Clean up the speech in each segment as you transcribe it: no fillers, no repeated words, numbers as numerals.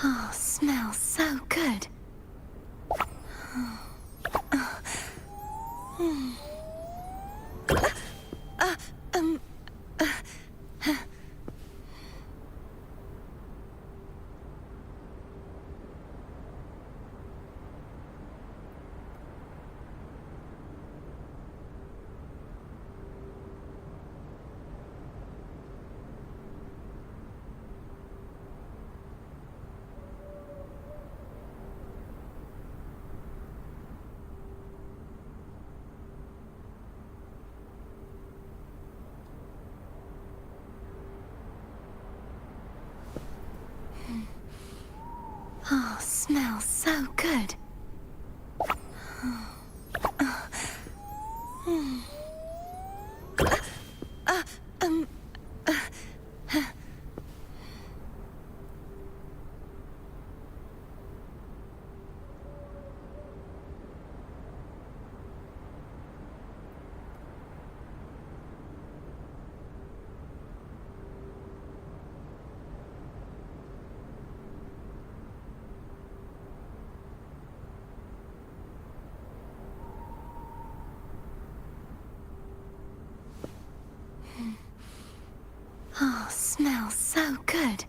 Oh, smells so good. Oh, smells so good. Oh, smells so good.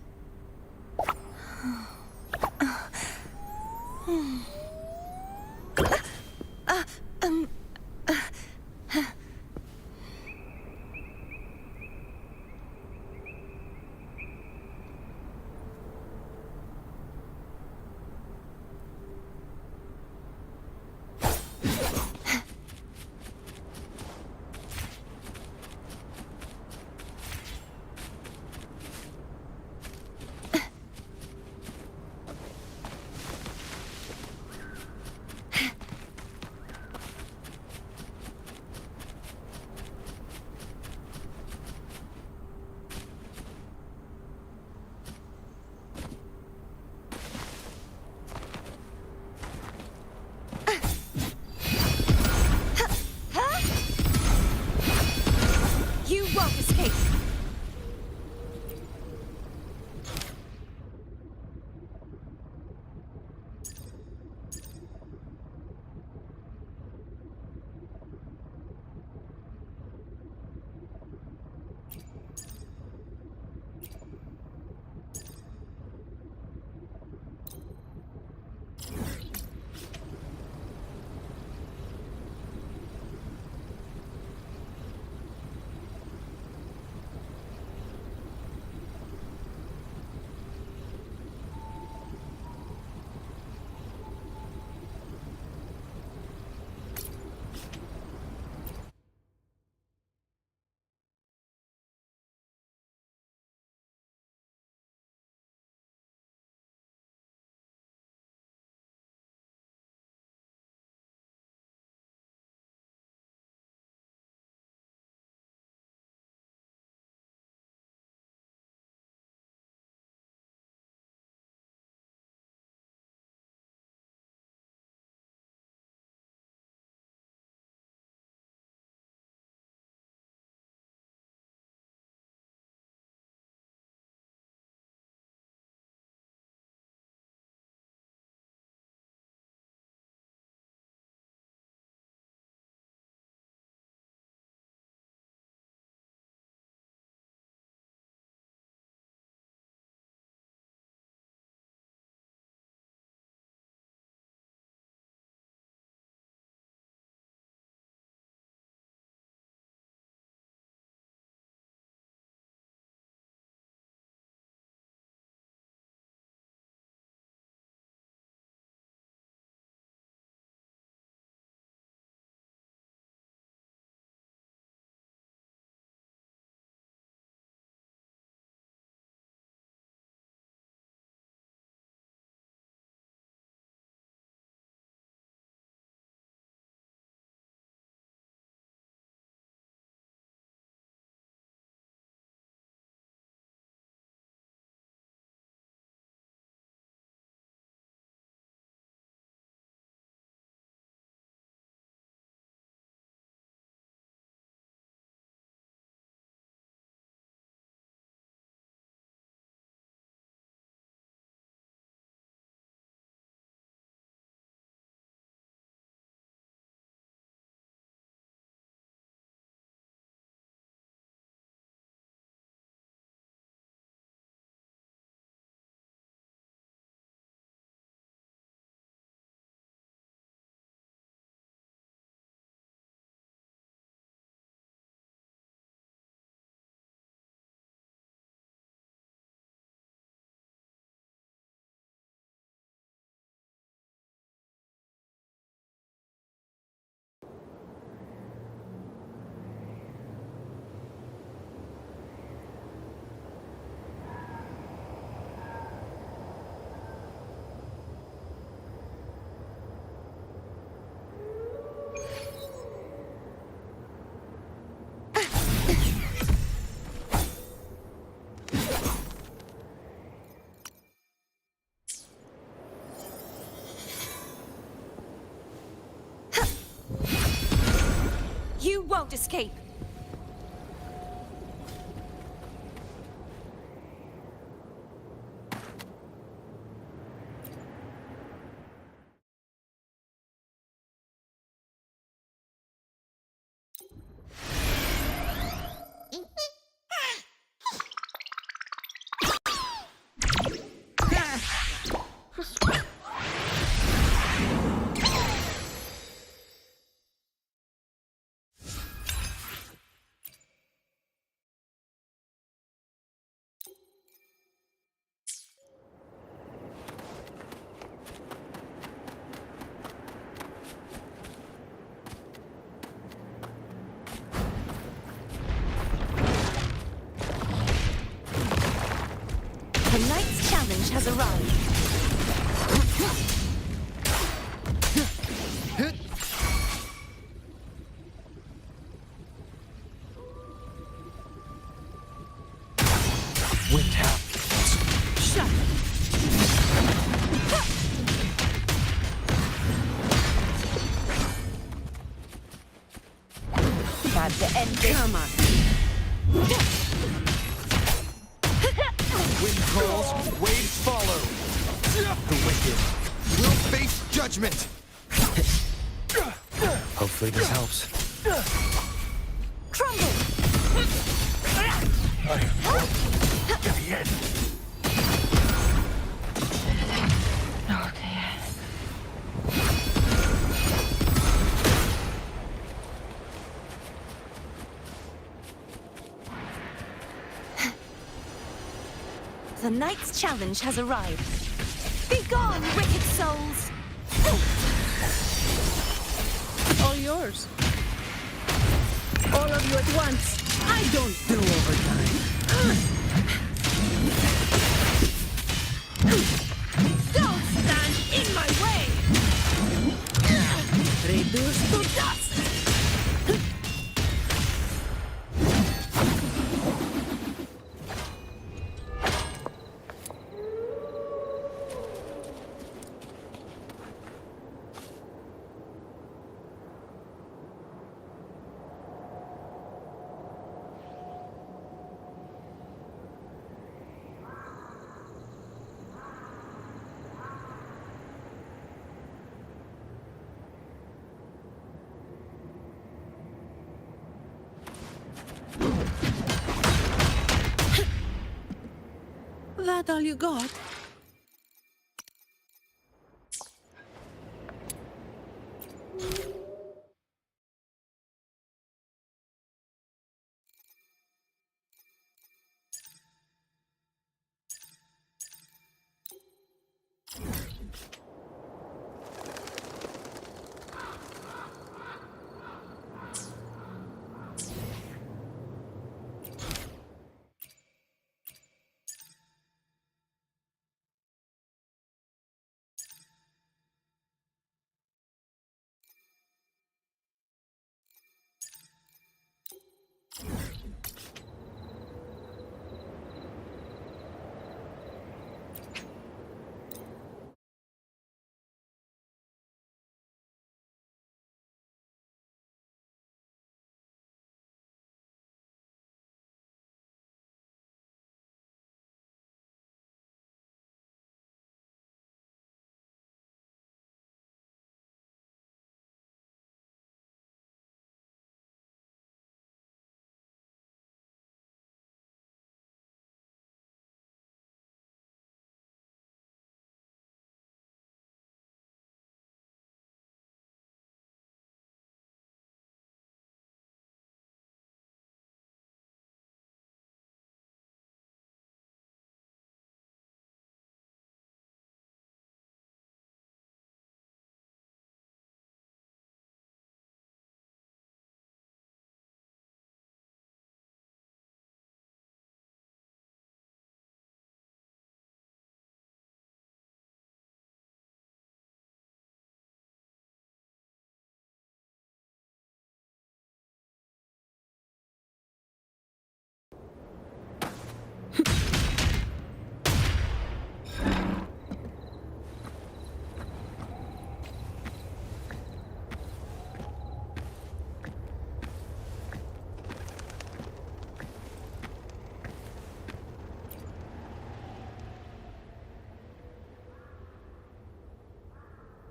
won't escape. Tonight's challenge has arrived. Wind happens. Shut. Time to end this. Come on. Wind calls, waves follow. The wicked will face judgment. Hopefully this helps. Crumble. To the end. Okay. The night's challenge has arrived. Be gone, wicked souls! All yours. All of you at once. I don't do overtime. Don't stand in my way! Reduced to dust! That all you got?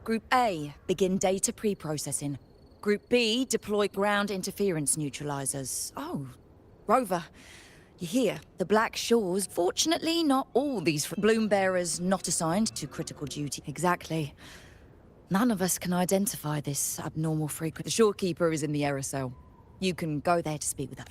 Group A, begin data pre-processing. Group B, deploy ground interference neutralizers. Oh, Rover, you hear? The Black Shores. Fortunately, not all these bloom bearers not assigned to critical duty. Exactly. None of us can identify this abnormal frequency. The shorekeeper is in the aerosol. You can go there to speak with her.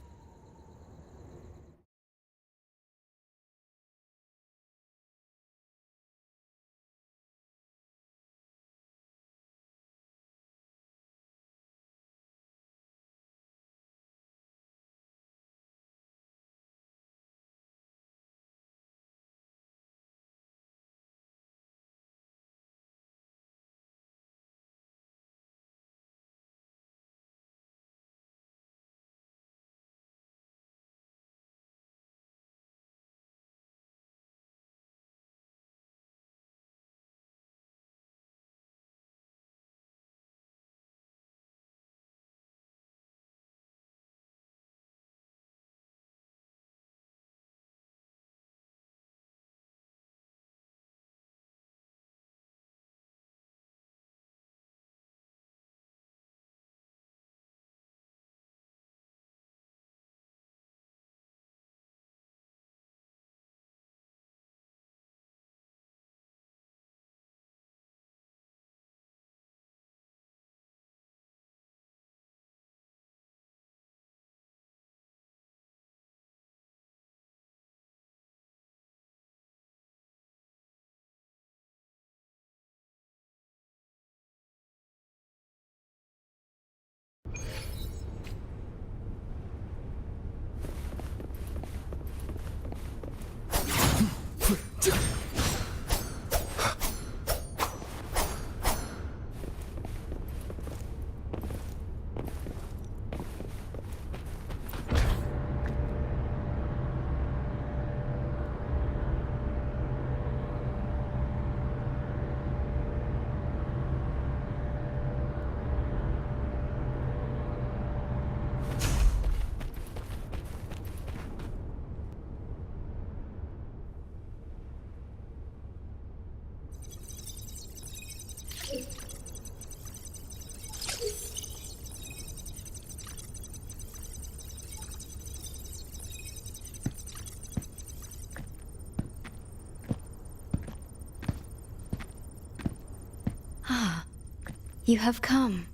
You have come.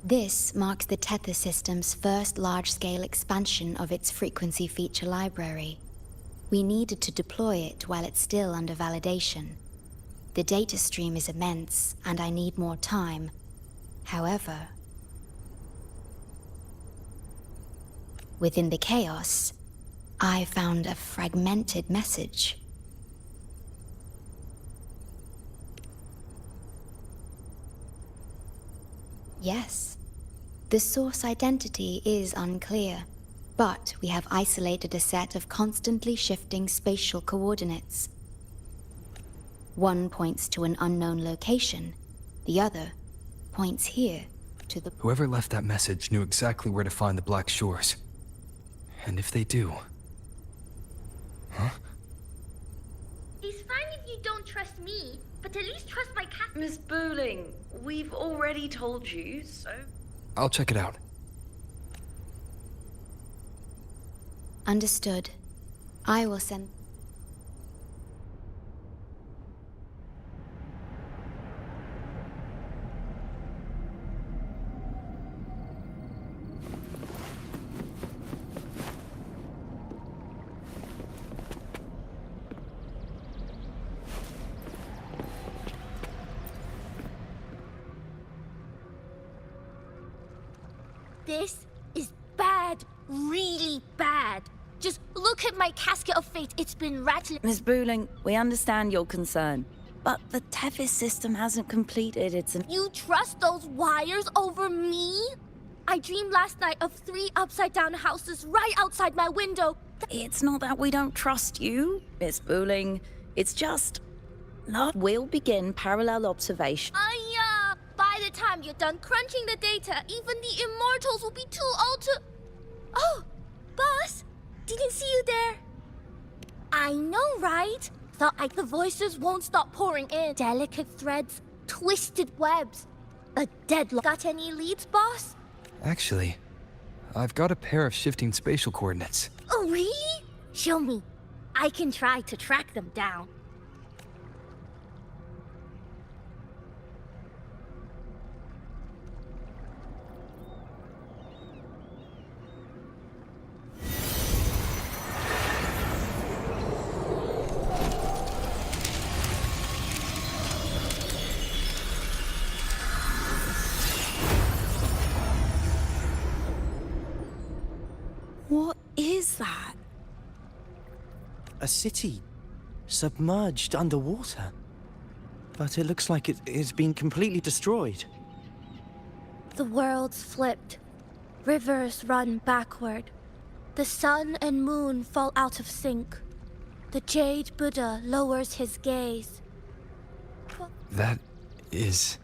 This marks the Tether system's first large-scale expansion of its frequency feature library. We needed to deploy it while it's still under validation. The data stream is immense, and I need more time. However, within the chaos, I found a fragmented message. Yes, the source identity is unclear, but we have isolated a set of constantly shifting spatial coordinates. One points to an unknown location, the other points here to the... Whoever left that message knew exactly where to find the Black Shores. And if they do... Huh? It's fine if you don't trust me, but at least trust my cat. Miss Booling, we've already told you, so... I'll check it out. Understood. I will send... This is bad, really bad. Just look at my casket of fate. It's been rattling. Miss Booling, we understand your concern, but the Tethys system hasn't completed its... You trust those wires over me? I dreamed last night of 3 upside-down houses right outside my window. It's not that we don't trust you, Miss Booling. It's just... We'll begin parallel observation. By the time you're done crunching the data, even the immortals will be too old to... Oh, boss, Didn't see you there. I know, right? The voices won't stop pouring in. Delicate threads, twisted webs. A deadlock. Got any leads, boss? Actually, I've got a pair of shifting spatial coordinates. Oh, really? Show me. I can try to track them down. What is that? A city submerged underwater. But it looks like it's been completely destroyed. The world's flipped. Rivers run backward. The sun and moon fall out of sync. The Jade Buddha lowers his gaze. That is...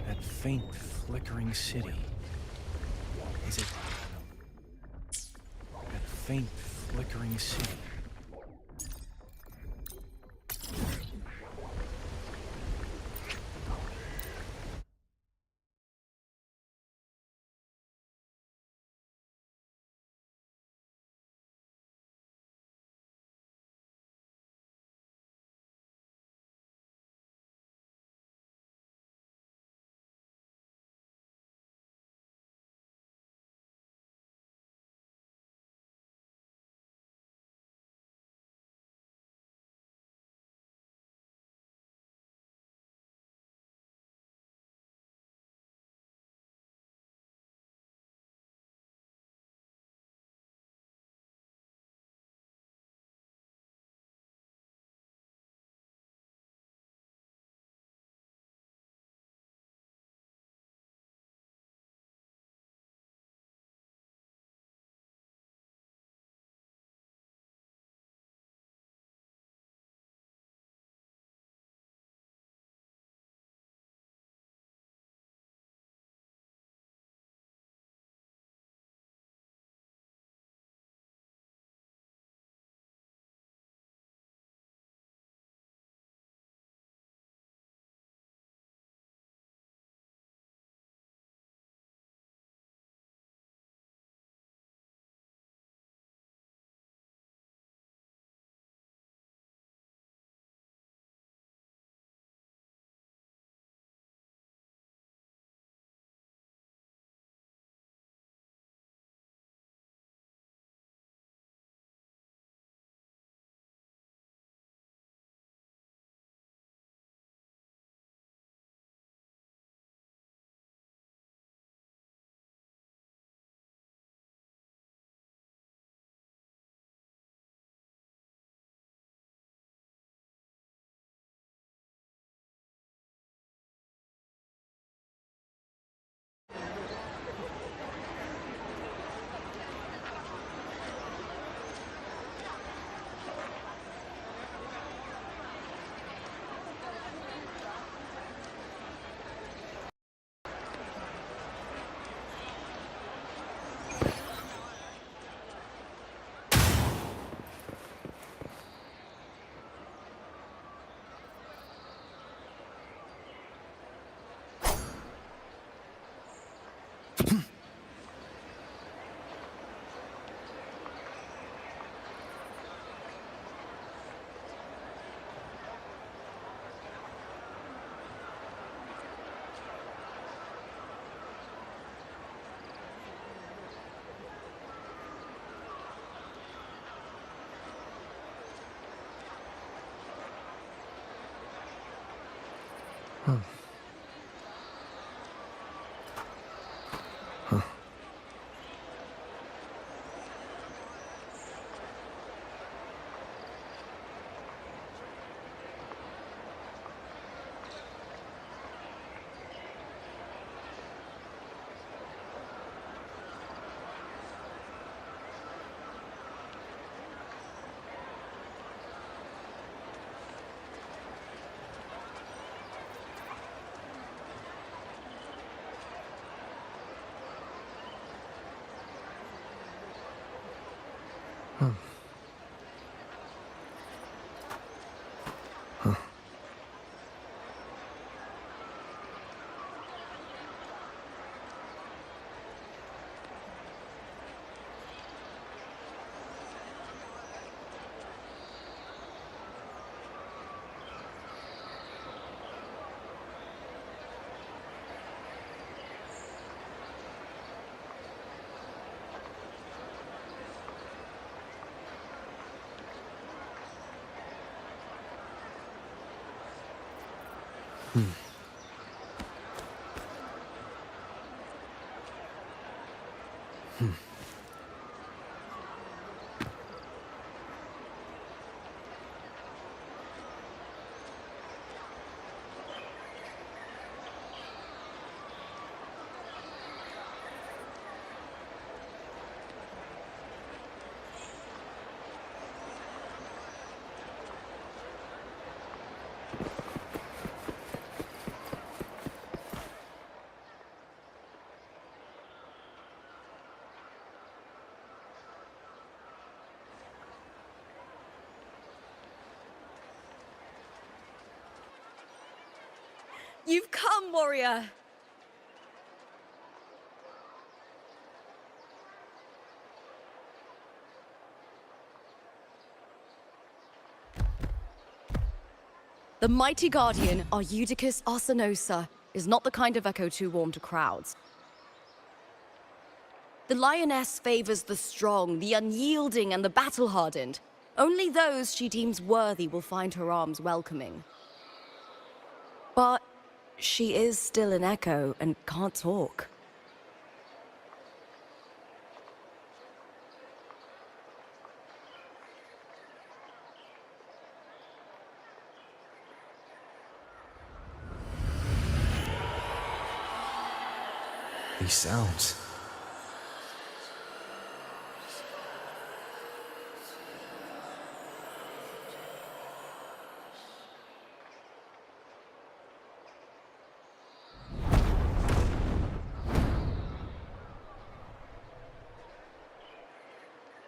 That faint, flickering city. Is it... That faint, flickering city. You've come, warrior! The mighty guardian, Arudicus Arsenosa, is not the kind of echo too warm to crowds. The lioness favors the strong, the unyielding, and the battle-hardened. Only those she deems worthy will find her arms welcoming. But she is still an echo and can't talk. These sounds.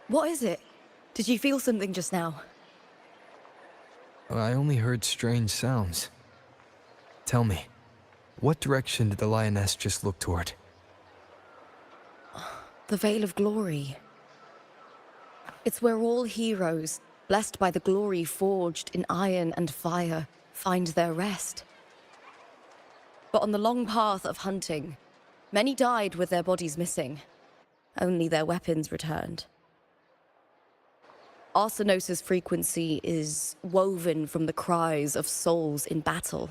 What is it? Did you feel something just now? I only heard strange sounds. Tell me, what direction did the lioness just look toward? The Veil of Glory. It's where all heroes, blessed by the glory forged in iron and fire, find their rest. But on the long path of hunting, many died with their bodies missing. Only their weapons returned. Arsenosa's frequency is woven from the cries of souls in battle.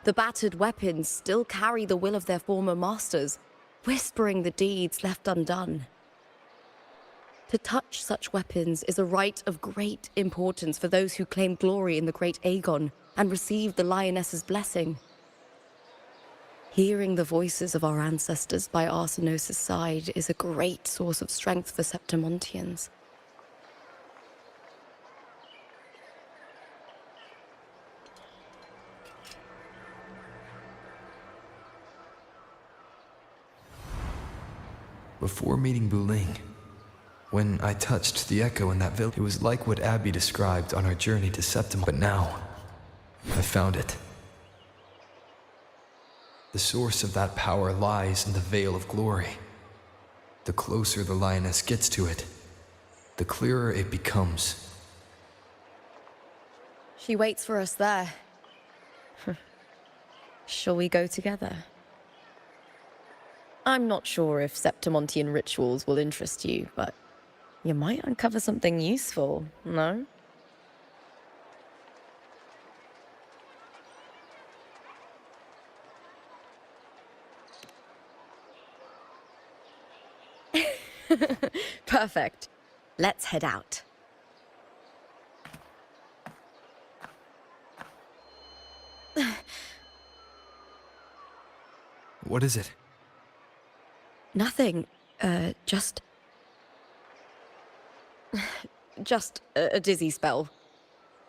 The battered weapons still carry the will of their former masters, whispering the deeds left undone. To touch such weapons is a rite of great importance for those who claim glory in the great Aegon and receive the lioness's blessing. Hearing the voices of our ancestors by Arsenosa's side is a great source of strength for Septimontians. Before meeting Wuthering, when I touched the echo in that village, it was like what Abby described on our journey to Septim. But now, I found it. The source of that power lies in the Veil of Glory. The closer the lioness gets to it, the clearer it becomes. She waits for us there. Shall we go together? I'm not sure if Septimontian rituals will interest you, but you might uncover something useful, no? Perfect. Let's head out. What is it? Nothing. Just a dizzy spell.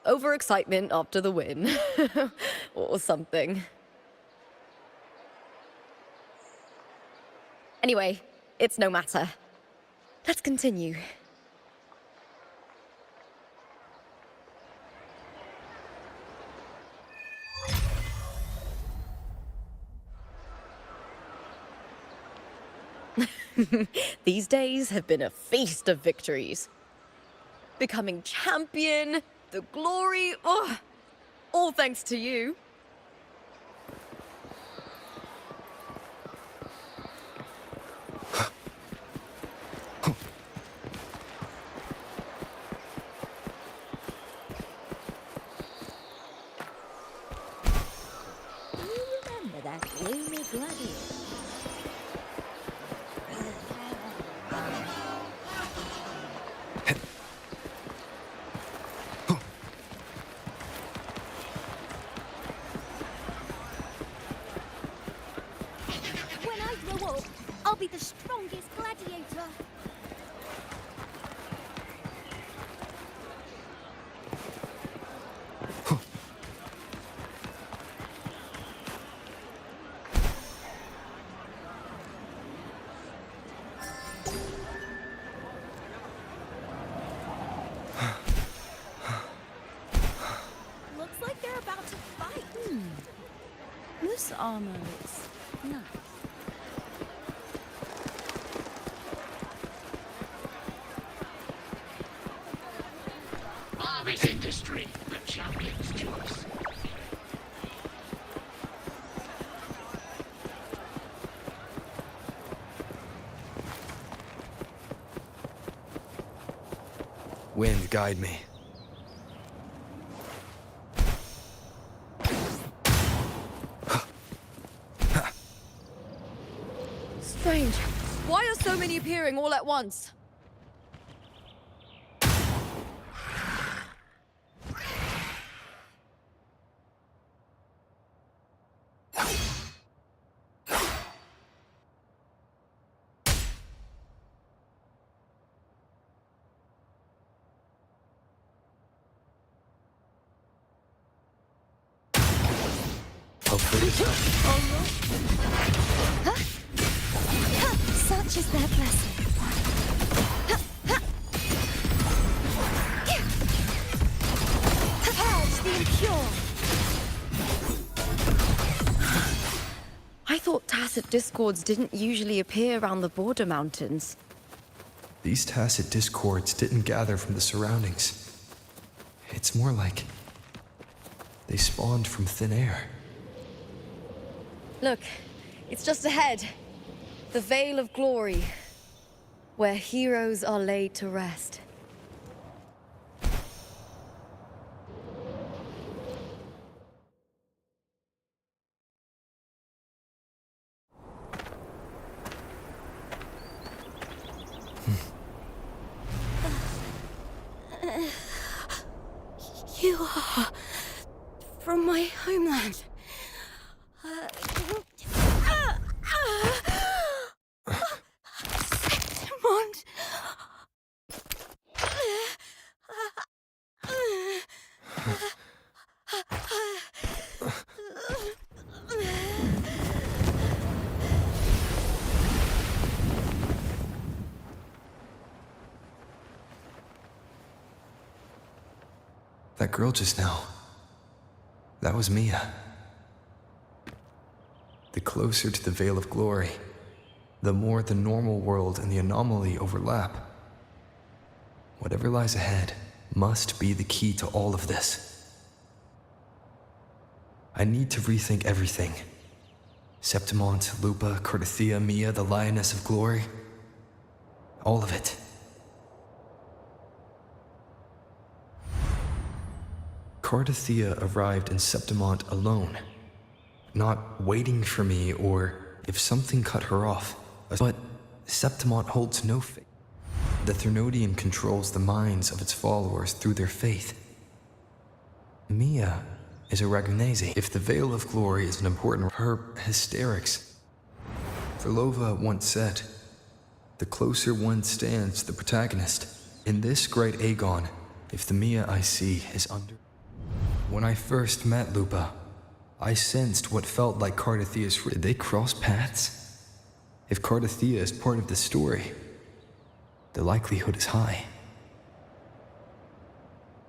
Overexcitement after the win. Or something. Anyway, it's no matter. Let's continue. These days have been a feast of victories. Becoming champion, the glory, oh, all thanks to you. Remember that gloomy gladiator? When I grow up, I'll be the strongest gladiator. Looks like they're about to fight. This armor looks nice. Always industry, the champion's choice. Wind, guide me. Strange. Why are so many appearing all at once? Hopefully this helps. Such is their blessing. Purge the impure. I thought tacit discords didn't usually appear around the border mountains. These tacit discords didn't gather from the surroundings. It's more like they spawned from thin air. Look, it's just ahead. The Vale of Glory, where heroes are laid to rest. You are from my homeland. Septimond. That girl just now, that was Mia. The closer to the Vale of Glory, the more the normal world and the anomaly overlap. Whatever lies ahead must be the key to all of this. I need to rethink everything. Septimont, Lupa, Cardathia, Mia, the Lioness of Glory. All of it. Cardathia arrived in Septimont alone, not waiting for me or if something cut her off. But Septimont holds no faith. The Threnodian controls the minds of its followers through their faith. Mia is a Ragunese. If the Veil of Glory is an important, her hysterics. Verlova once said, the closer one stands to the protagonist. In this great Aegon, if the Mia I see is under... When I first met Lupa, I sensed what felt like Cardathia's... Did they cross paths? If Cardathia is part of the story, the likelihood is high.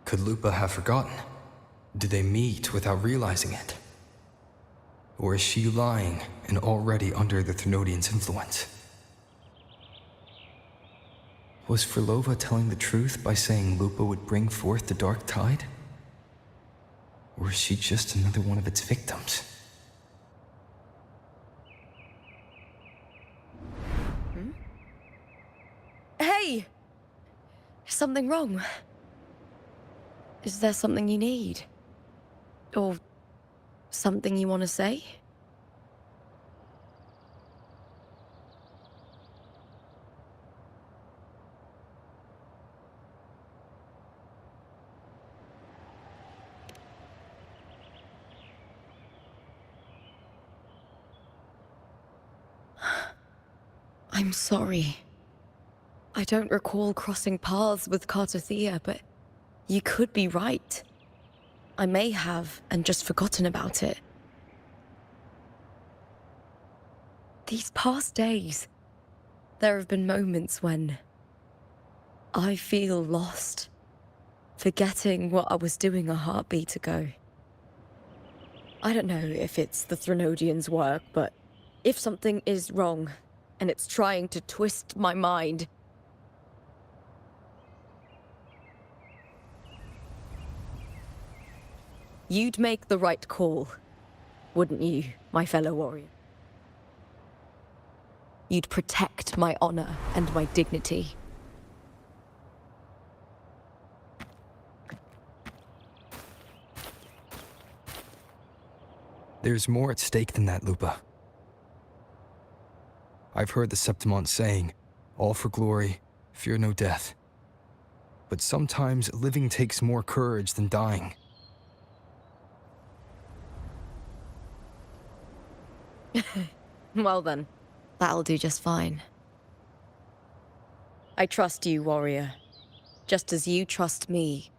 Could Lupa have forgotten? Did they meet without realizing it? Or is she lying and already under the Threnodian's influence? Was Frolova telling the truth by saying Lupa would bring forth the dark tide? Or is she just another one of its victims? Hey! Is something wrong? Is there something you need? Or something you want to say? I'm sorry. I don't recall crossing paths with Cartothea, but you could be right. I may have, and just forgotten about it. These past days, there have been moments when I feel lost, forgetting what I was doing a heartbeat ago. I don't know if it's the Threnodians' work, but if something is wrong, and it's trying to twist my mind, you'd make the right call, wouldn't you, my fellow warrior? You'd protect my honor and my dignity. There's more at stake than that, Lupa. I've heard the Septimont saying, all for glory, fear no death. But sometimes living takes more courage than dying. Well then, that'll do just fine. I trust you, warrior. Just as you trust me.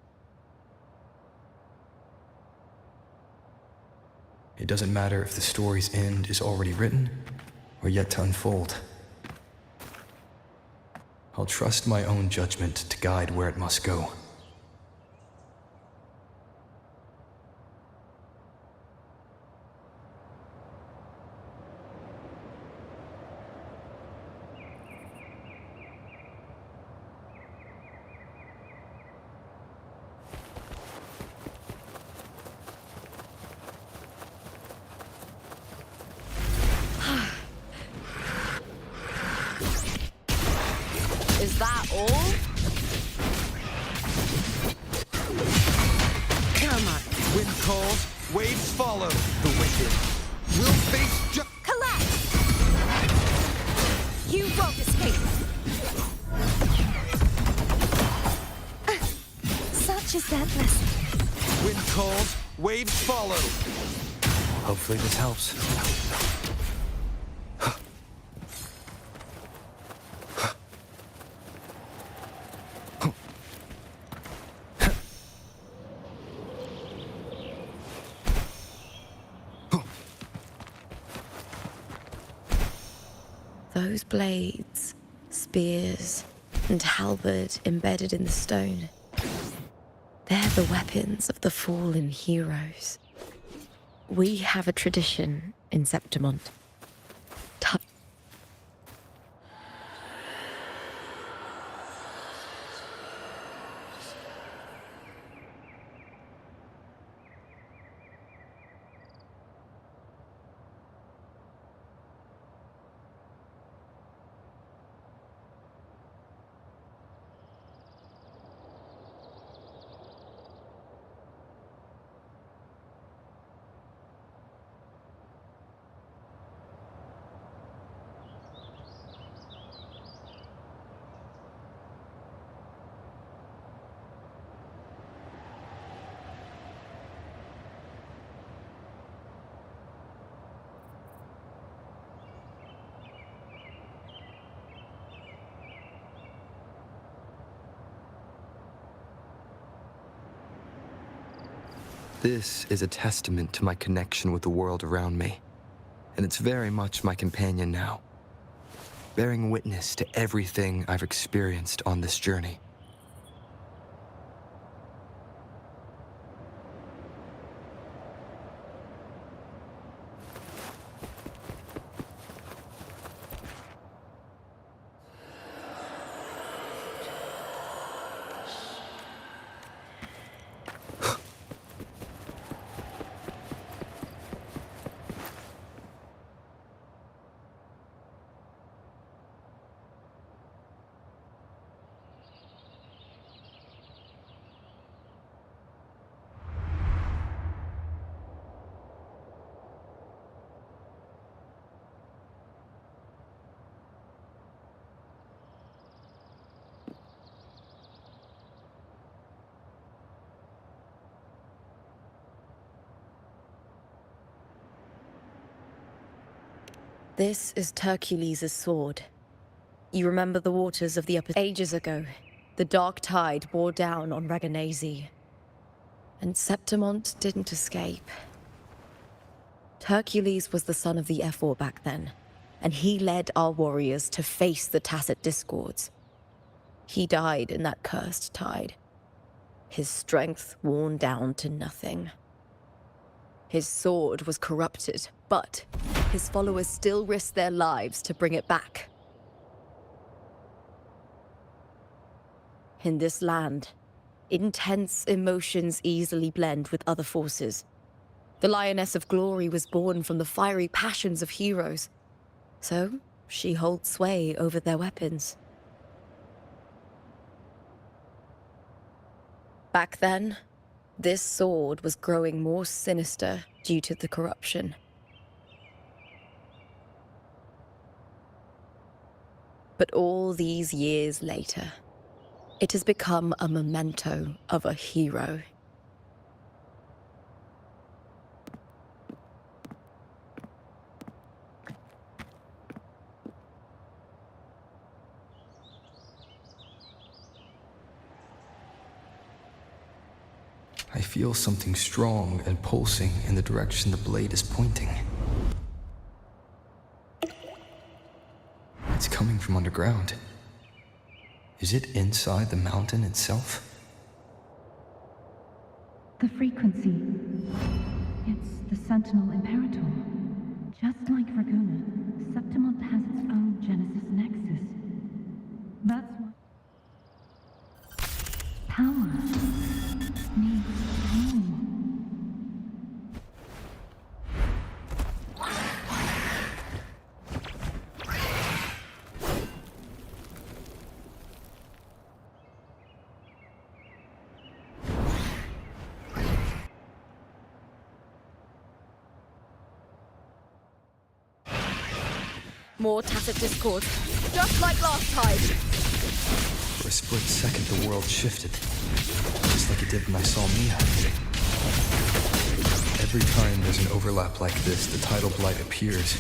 It doesn't matter if the story's end is already written or yet to unfold. I'll trust my own judgment to guide where it must go. Is that all? Come on. Wind calls, waves follow. The wicked will face Collapse! You won't escape! Such is that blessing. Wind calls, waves follow. Hopefully this helps. Those blades, spears, and halberd embedded in the stone. They're the weapons of the fallen heroes. We have a tradition in Septimont. This is a testament to my connection with the world around me, and it's very much my companion now, bearing witness to everything I've experienced on this journey. This is Hercules' sword. You remember the waters of the upper ages ago. The dark tide bore down on Reganese. And Septimont didn't escape. Hercules was the son of the Ephor back then, and he led our warriors to face the Tacit Discords. He died in that cursed tide, his strength worn down to nothing. His sword was corrupted, but his followers still risked their lives to bring it back. In this land, intense emotions easily blend with other forces. The Lioness of Glory was born from the fiery passions of heroes, so she holds sway over their weapons. Back then, this sword was growing more sinister due to the corruption. But all these years later, it has become a memento of a hero. I feel something strong and pulsing in the direction the blade is pointing. It's coming from underground. Is it inside the mountain itself? The frequency. It's the Sentinel Imperator. Just like Raguna, Septimont has its own Genesis Nexus. That's why power needs home. More Tacit Discord, just like last time. For a split second, the world shifted. Just like it did when I saw Mia. Every time there's an overlap like this, the tidal blight appears,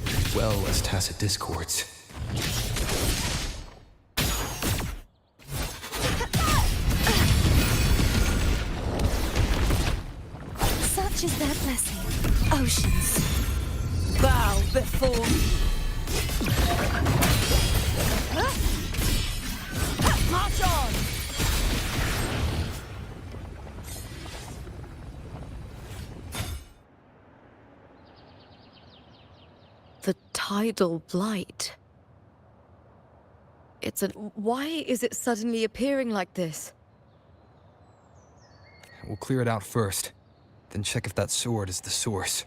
as well as Tacit Discords. Such is their blessing. Oceans. Bow before me. March on! The tidal blight. Why is it suddenly appearing like this? We'll clear it out first, then check if that sword is the source.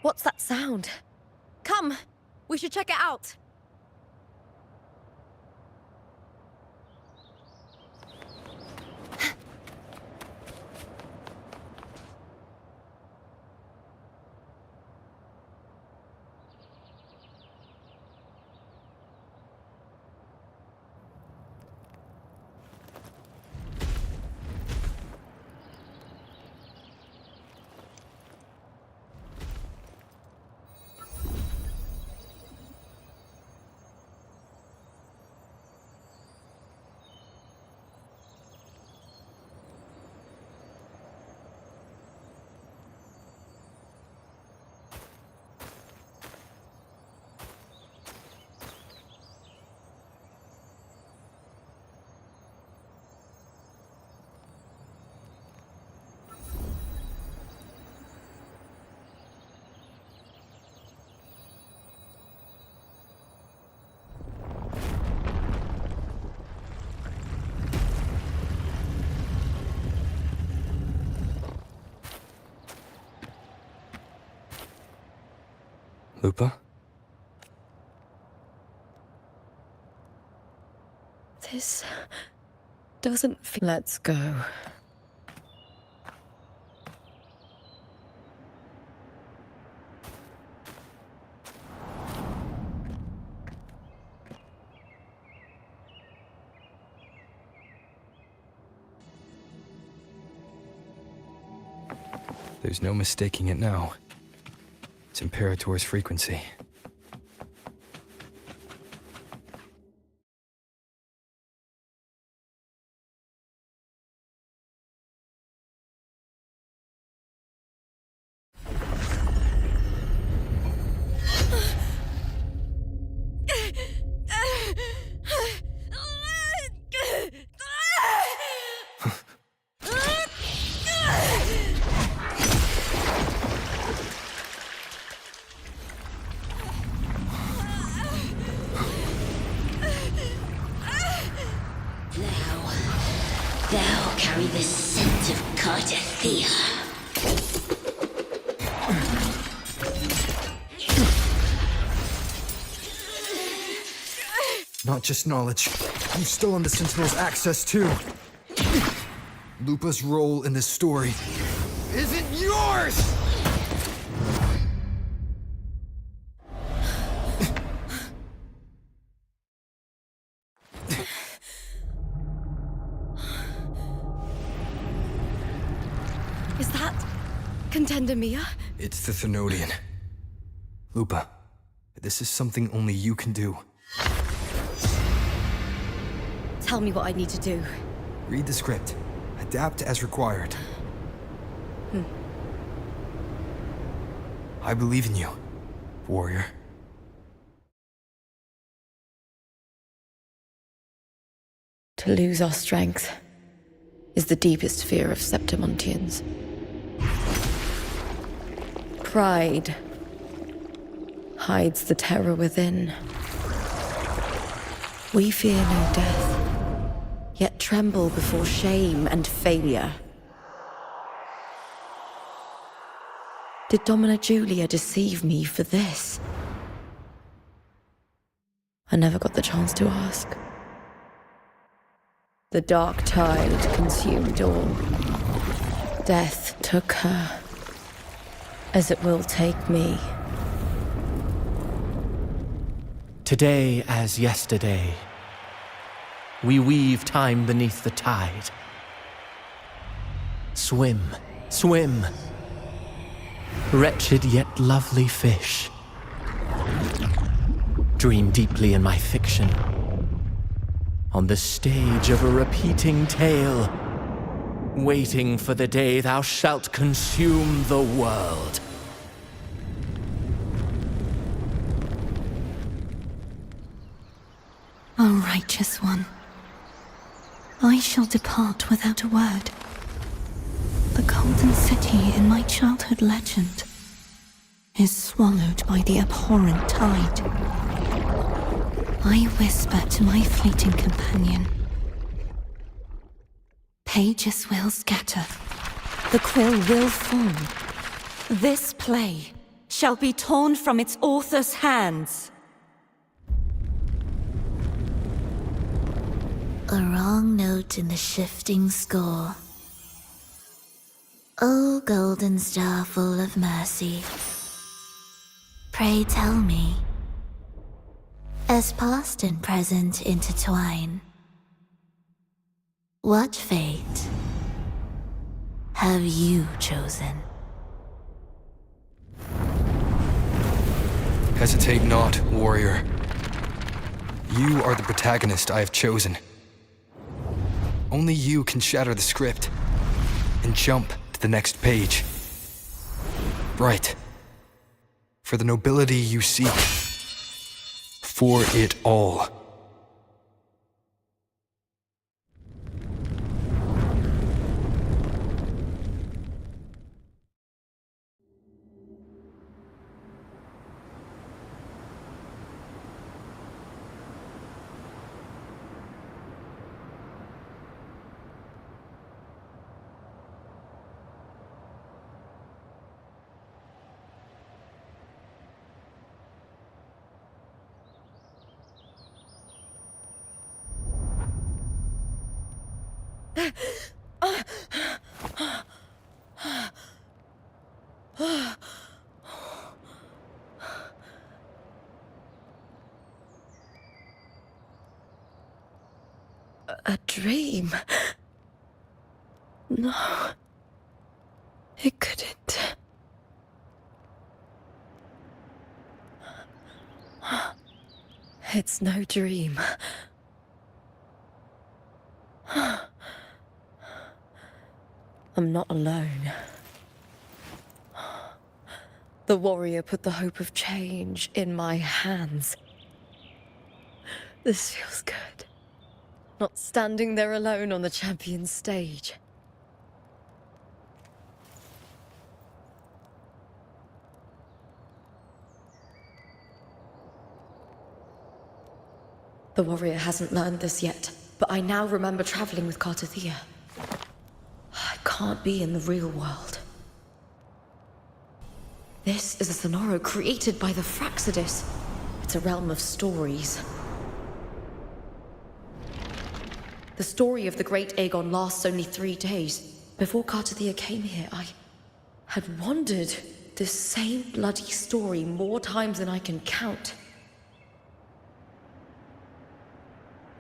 What's that sound? Come, we should check it out. Lupa? This doesn't feel... Let's go. There's no mistaking it now. It's Imperator's frequency. Thou carry the scent of Cardathea. Not just knowledge. You've stolen the Sentinel's access too. Lupa's role in this story isn't yours! Is that Contender Mia? It's the Thenodian. Lupa, this is something only you can do. Tell me what I need to do. Read the script. Adapt as required. I believe in you, warrior. To lose our strength is the deepest fear of Septimontians. Pride hides the terror within. We fear no death, yet tremble before shame and failure. Did Domina Julia deceive me for this? I never got the chance to ask. The dark tide consumed all. Death took her, as it will take me. Today as yesterday, we weave time beneath the tide. Swim, swim, wretched yet lovely fish. Dream deeply in my fiction, on the stage of a repeating tale, waiting for the day thou shalt consume the world. O righteous one, I shall depart without a word. The golden city in my childhood legend is swallowed by the abhorrent tide. I whisper to my fleeting companion. Pages will scatter. The quill will fall. This play shall be torn from its author's hands. A wrong note in the shifting score. O golden star full of mercy, pray tell me, as past and present intertwine, what fate have you chosen? Hesitate not, warrior. You are the protagonist I have chosen. Only you can shatter the script and jump to the next page. Right. For the nobility you seek. For it all. A dream? No. It couldn't. It's no dream. I'm not alone. The warrior put the hope of change in my hands. This feels good. Not standing there alone on the champion stage. The warrior hasn't learned this yet, but I now remember traveling with Cartathea. I can't be in the real world. This is a Sonoro created by the Fraxidus. It's a realm of stories. The story of the Great Aegon lasts only 3 days. Before Cartathea came here, I had wandered this same bloody story more times than I can count.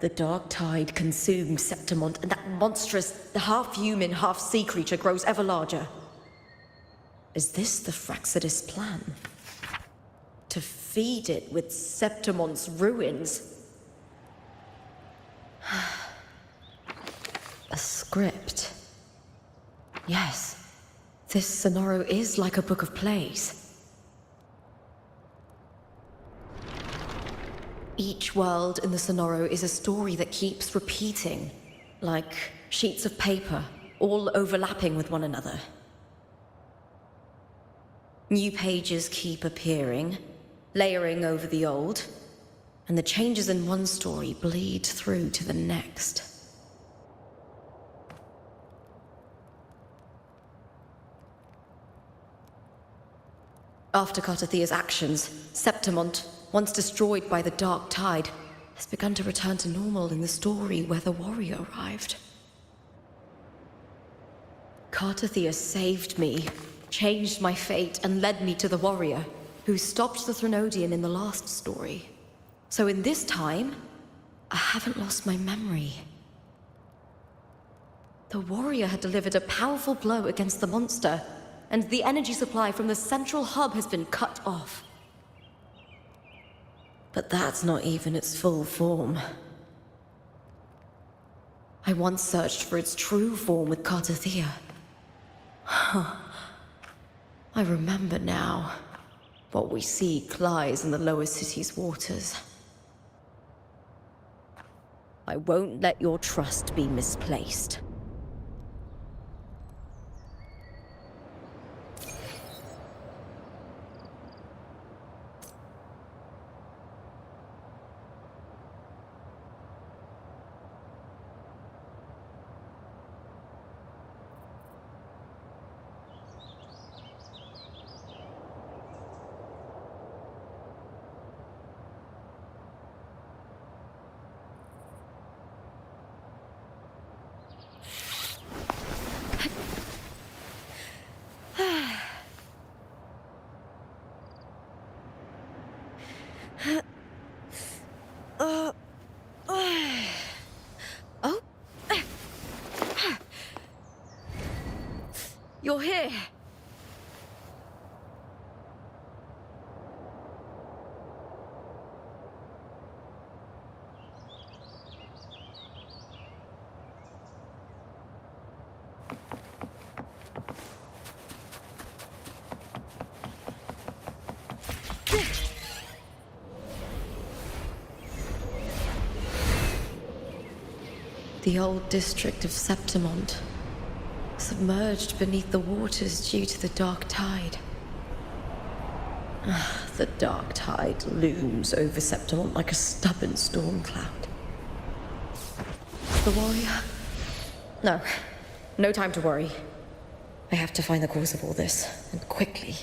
The dark tide consumes Septimont, and that monstrous, half-human, half-sea creature grows ever larger. Is this the Fraxidus plan? To feed it with Septimont's ruins? A script. Yes, this Sonoro is like a book of plays. Each world in the Sonoro is a story that keeps repeating, like sheets of paper, all overlapping with one another. New pages keep appearing, layering over the old, and the changes in one story bleed through to the next. After Cartathea's actions, Septimont, once destroyed by the dark tide, has begun to return to normal in the story where the warrior arrived. Cartathea saved me, changed my fate, and led me to the warrior, who stopped the Threnodian in the last story. So in this time, I haven't lost my memory. The warrior had delivered a powerful blow against the monster, and the energy supply from the central hub has been cut off. But that's not even its full form. I once searched for its true form with Cartathea. I remember now. What we seek lies in the lower city's waters. I won't let your trust be misplaced. You're here! The old district of Septimont, submerged beneath the waters due to the dark tide. The dark tide looms over Septimont like a stubborn storm cloud. The warrior? No. No time to worry. I have to find the cause of all this, and quickly.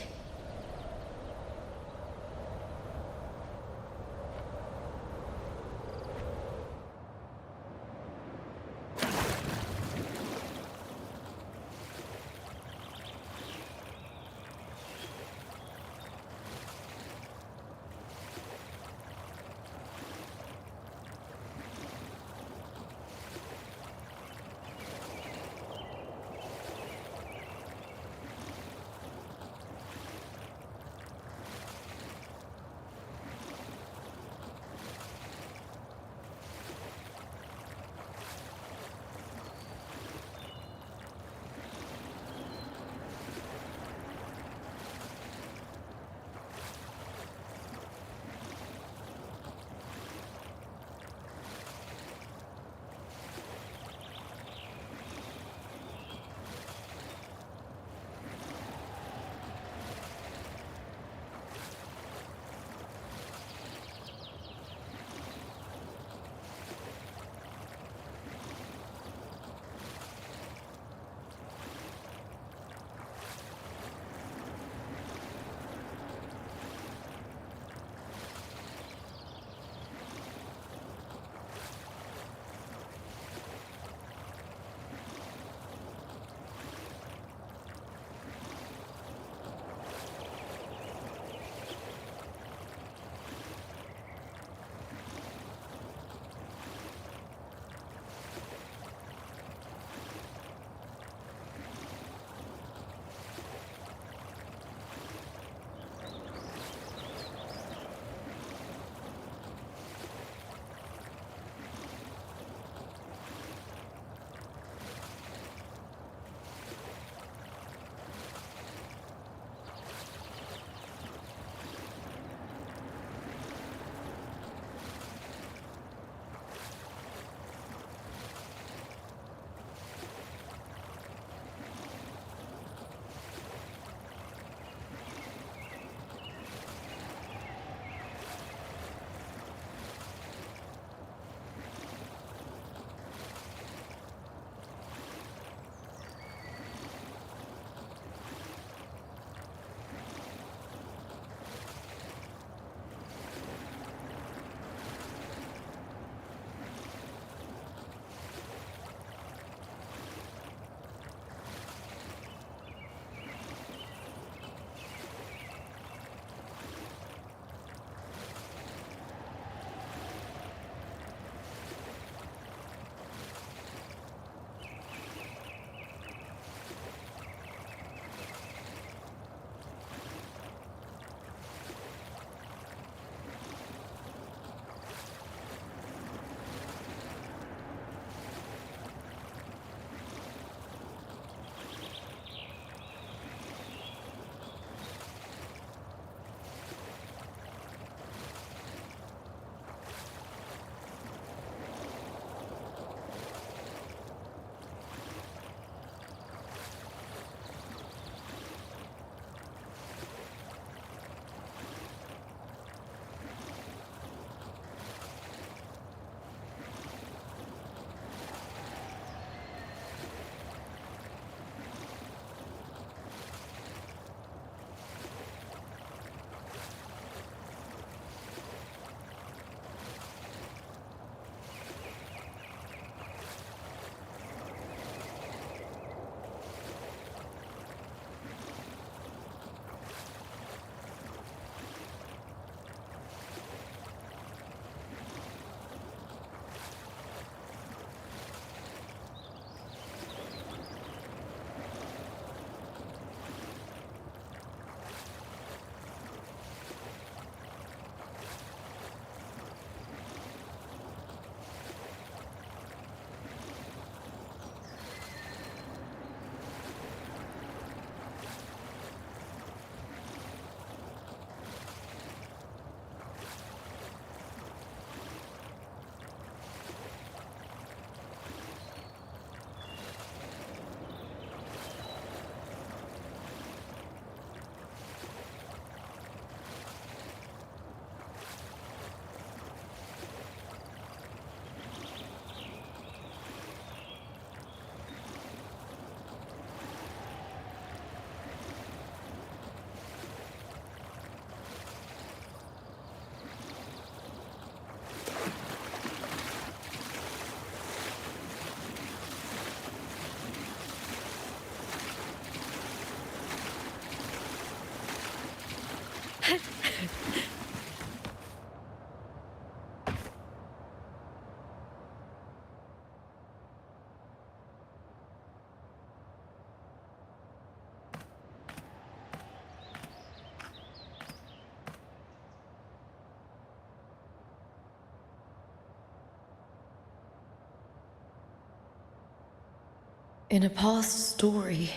In a past story,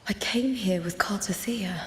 I came here with Cartothea.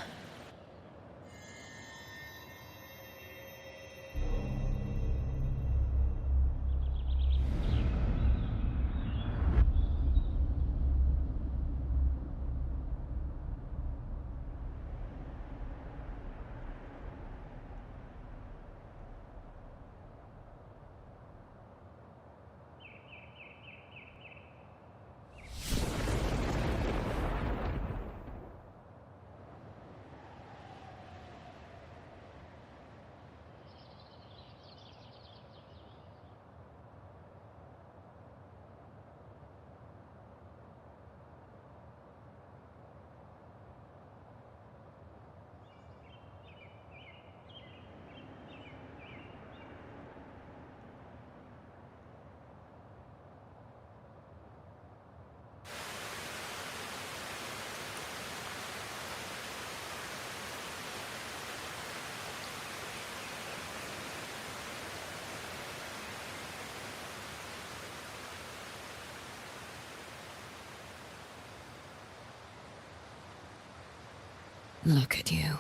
Look at you.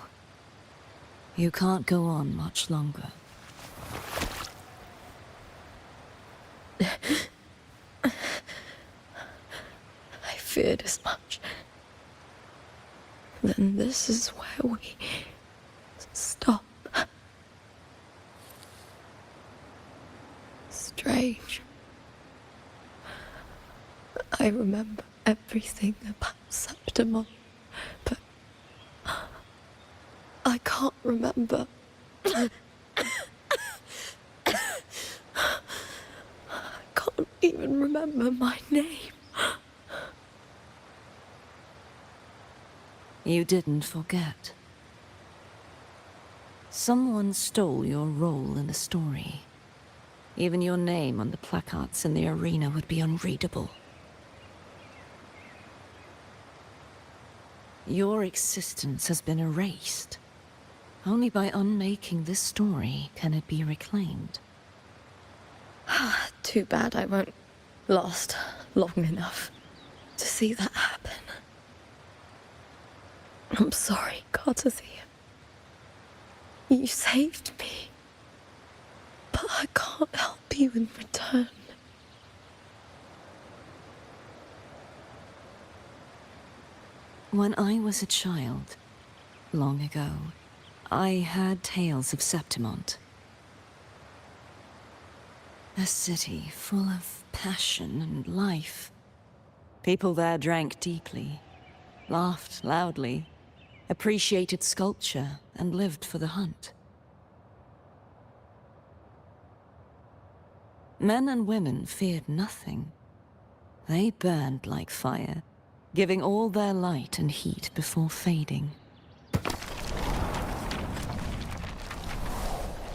You can't go on much longer. I feared as much. Then this is where we stop. Strange. I remember everything about Septimon, but I can't remember. I can't even remember my name. You didn't forget. Someone stole your role in the story. Even your name on the placards in the arena would be unreadable. Your existence has been erased. Only by unmaking this story can it be reclaimed. Too bad I won't last long enough to see that happen. I'm sorry, Cartothea. You saved me. But I can't help you in return. When I was a child, long ago, I heard tales of Septimont. A city full of passion and life. People there drank deeply, laughed loudly, appreciated sculpture, and lived for the hunt. Men and women feared nothing. They burned like fire, giving all their light and heat before fading.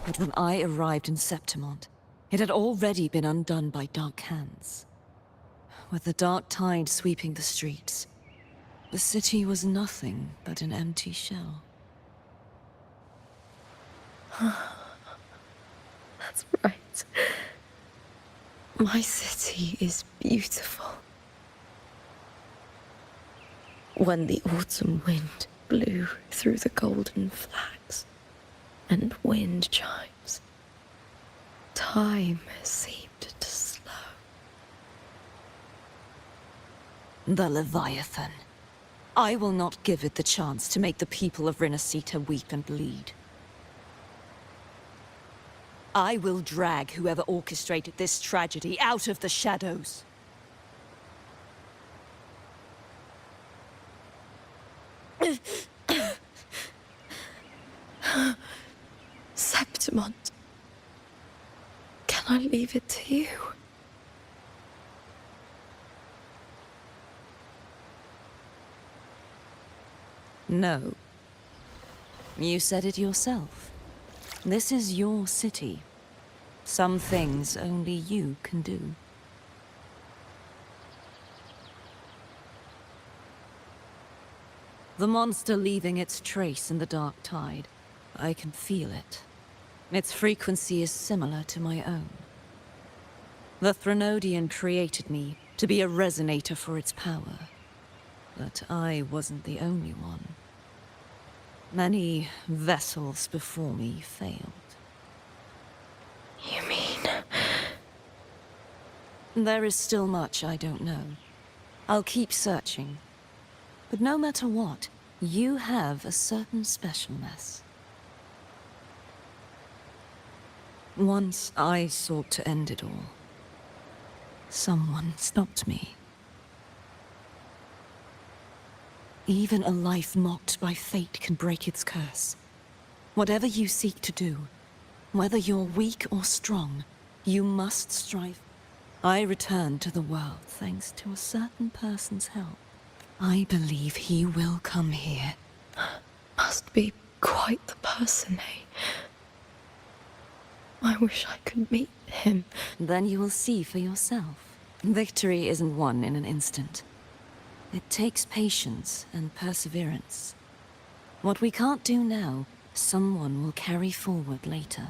But when I arrived in Septimont, it had already been undone by dark hands. With the dark tide sweeping the streets, the city was nothing but an empty shell. That's right. My city is beautiful. When the autumn wind blew through the golden flags and wind chimes, time seemed to slow. The Leviathan. I will not give it the chance to make the people of Rinasita weep and bleed. I will drag whoever orchestrated this tragedy out of the shadows. Septimont. Can I leave it to you? No. You said it yourself. This is your city. Some things only you can do. The monster leaving its trace in the dark tide. I can feel it. Its frequency is similar to my own. The Threnodian created me to be a resonator for its power. But I wasn't the only one. Many vessels before me failed. You mean? There is still much I don't know. I'll keep searching. But no matter what, you have a certain specialness. Once I sought to end it all. Someone stopped me. Even a life mocked by fate can break its curse. Whatever you seek to do, whether you're weak or strong, you must strive. I returned to the world thanks to a certain person's help. I believe he will come here. Must be quite the person, eh? I wish I could meet him. Then you will see for yourself. Victory isn't won in an instant. It takes patience and perseverance. What we can't do now, someone will carry forward later.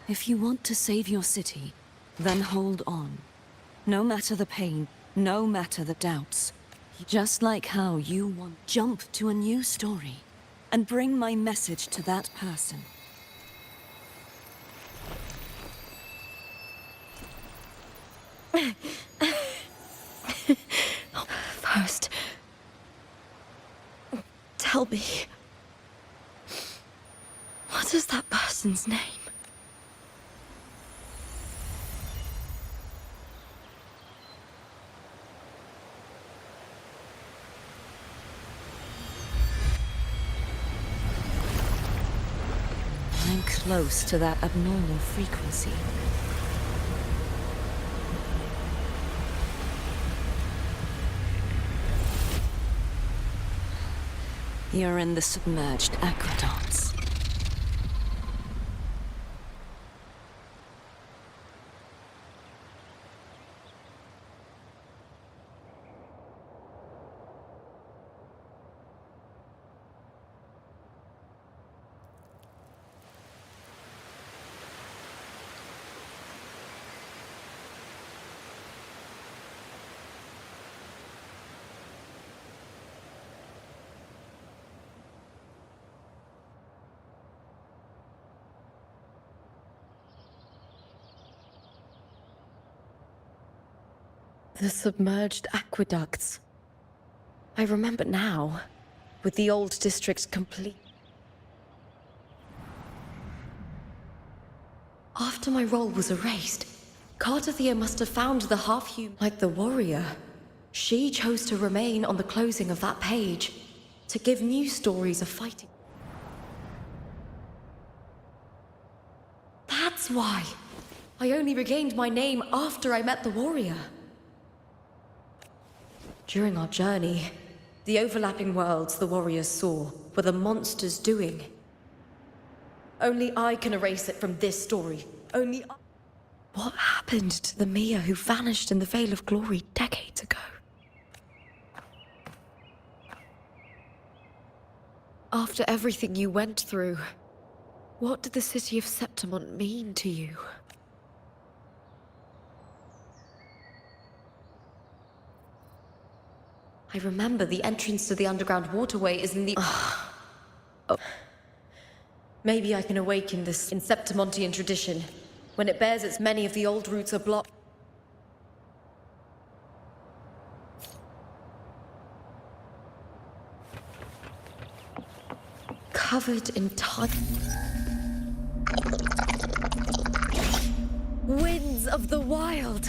If you want to save your city, then hold on. No matter the pain, no matter the doubts. Just like how you want to jump to a new story and bring my message to that person. First, tell me, what is that person's name? I'm close to that abnormal frequency. You're in the submerged aqueducts. The submerged aqueducts. I remember now, with the old district complete. After my role was erased, Cartathea must have found the half-human like the warrior. She chose to remain on the closing of that page, to give new stories of fighting. That's why I only regained my name after I met the warrior. During our journey, the overlapping worlds the warriors saw were the monster's doing. Only I can erase it from this story. Only I... What happened to the Mia who vanished in the Veil of Glory decades ago? After everything you went through, what did the city of Septimont mean to you? I remember the entrance to the underground waterway is in the... Oh. Maybe I can awaken this in Septimontian tradition. When it bears its many of the old roots are blocked. Covered in winds of the wild.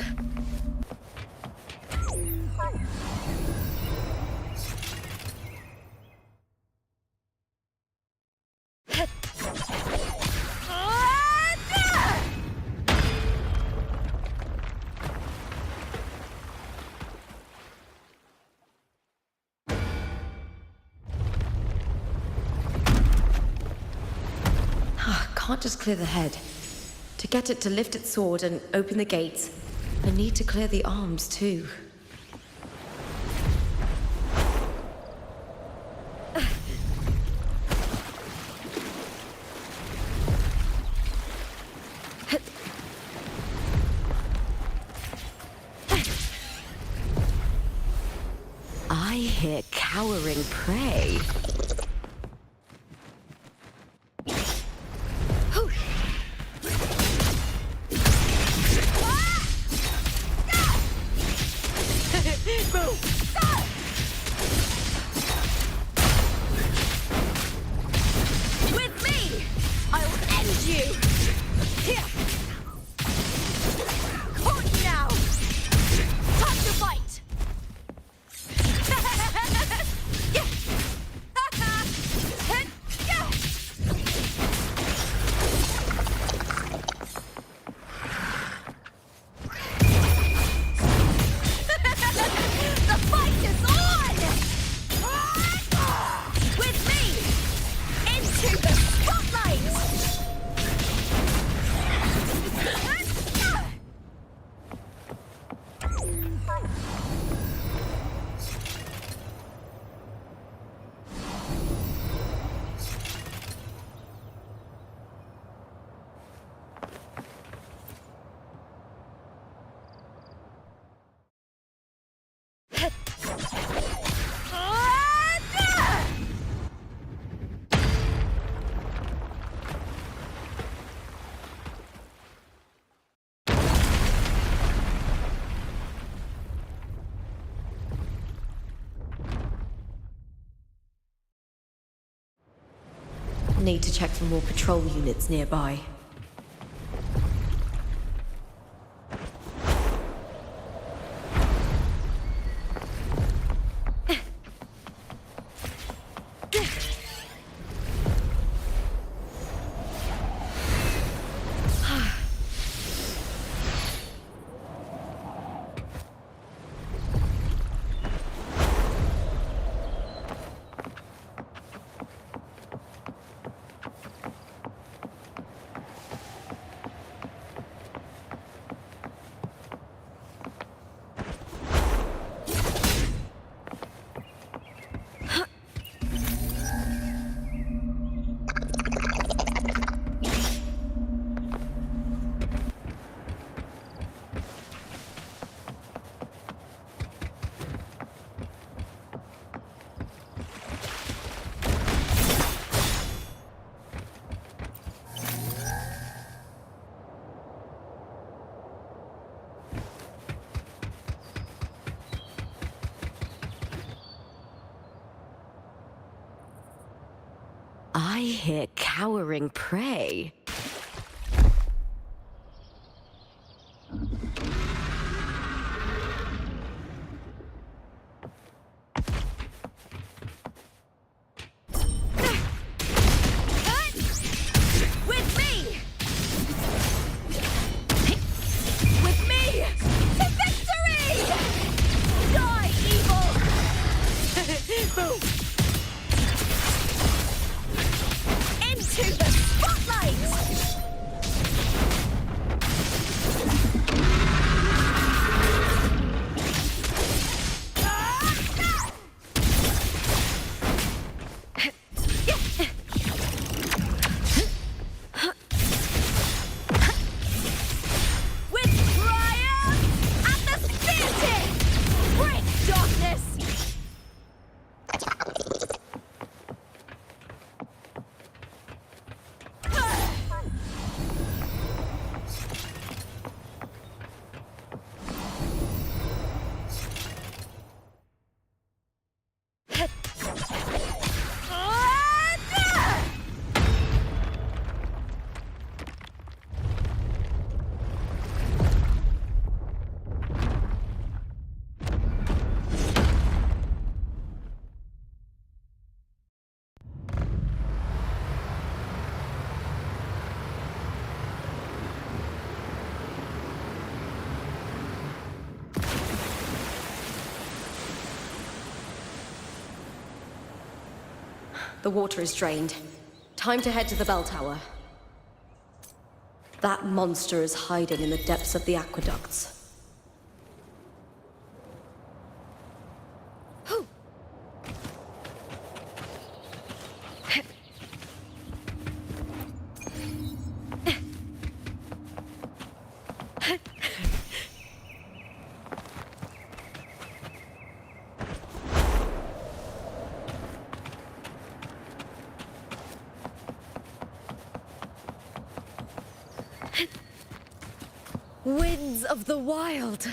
can't just clear the head. To get it to lift its sword and open the gates, I need to clear the arms too. I hear cowering prey. With me, I will end you. Here. Caught you now. Time to fight. The fight is on! With me, into the spotlight! Need to check for more patrol units nearby. I hear cowering prey. With me! With me! To victory! Die, evil! Boom! Into the spotlight! With triumph at the spear tip! Break darkness! The water is drained. Time to head to the bell tower. That monster is hiding in the depths of the aqueducts. Winds of the wild!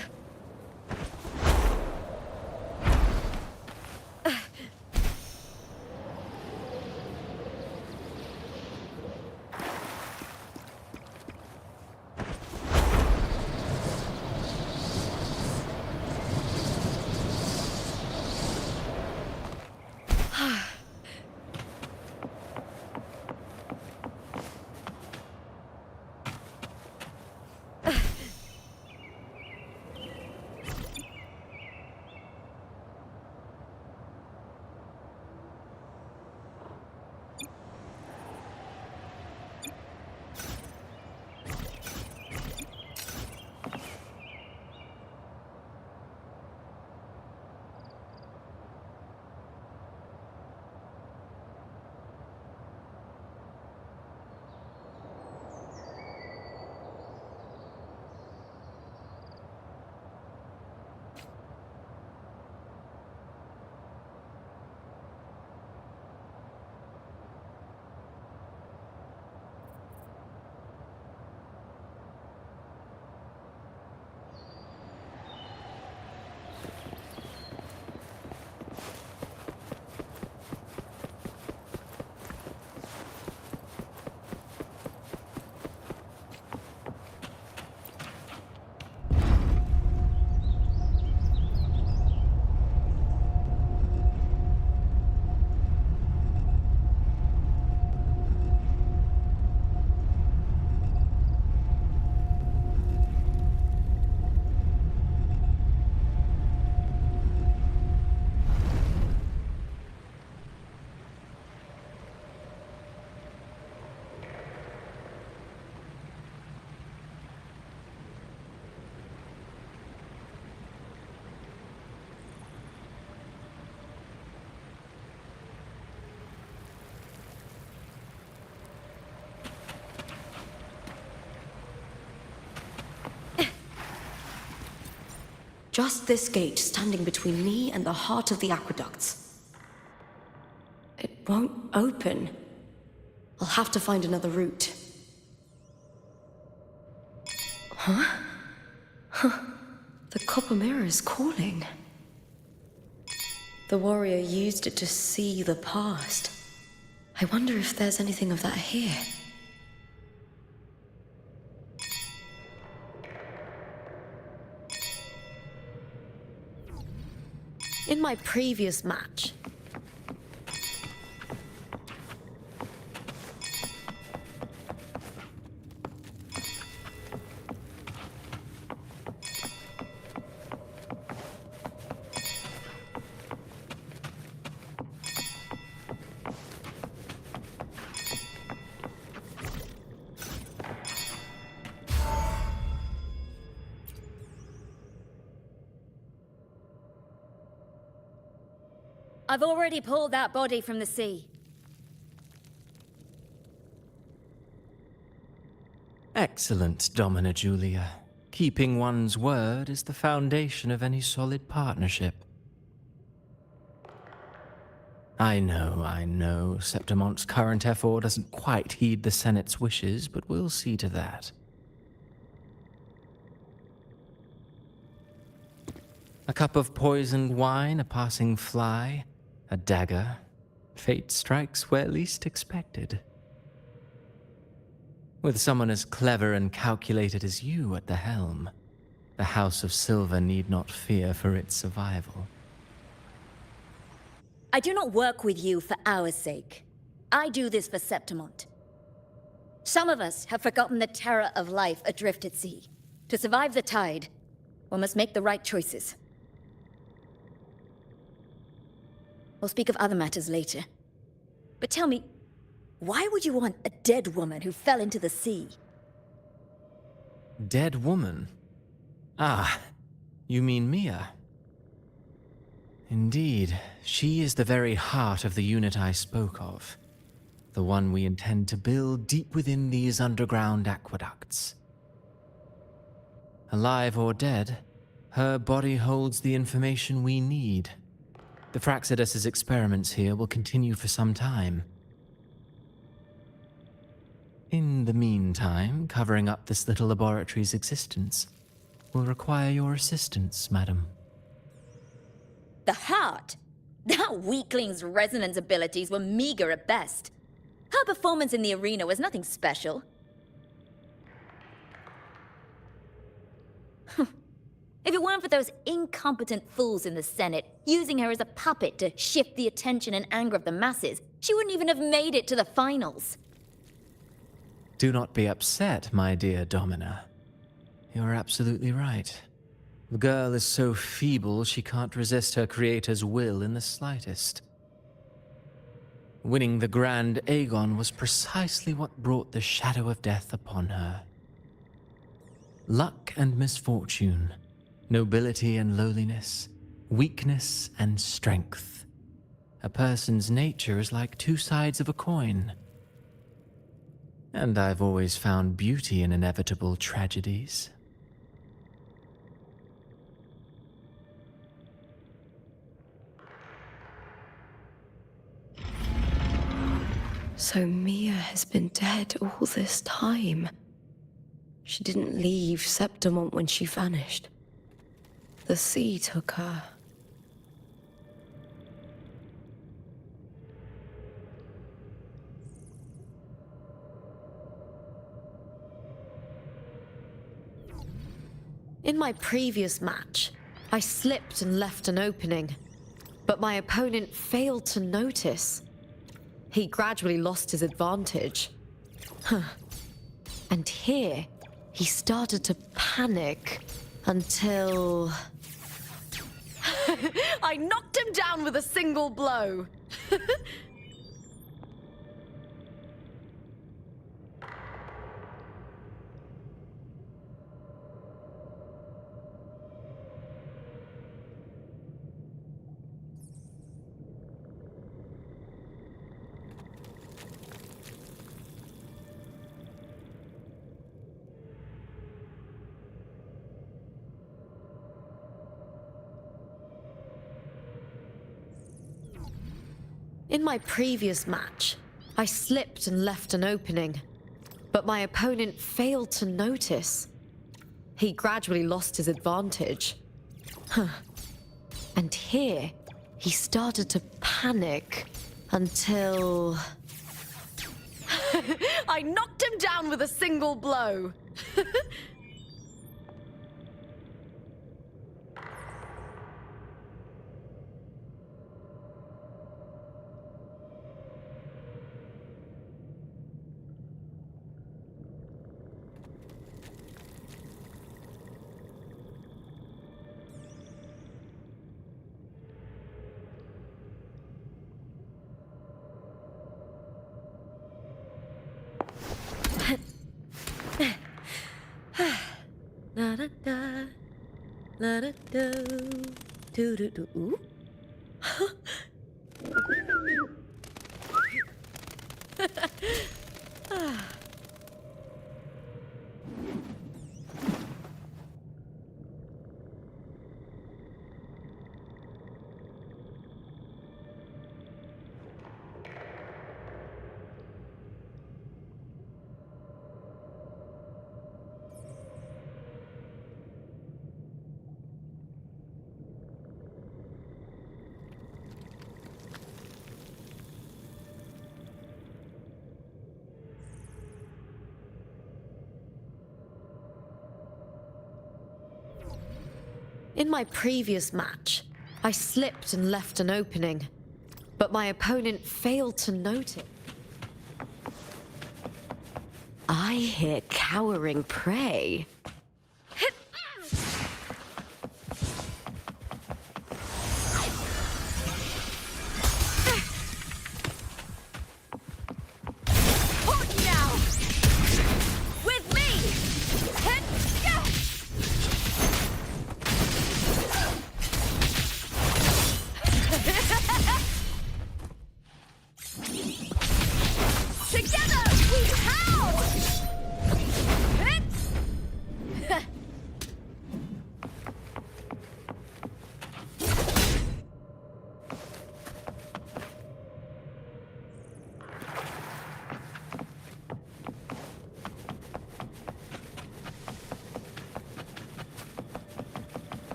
Just this gate standing between me and the heart of the aqueducts. It won't open. I'll have to find another route. Huh? The copper mirror is calling. The warrior used it to see the past. I wonder if there's anything of that here. In my previous match, I've already pulled that body from the sea. Excellent, Domina Julia. Keeping one's word is the foundation of any solid partnership. I know, Septimont's current effort doesn't quite heed the Senate's wishes, but we'll see to that. A cup of poisoned wine, a passing fly, a dagger. Fate strikes where least expected. With someone as clever and calculated as you at the helm, the House of Silver need not fear for its survival. I do not work with you for our sake. I do this for Septimont. Some of us have forgotten the terror of life adrift at sea. To survive the tide, one must make the right choices. We'll speak of other matters later. But tell me, why would you want a dead woman who fell into the sea? dead woman? Ah, you mean Mia? Indeed, she is the very heart of the unit I spoke of. The one we intend to build deep within these underground aqueducts. Alive or dead, her body holds the information we need. The Fraxidus' experiments here will continue for some time. In the meantime, covering up this little laboratory's existence will require your assistance, madam. The heart? That weakling's resonance abilities were meager at best. Her performance in the arena was nothing special. If it weren't for those incompetent fools in the Senate using her as a puppet to shift the attention and anger of the masses, she wouldn't even have made it to the finals. Do not be upset, my dear Domina. You're absolutely right. The girl is so feeble she can't resist her creator's will in the slightest. Winning the Grand Aegon was precisely what brought the shadow of death upon her. Luck and misfortune, nobility and lowliness, weakness and strength. A person's nature is like two sides of a coin. And I've always found beauty in inevitable tragedies. So Mia has been dead all this time. She didn't leave Septimont when she vanished. The sea took her. In my previous match, I slipped and left an opening, but my opponent failed to notice. He gradually lost his advantage. And here, he started to panic until... I knocked him down with a single blow. In my previous match, I slipped and left an opening, but my opponent failed to notice. He gradually lost his advantage. And here, he started to panic until... I knocked him down with a single blow. La da da, la da do, do do do. Ooh. In my previous match, I slipped and left an opening, but my opponent failed to notice. I hear cowering prey. Hold now! With me!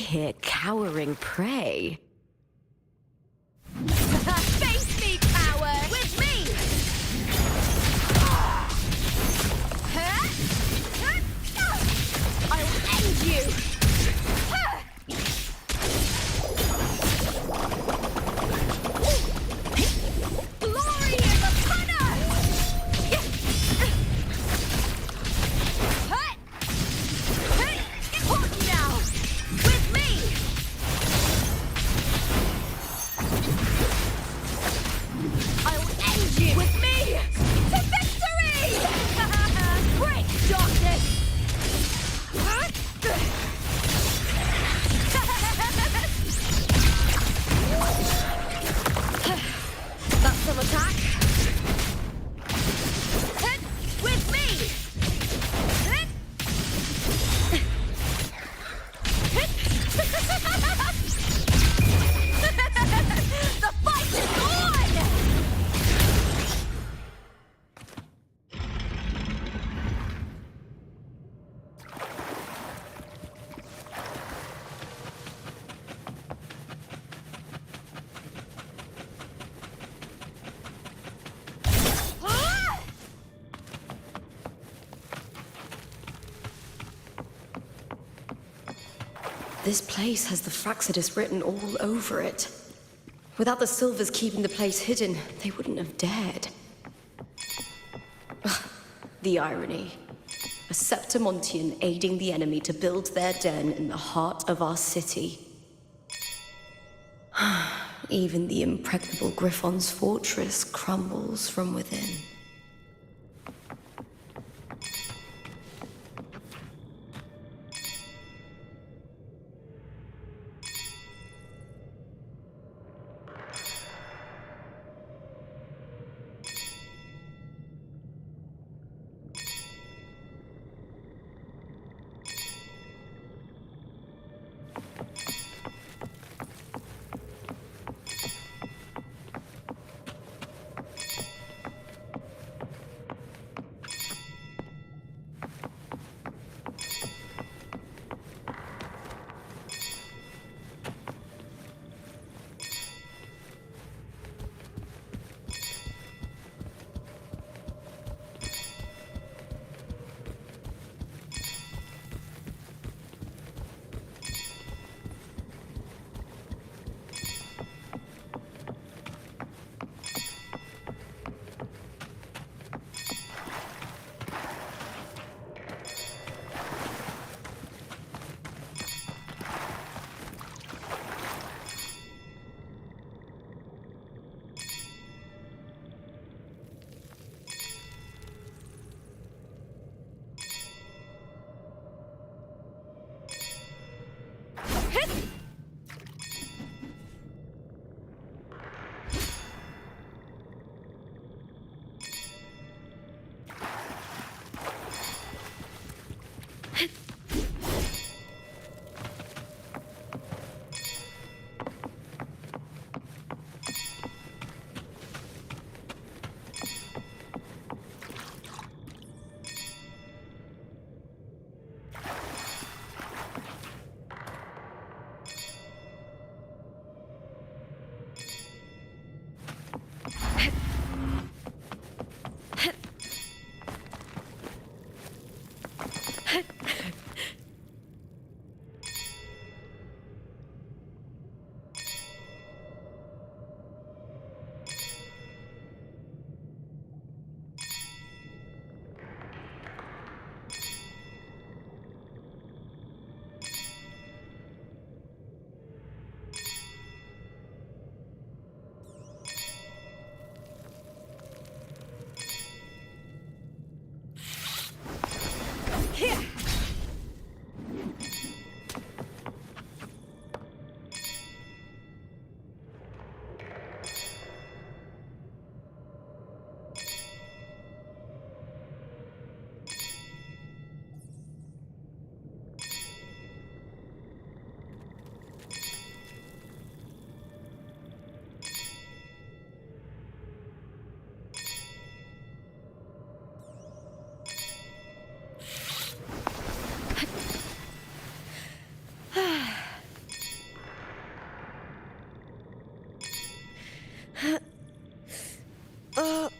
here cowering prey. Face me, coward! With me! I'll end you! Glory in the punter! Important now! With me! I'll end you! With me! To victory! Break, darkness! That's some attack. With me! The fight is on! This place has the Fraxidus written all over it. Without the Silvers keeping the place hidden, they wouldn't have dared. Ugh, the irony. A Septimontian aiding the enemy to build their den in the heart of our city. Even the impregnable Griffon's fortress crumbles from within. Oh?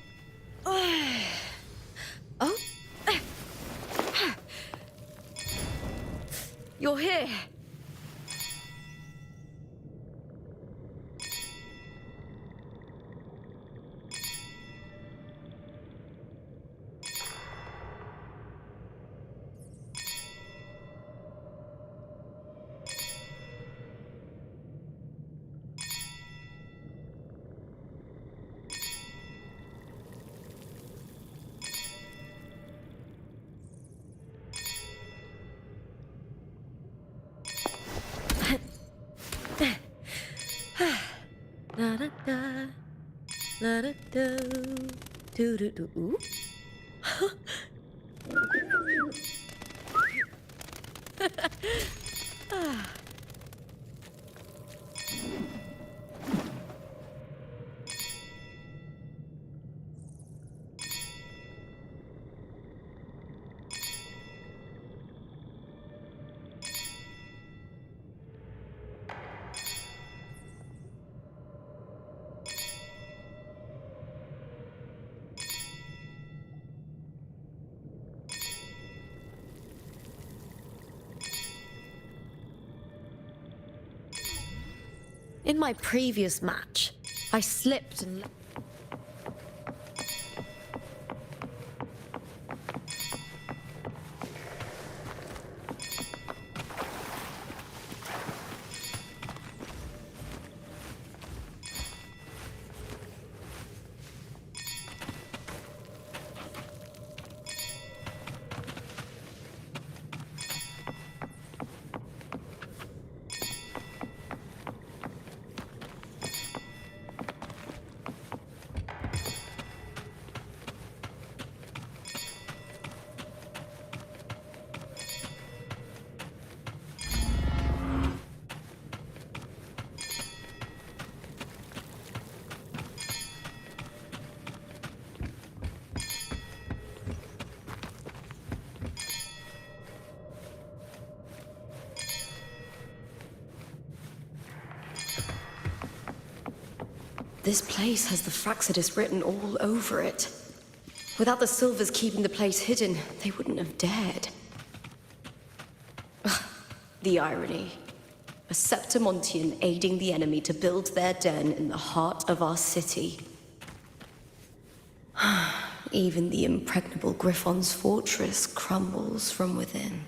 You're here. La da da, la da do, do do do. Ooh. In my previous match, I slipped and... This place has the Fraxidus written all over it. Without the Silvers keeping the place hidden, they wouldn't have dared. Ugh, the irony. A Septimontian aiding the enemy to build their den in the heart of our city. Even the impregnable Griffon's fortress crumbles from within.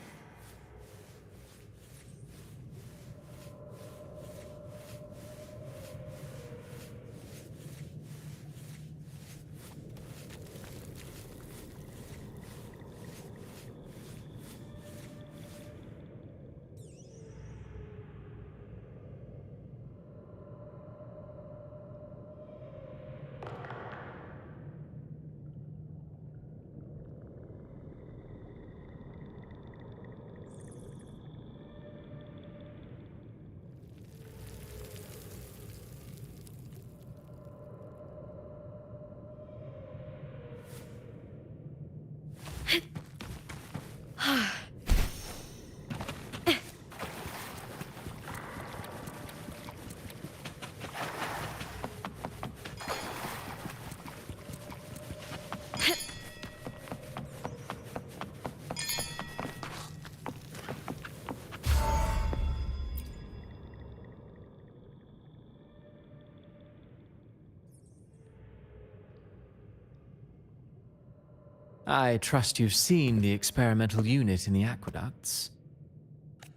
I trust you've seen the experimental unit in the aqueducts.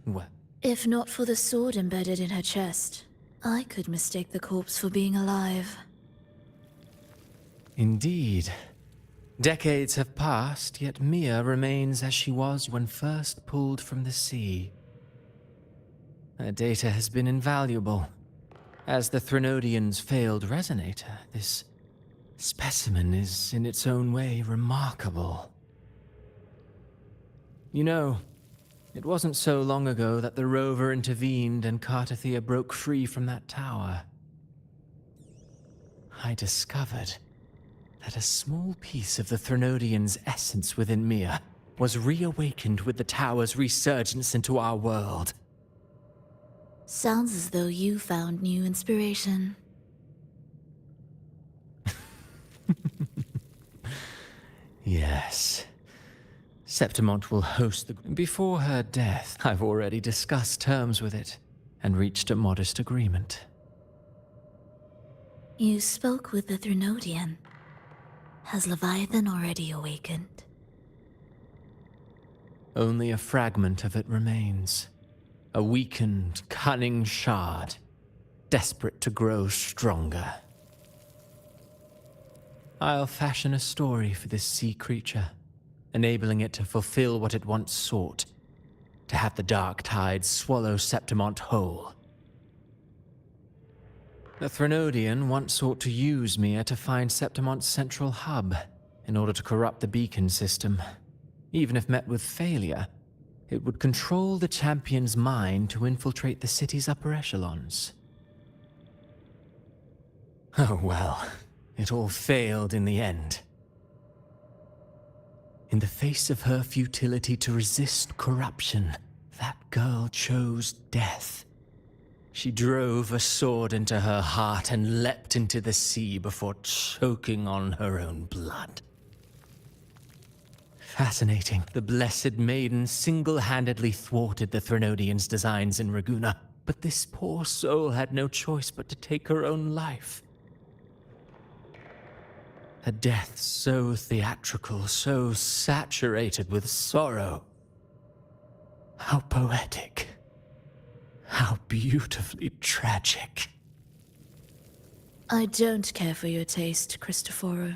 Well, If not for the sword embedded in her chest, I could mistake the corpse for being alive. indeed. Decades have passed, yet Mia remains as she was when first pulled from the sea. Her data has been invaluable. As the Threnodian's failed resonator, this specimen is in its own way remarkable. You know, it wasn't so long ago that the rover intervened and Cartathea broke free from that tower. I discovered that a small piece of the Threnodian's essence within Mia was reawakened with the tower's resurgence into our world. Sounds as though you found new inspiration. Yes. Septimont will host the... Before her death, I've already discussed terms with it and reached a modest agreement. You spoke with the Threnodian. Has Leviathan already awakened? Only a fragment of it remains. A weakened, cunning shard, desperate to grow stronger. I'll fashion a story for this sea creature, enabling it to fulfill what it once sought, to have the dark tide swallow Septimont whole. The Threnodian once sought to use me to find Septimont's central hub in order to corrupt the beacon system. Even if met with failure, it would control the champion's mind to infiltrate the city's upper echelons. Oh well, it all failed in the end. In the face of her futility to resist corruption, that girl chose death. She drove a sword into her heart and leapt into the sea before choking on her own blood. Fascinating. The Blessed Maiden single-handedly thwarted the Threnodian's designs in Raguna, but this poor soul had no choice but to take her own life. A death so theatrical, so saturated with sorrow. How poetic. How beautifully tragic. I don't care for your taste, Cristoforo.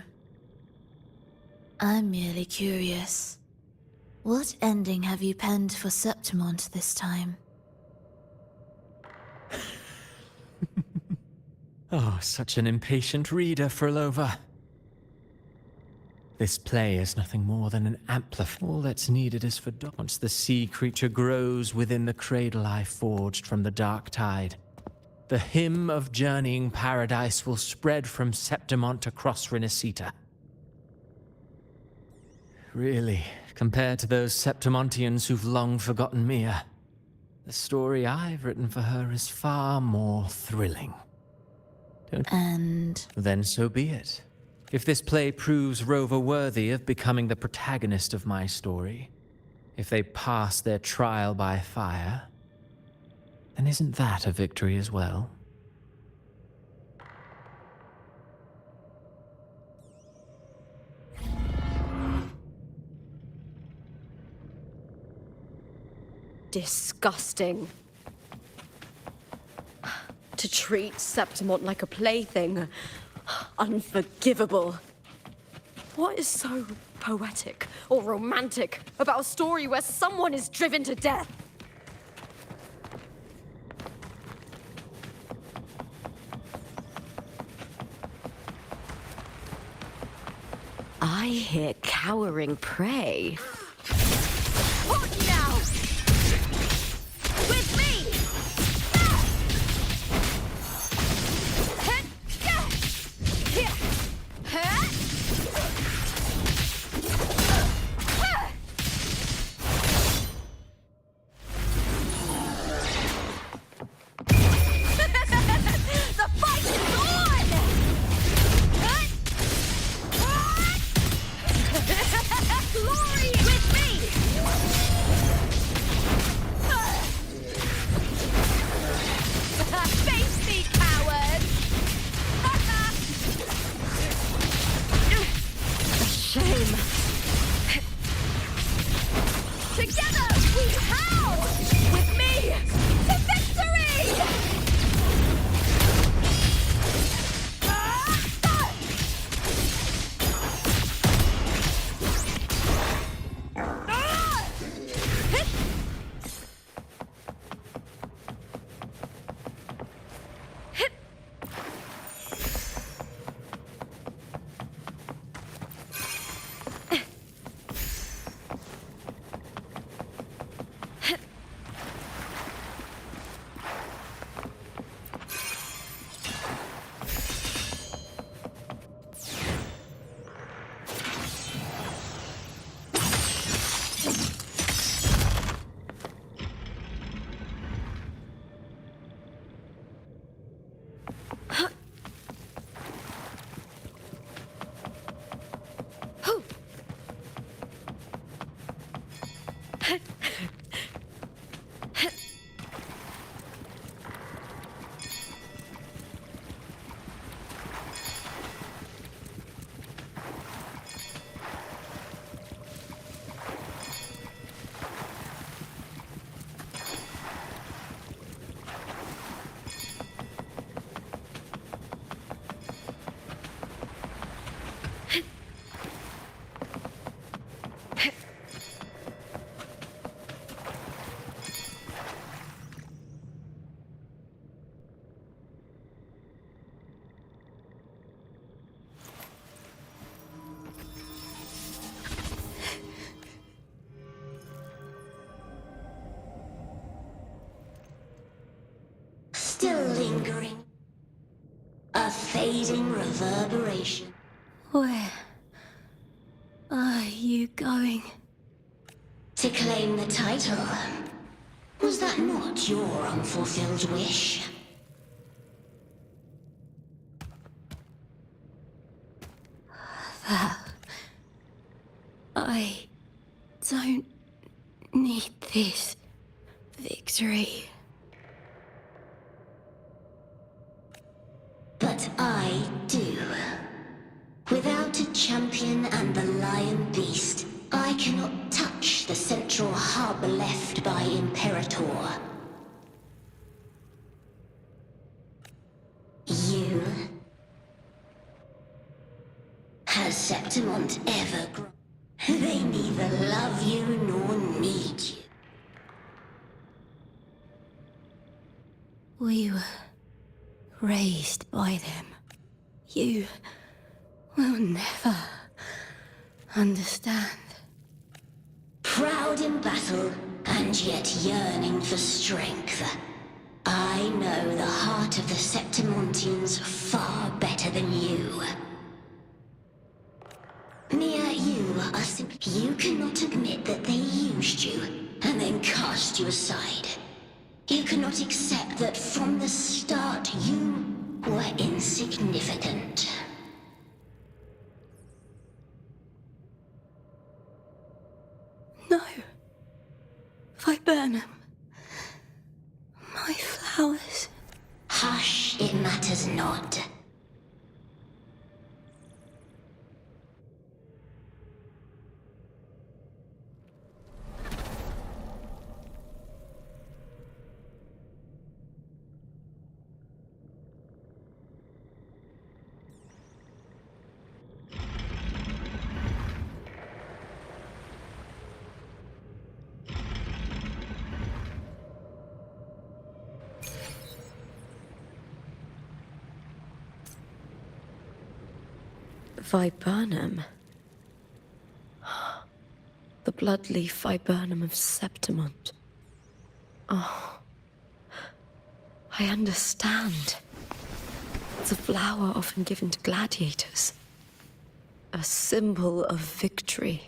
I'm merely curious. What ending have you penned for Septimont this time? Oh, such an impatient reader, Frolova. This play is nothing more than an amplifier. All that's needed is for once the sea creature grows within the cradle I forged from the dark tide. The hymn of journeying paradise will spread from Septimont across Renacita. Really, compared to those Septimontians who've long forgotten Mia, the story I've written for her is far more thrilling. Then so be it. If this play proves Rover worthy of becoming the protagonist of my story, if they pass their trial by fire, then isn't that a victory as well? Disgusting. To treat Septimont like a plaything. Unforgivable. What is so poetic or romantic about a story where someone is driven to death? I hear cowering prey. What now? With me! Glory with fading reverberation. Where are you going? To claim the title. Was that not your unfulfilled wish? I don't need this victory. But I do. Without a champion and the lion beast, I cannot touch the central hub left by Imperator. You? Has Septimont ever grown? They neither love you nor need you. We were raised by them. You will never understand. Proud in battle, and yet yearning for strength. I know the heart of the Septimontians far better than you. Mia, you are simply... You cannot admit that they used you, and then cast you aside. You cannot accept that from the start you were insignificant. No. Viburnum. My flowers. Hush, it matters not. Viburnum. The bloodleaf viburnum of Septimont. Oh, I understand. It's a flower often given to gladiators. A symbol of victory.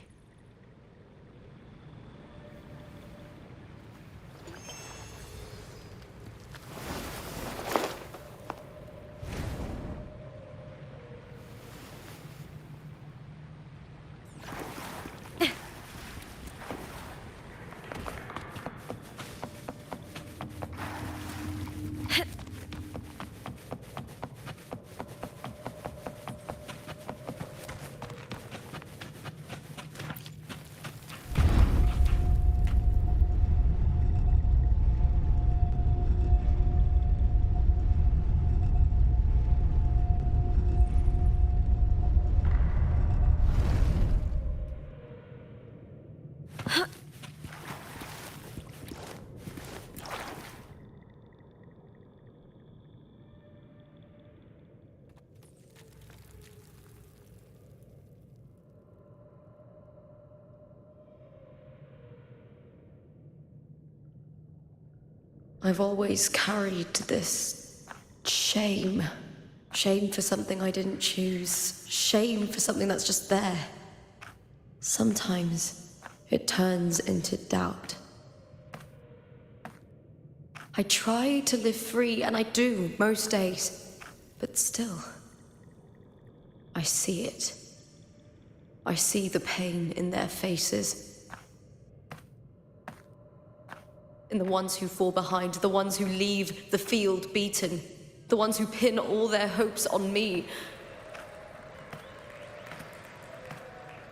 I've always carried this shame. Shame for something I didn't choose. Shame for something that's just there. Sometimes it turns into doubt. I try to live free, and I do most days. But still, I see it. I see the pain in their faces. In the ones who fall behind, the ones who leave the field beaten, the ones who pin all their hopes on me.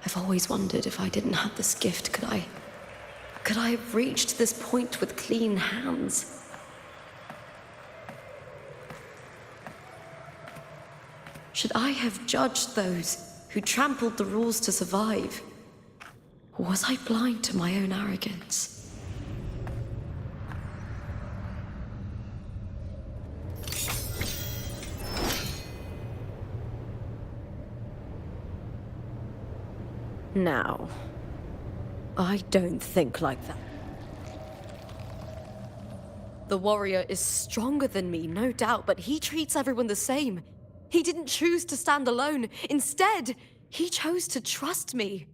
I've always wondered if I didn't have this gift, could I have reached this point with clean hands? Should I have judged those who trampled the rules to survive? Or was I blind to my own arrogance? Now, I don't think like that. The warrior is stronger than me, no doubt, but he treats everyone the same. He didn't choose to stand alone. Instead, he chose to trust me.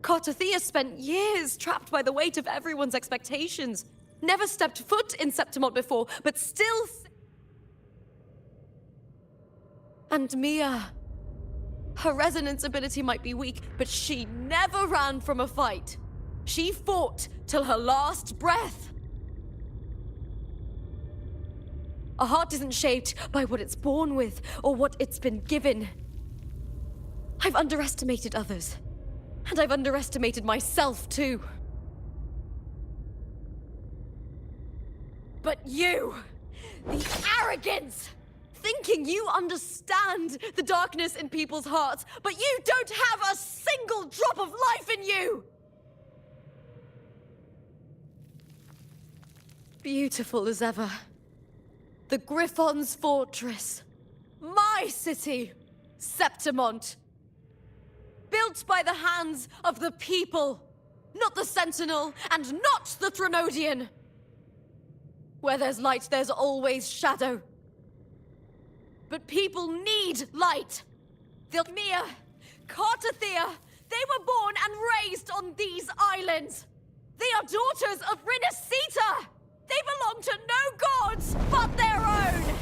Cartothea spent years trapped by the weight of everyone's expectations. Never stepped foot in Septimont before, but still... And Mia... Her resonance ability might be weak, but she never ran from a fight. She fought till her last breath. A heart isn't shaped by what it's born with, or what it's been given. I've underestimated others. And I've underestimated myself, too. But you! The arrogance! Thinking you understand the darkness in people's hearts, but you don't have a single drop of life in you! Beautiful as ever. The Griffon's fortress. My city, Septimont. Built by the hands of the people, not the Sentinel, and not the Threnodian. Where there's light, there's always shadow. But people need light. Vilmia, Cartothea, they were born and raised on these islands. They are daughters of Rinasita. They belong to no gods but their own.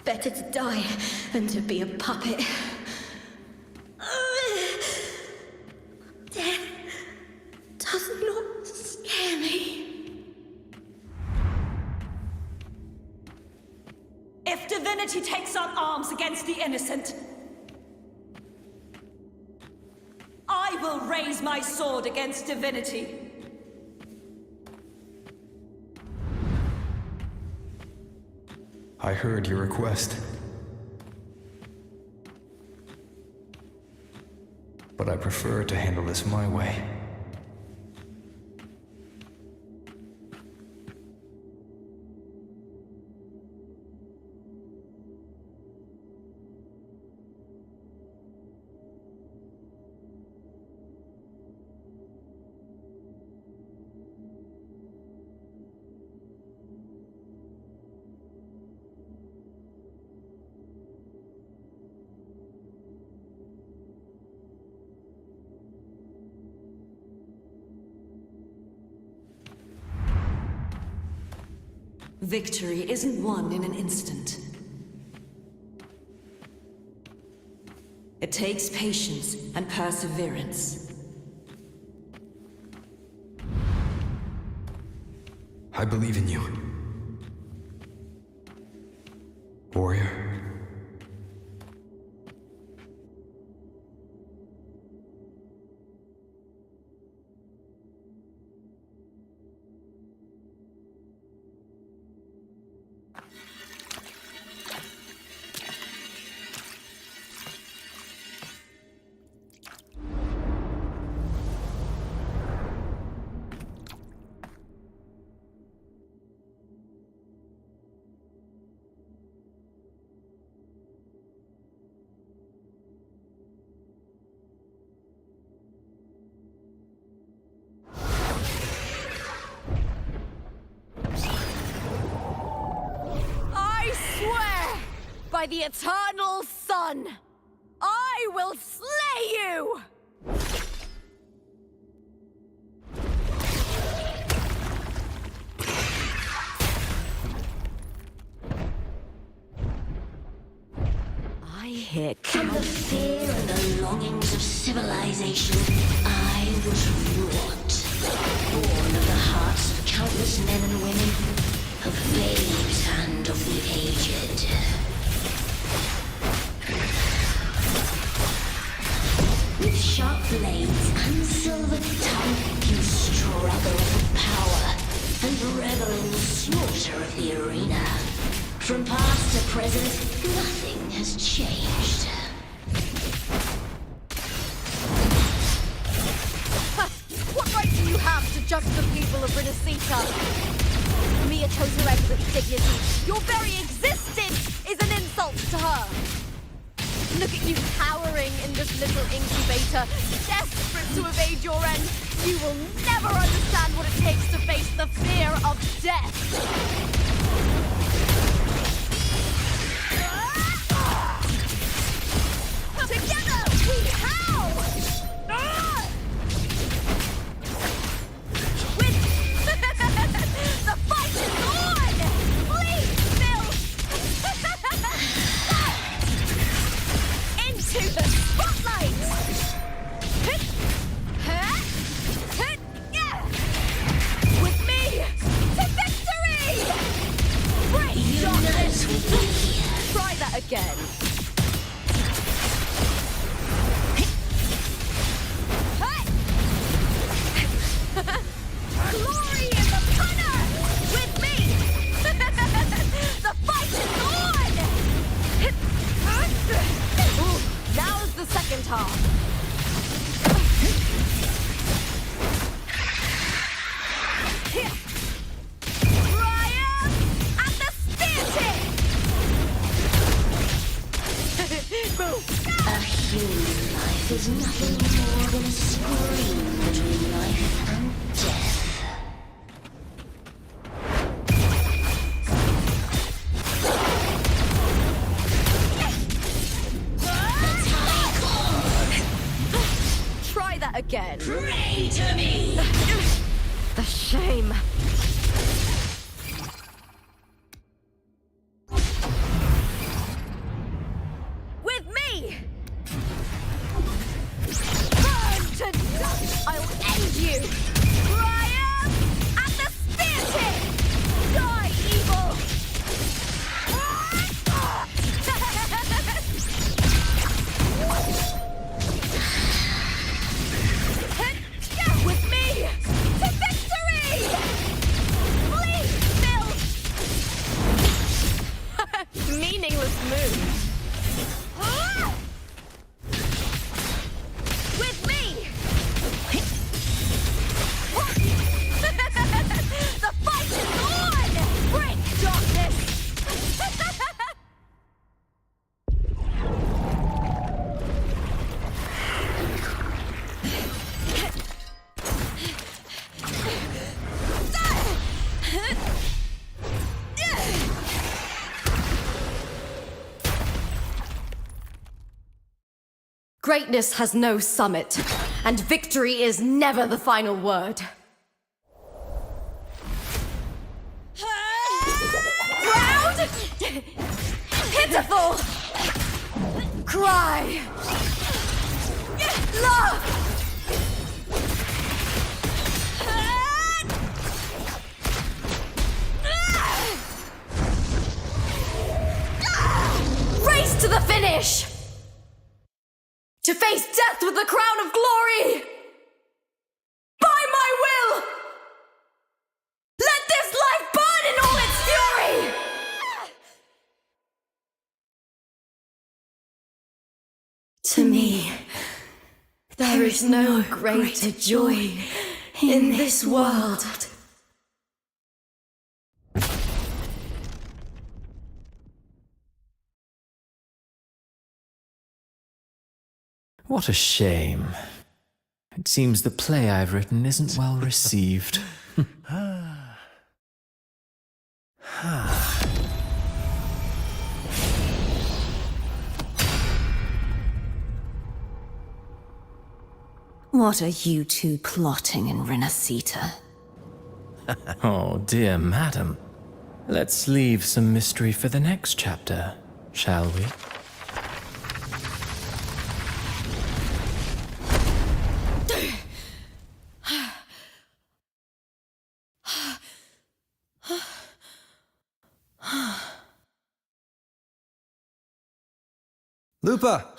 Better to die than to be a puppet. Death does not scare me. If divinity takes up arms against the innocent, I will raise my sword against divinity. I heard your request. But I prefer to handle this my way. Victory isn't won in an instant. It takes patience and perseverance. I believe in you, warrior. I swear by the eternal sun, I will slay you! I hear from the fear and the longings of civilization, I was wrought. Born of the hearts of countless men and women, of babes and of the aged. With sharp blades and silver tongue, you struggle for power and revel in the slaughter of the arena. From past to present, nothing has changed. What right do you have to judge the people of Renacita? Mia chose her exit with dignity. Your very existence is an insult to her. Look at you cowering in this little incubator, desperate to evade your end. You will never understand what it takes to face the fear of death. Together, we howl! With... the fight is on! Please, Phil! Into the spotlight! With me, to victory! Great darkness! Try that again. Glory is upon us! With me! The fight is on! Ooh, now's the second half. Triumph at the spear tip! Boom! A human life is nothing more than a scream between life and death. Try that again. Pray to me! The shame. With me! Burn to dust! I'll end you! Triumph at the spear tip! Die, evil! With me! To victory! Please, Phil! Meaningless move. With me! The fight is on! Break darkness! Greatness has no summit, and victory is never the final word. Ground! Pitiful! Cry! Love! Race to the finish! To face death with the crown of glory! By my will! Let this life burn in all its fury! To me, there is no greater joy in this world. What a shame. It seems the play I've written isn't well received. What are you two plotting in Renacita? Oh, dear madam. Let's leave some mystery for the next chapter, shall we? Lupa!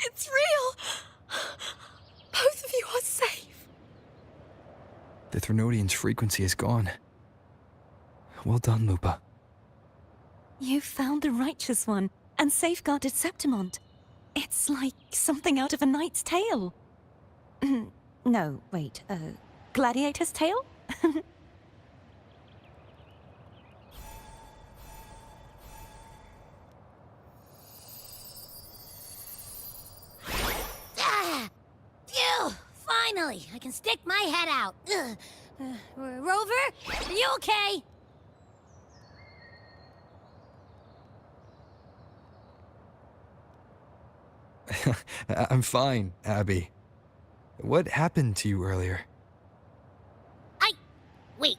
It's real! Both of you are safe. The Threnodian's frequency is gone. Well done, Lupa. You found the righteous one and safeguarded Septimont. It's like something out of a knight's tale. No, wait, gladiator's tale? Phew! Finally, I can stick my head out. Rover, are you okay? I'm fine, Abby. What happened to you earlier? Wait,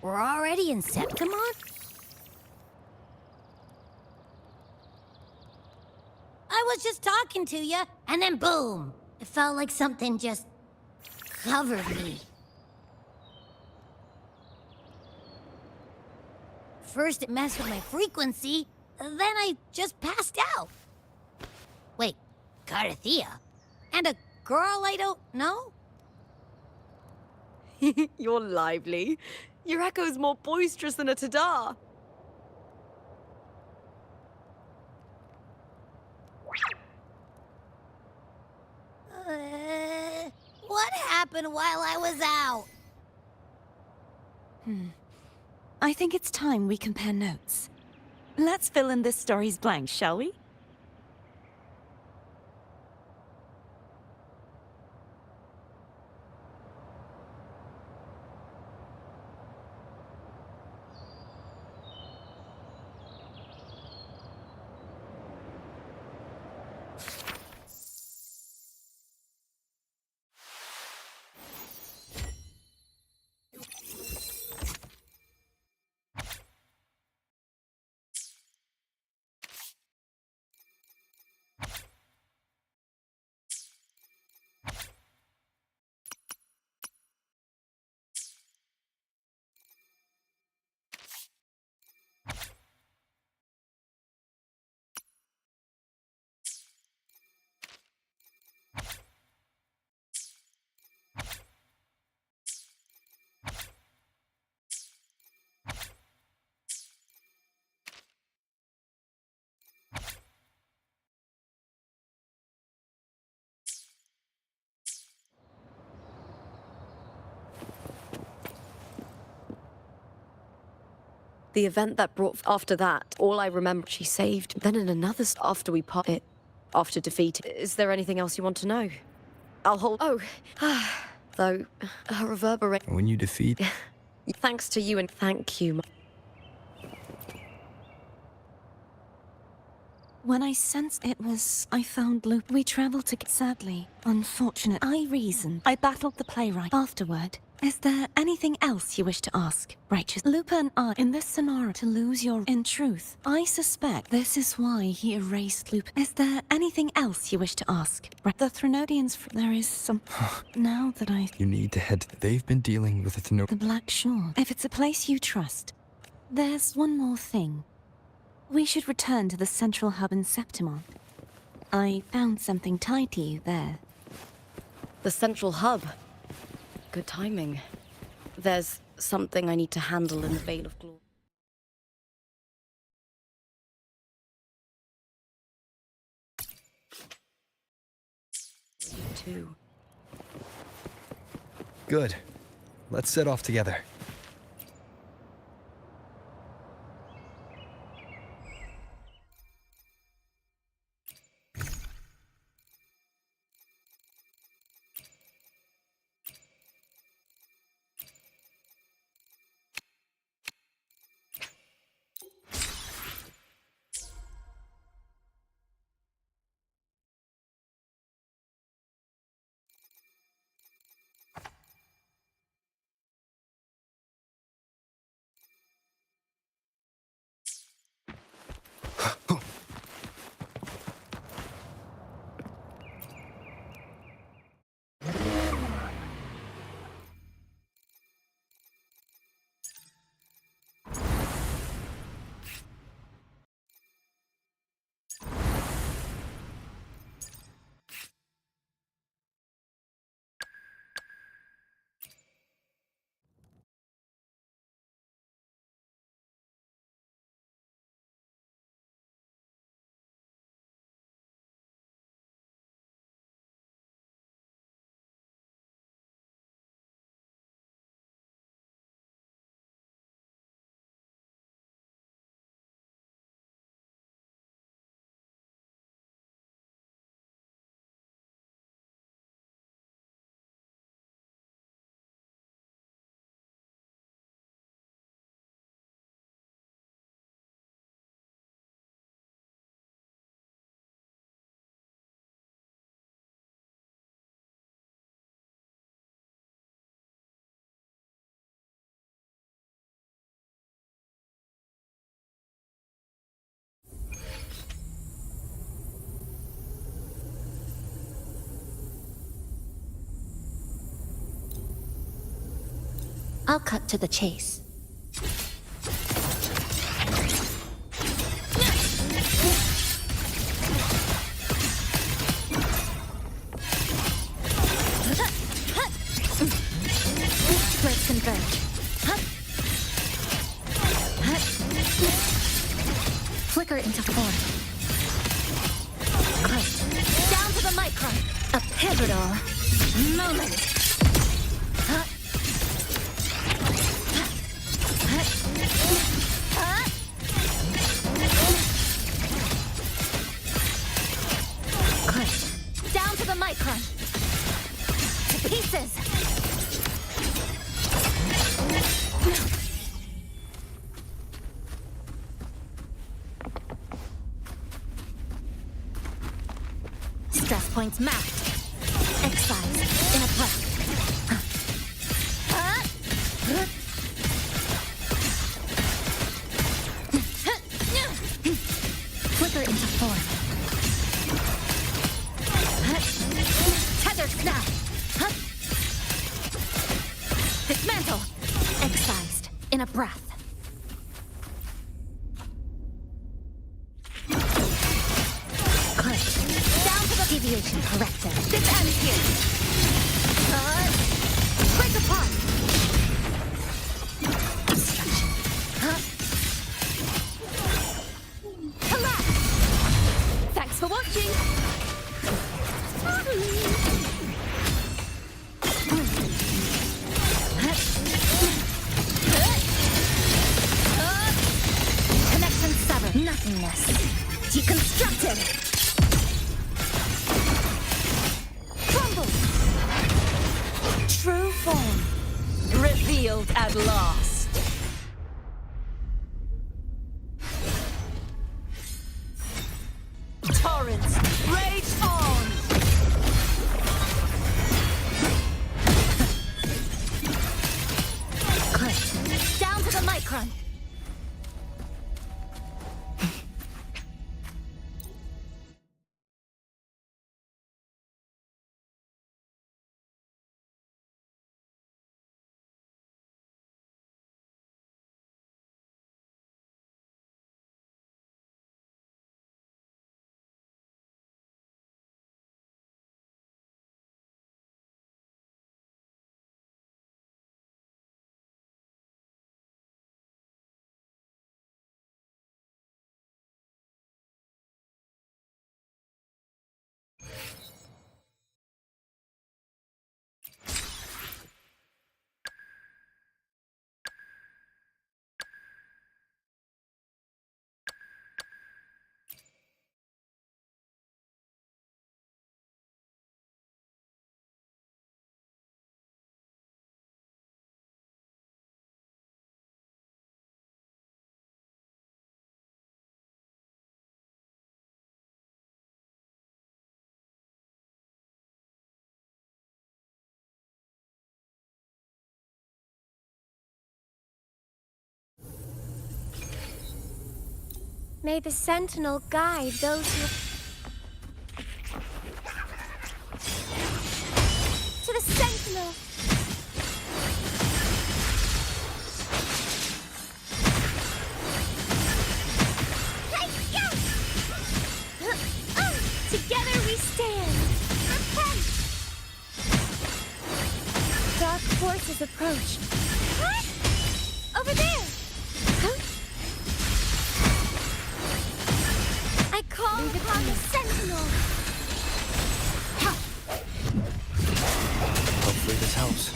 we're already in Septimont? I was just talking to you, and then boom! It felt like something just covered me. First it messed with my frequency, then I just passed out. Wait, Carthea? And a girl I don't know? You're lively. Your echo's more boisterous than a Tadar. happened while I was out? I think it's time we compare notes. Let's fill in this story's blanks, shall we? The event that brought after that, all I remember, she saved. Then in another, after we pop it, after defeat. Is there anything else you want to know? I'll hold. Oh, though, her reverberate. When you defeat... Thanks to you and thank you. When I sensed it was, I found Luke. We traveled together. Sadly, unfortunate. I reasoned. I battled the playwright. Afterward, is there anything else you wish to ask? Righteous. Lupin are in this scenario to lose your... In truth, I suspect this is why he erased Lupin. Is there anything else you wish to ask? The Threnodians... There is some... Now that I... You need to head... They've been dealing with the The Black Shore. If it's a place you trust. There's one more thing. We should return to the central hub in Septimont. I found something tied to you there. The central hub. Good timing. There's something I need to handle in the Veil of Glory. You too. Good. Let's set off together. I'll cut to the chase. Let's converge. Flicker into form. Great. Down to the micron. A pivotal moment. eyes. Stress points mapped. Excised in a breath. Flicker into form. Tethered snap. Dismantle. Excised in a breath. Deviation corrected. This ends here. Break apart. Obstruction. Collapse. Thanks for watching. Connection severed. Nothingness. Deconstructed. True form. Revealed at last. Torrents, rage on! Clipped. Down to the micron. May the Sentinel guide those who... To the Sentinel! Together we stand! Dark forces approach. Over there! I call upon the Sentinel! Hopefully this helps.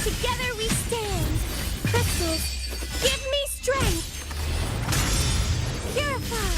Together we stand! Crystals, give me strength! Purify!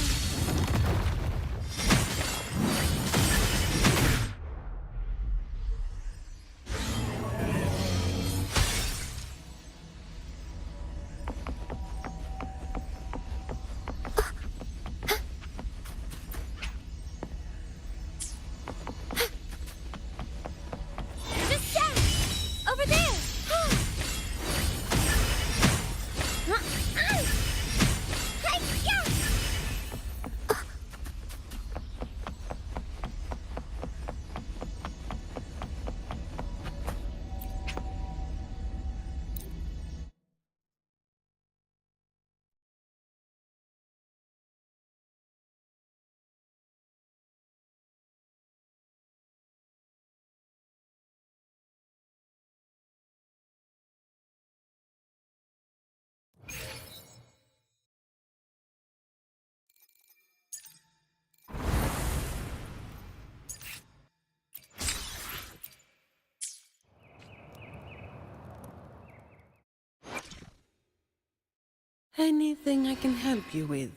Anything I can help you with?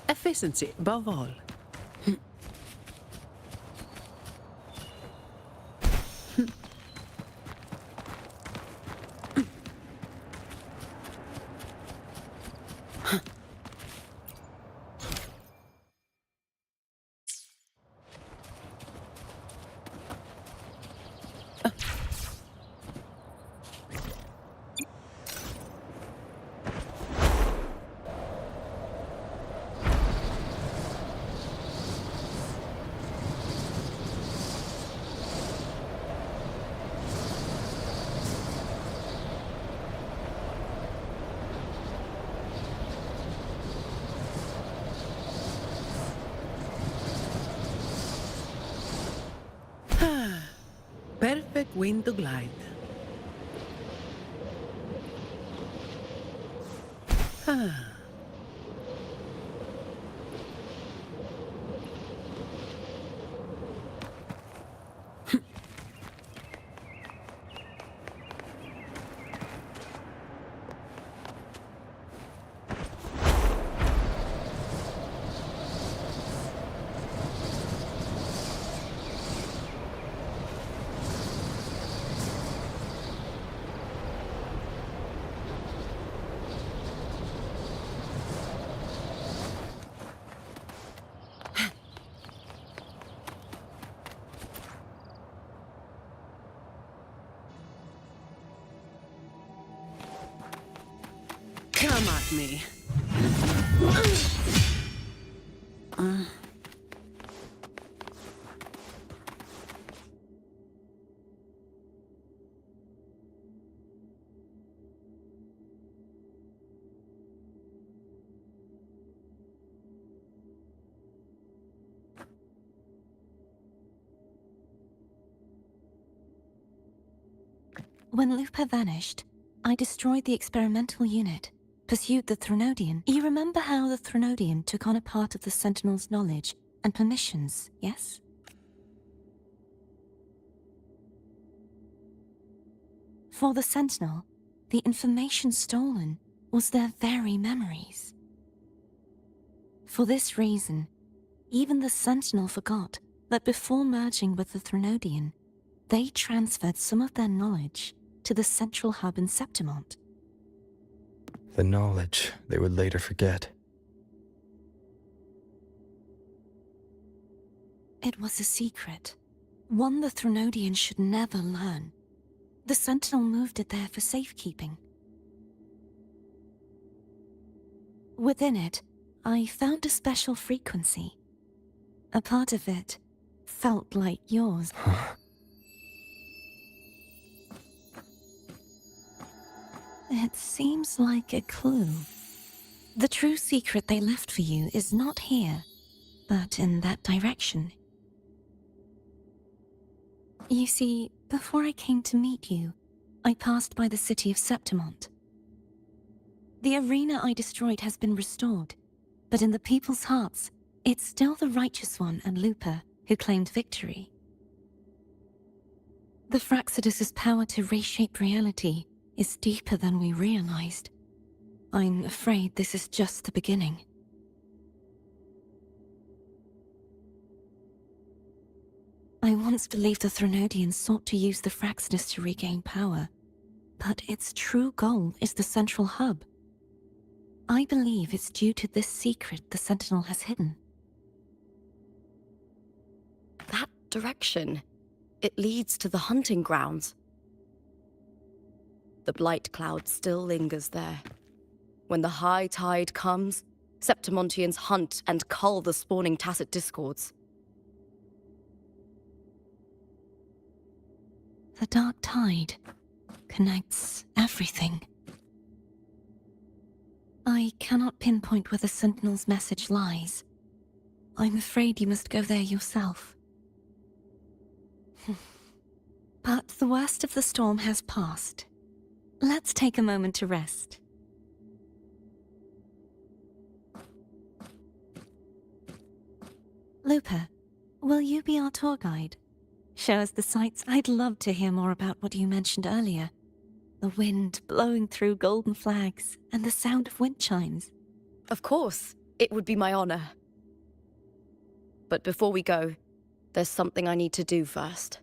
Efficiency, above all. Perfect wind to glide. Come at me. When Lupa vanished, I destroyed the experimental unit, pursued the Threnodian. You remember how the Threnodian took on a part of the Sentinel's knowledge and permissions, yes? For the Sentinel, the information stolen was their very memories. For this reason, even the Sentinel forgot that before merging with the Threnodian, they transferred some of their knowledge to the central hub in Septimont. The knowledge they would later forget. It was a secret, one the Threnodian should never learn. The Sentinel moved it there for safekeeping. Within it, I found a special frequency. A part of it felt like yours. It seems like a clue. The true secret they left for you is not here, but in that direction. You see, before I came to meet you, I passed by the city of Septimont. The arena I destroyed has been restored, but in the people's hearts, it's still the Righteous One and Lupa who claimed victory. The Fraxidus' power to reshape reality is deeper than we realized. I'm afraid this is just the beginning. I once believed the Threnodians sought to use the Fraxidus to regain power, but its true goal is the central hub. I believe it's due to this secret the Sentinel has hidden. That direction, it leads to the hunting grounds. The blight cloud still lingers there. When the high tide comes, Septimontians hunt and cull the spawning tacit discords. The dark tide connects everything. I cannot pinpoint where the Sentinel's message lies. I'm afraid you must go there yourself. But the worst of the storm has passed. Let's take a moment to rest. Lupa, will you be our tour guide? Show us the sights. I'd love to hear more about what you mentioned earlier. The wind blowing through golden flags and the sound of wind chimes. Of course. It would be my honor. But before we go, there's something I need to do first.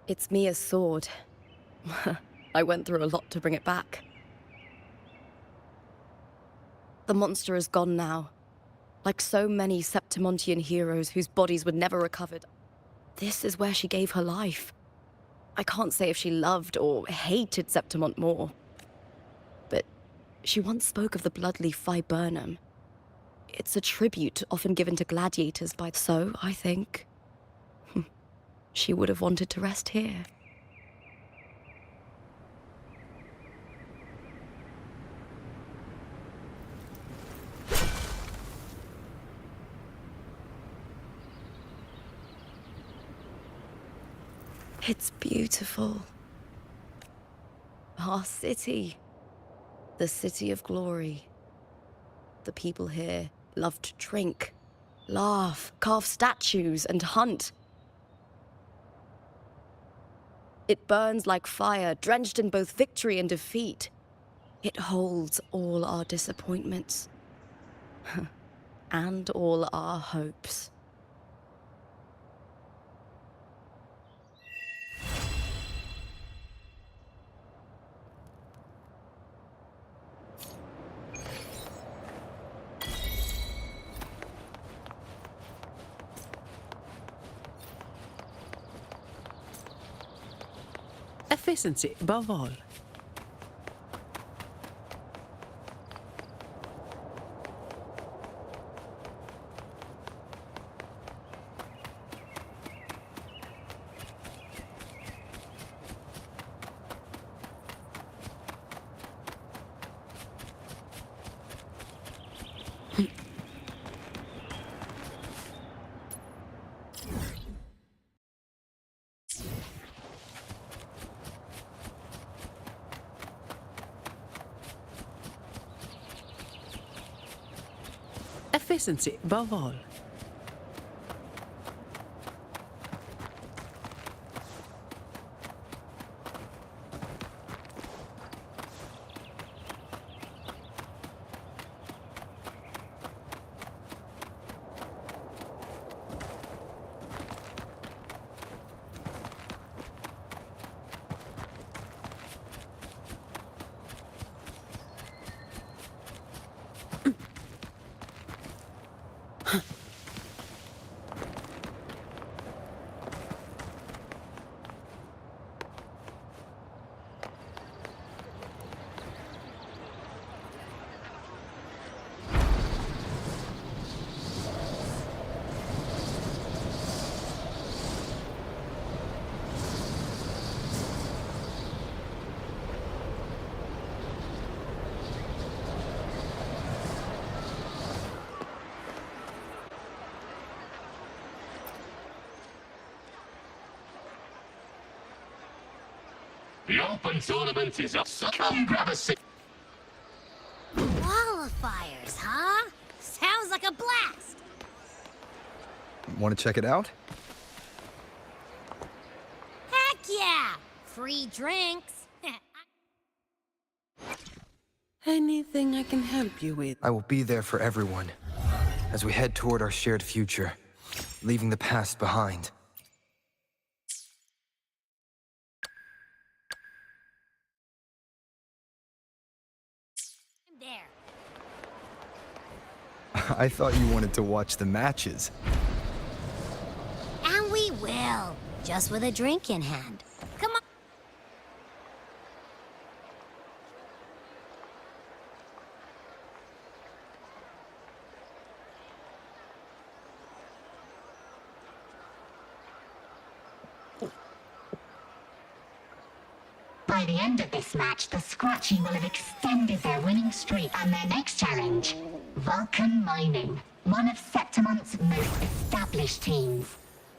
It's Mia's sword. I went through a lot to bring it back. The monster is gone now. Like so many Septimontian heroes whose bodies were never recovered. This is where she gave her life. I can't say if she loved or hated Septimont more. But she once spoke of the bloodleaf viburnum. It's a tribute often given to gladiators by... So, I think... she would have wanted to rest here. It's beautiful. Our city. The city of glory. The people here love to drink, laugh, carve statues, and hunt. It burns like fire, drenched in both victory and defeat. It holds all our disappointments. And all our hopes. Efficiency above all. Efficiency above all. The open tournament is up, so come grab a seat. Qualifiers, huh? Sounds like a blast! Want to check it out? Heck yeah! Free drinks! Anything I can help you with? I will be there for everyone as we head toward our shared future, leaving the past behind. There. I thought you wanted to watch the matches. And we will, just with a drink in hand. Come on. By the end of this match, the Scratchy will have extended their winning streak and their next challenge, Vulcan Mining, one of Septimont's most established teams.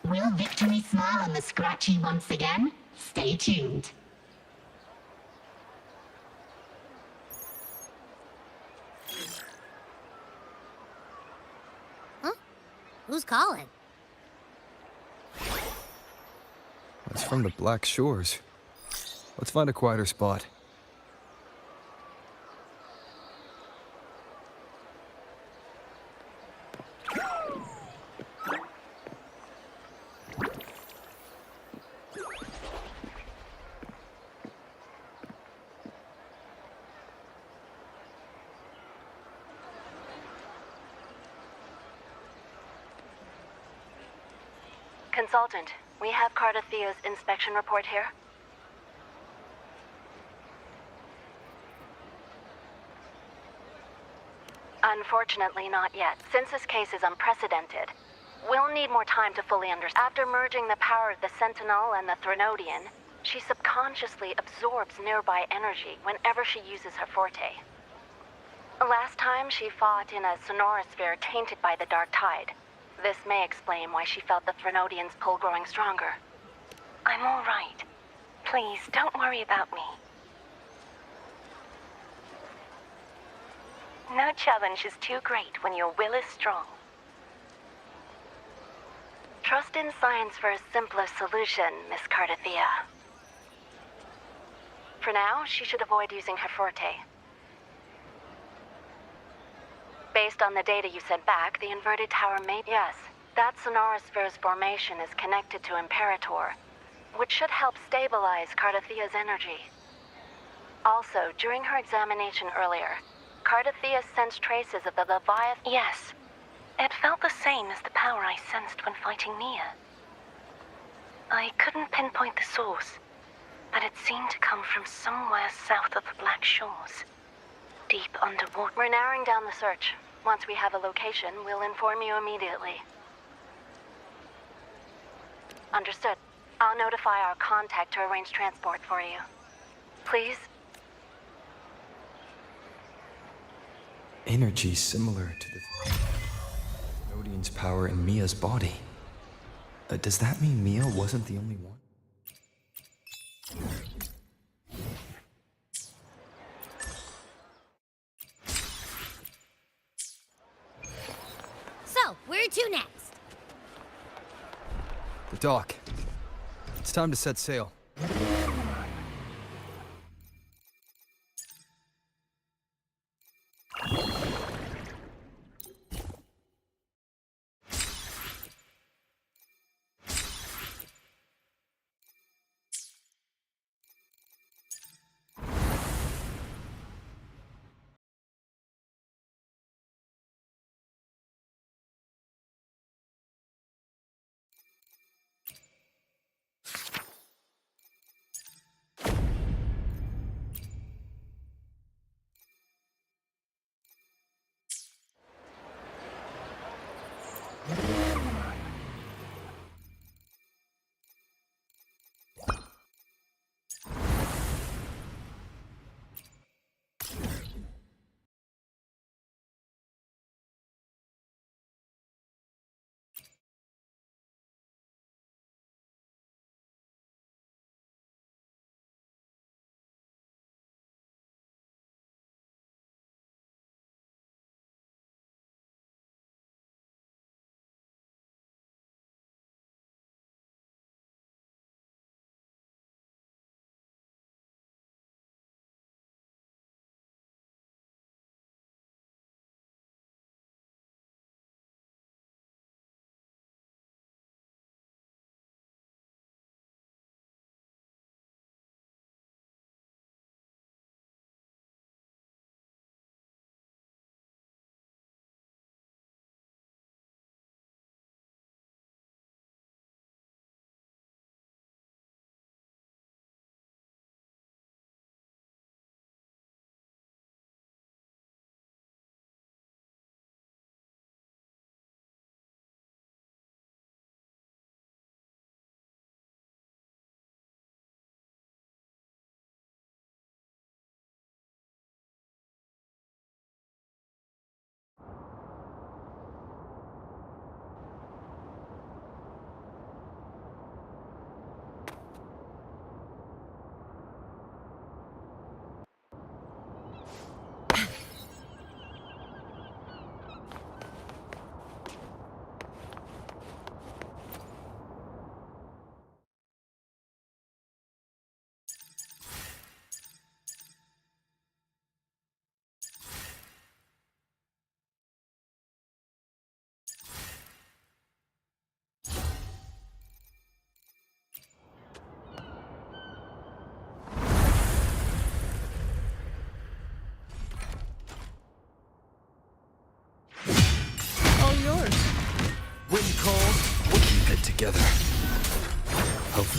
Will victory smile on the Scratchy once again? Stay tuned. Huh? Who's calling? It's from the Black Shores. Let's find a quieter spot. Consultant, we have Cardathia's inspection report here. Unfortunately, not yet. Since this case is unprecedented, we'll need more time to fully understand. After merging the power of the Sentinel and the Threnodian, she subconsciously absorbs nearby energy whenever she uses her forte. Last time, she fought in a sonorosphere tainted by the Dark Tide. This may explain why she felt the Threnodian's pull growing stronger. I'm all right. Please, don't worry about me. No challenge is too great when your will is strong. Trust in science for a simpler solution, Miss Cardathia. For now, she should avoid using her forte. Based on the data you sent back, the inverted tower may... Yes, that sonorosphere's formation is connected to Imperator, which should help stabilize Cardathia's energy. Also, during her examination earlier, Cardathia sensed traces of the Leviathan... Yes, it felt the same as the power I sensed when fighting Nia. I couldn't pinpoint the source, but it seemed to come from somewhere south of the Black Shores. Deep underwater. We're narrowing down the search. Once we have a location, we'll inform you immediately. Understood. I'll notify our contact to arrange transport for you. Please? Energy similar to the Thenodian's power in Mia's body. Does that mean Mia wasn't the only one? So, where to next? The dock. It's time to set sail.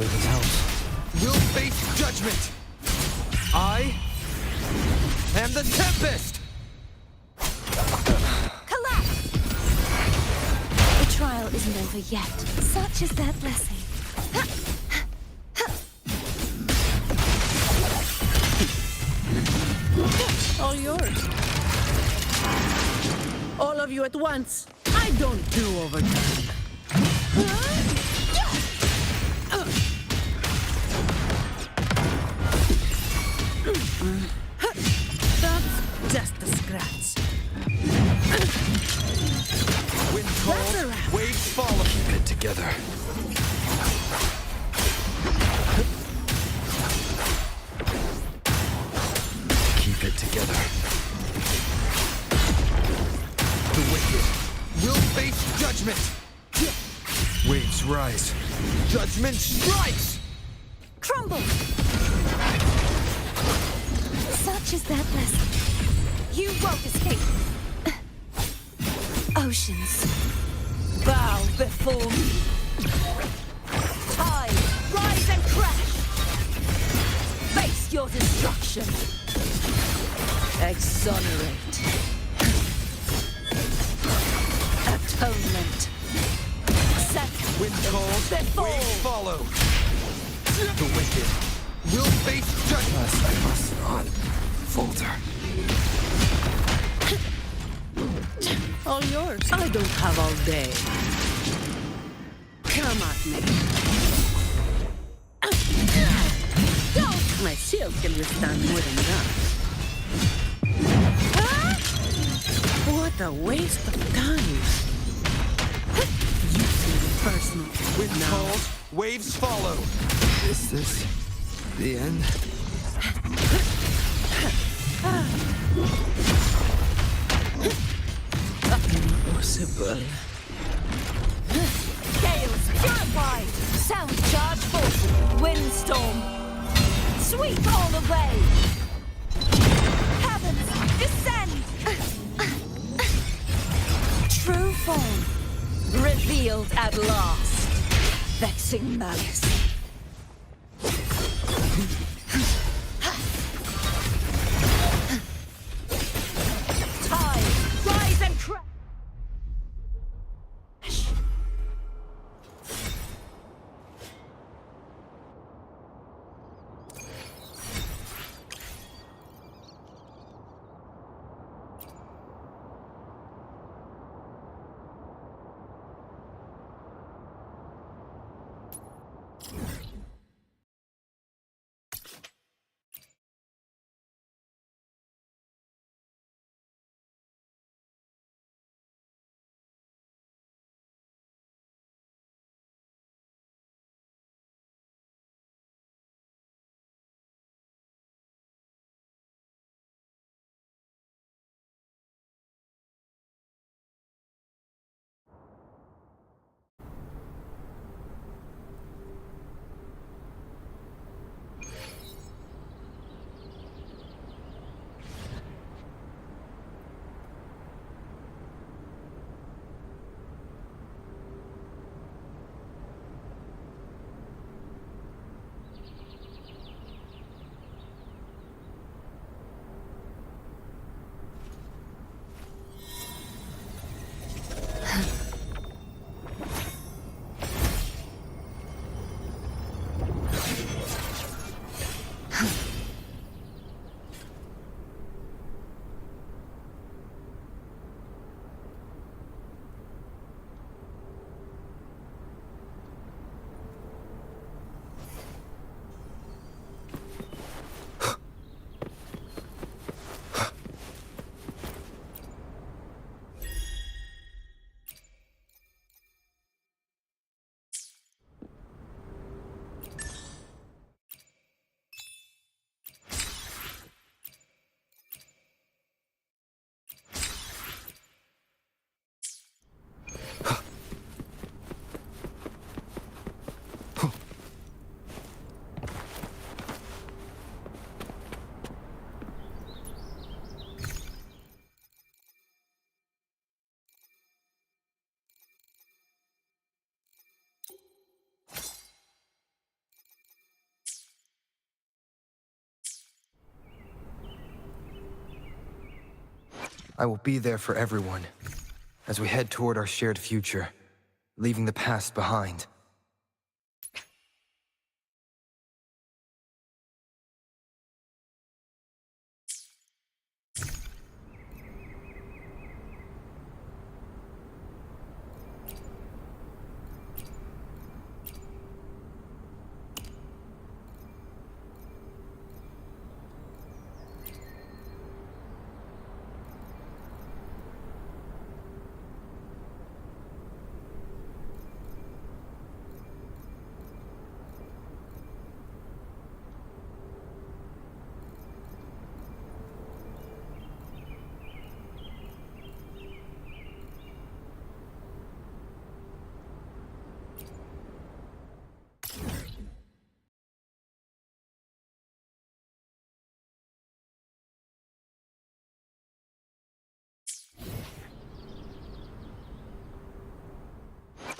Leave house. We'll face judgment. I am the Tempest! Collapse! The trial isn't over yet. Such is their blessing. All yours. All of you at once. I don't do overtime. That's just a scratch. Wind calls, waves follow. Keep it together. Keep it together. The wicked will face judgment. Waves rise. Judgment strikes! Crumble! Such is their blessing. You won't escape. Oceans, bow before me. Tide, rise and crash. Face your destruction. Exonerate. Atonement. Set Wind calls, before. waves follow. The wicked will face judgment. I must not falter. All yours. I don't have all day. Come at me. My shield can withstand more than that. What a waste of time. You feel personal. Wind calls, waves follow. Is this the end? Impossible. Gales purified. Sound charge force. Windstorm. Sweep all away. Heavens, descend. True form. Revealed at last. Vexing malice. Tide, rise and crash. I will be there for everyone as we head toward our shared future, leaving the past behind.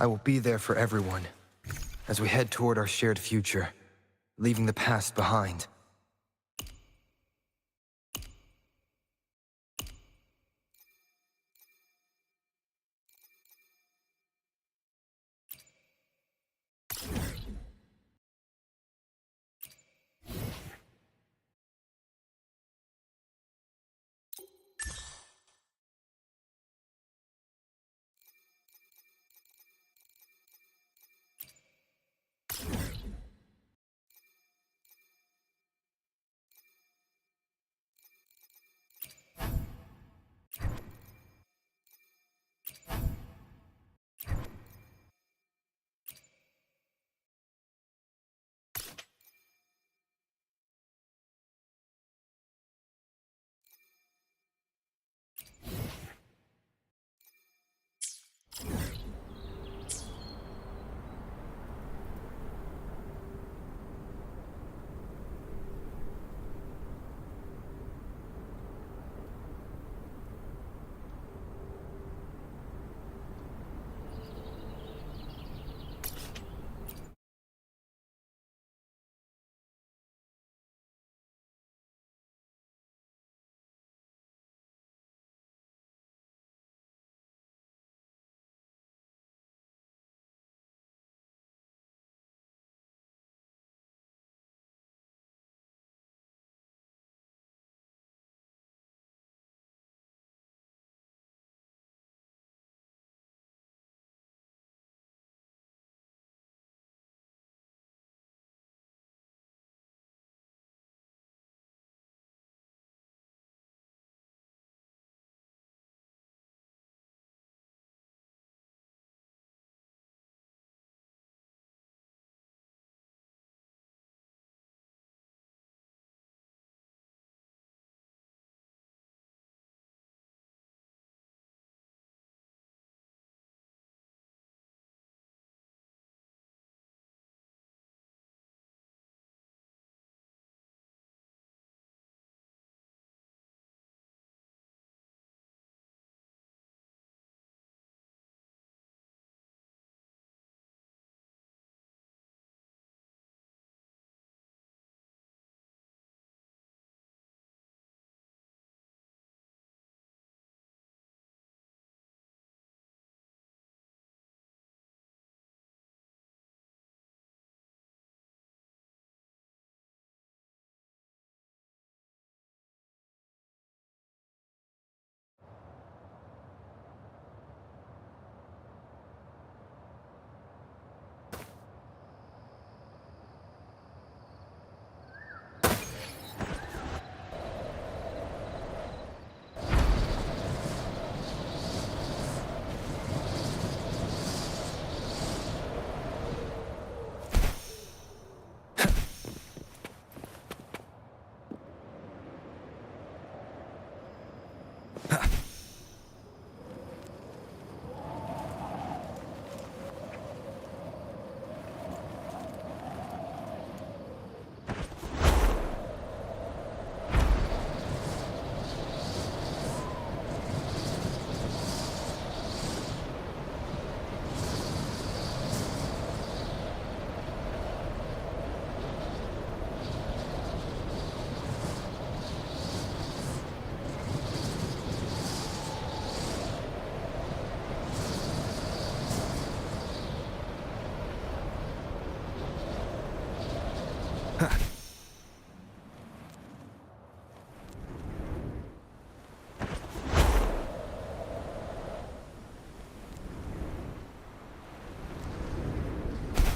I will be there for everyone as we head toward our shared future, leaving the past behind.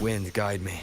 wind guide me.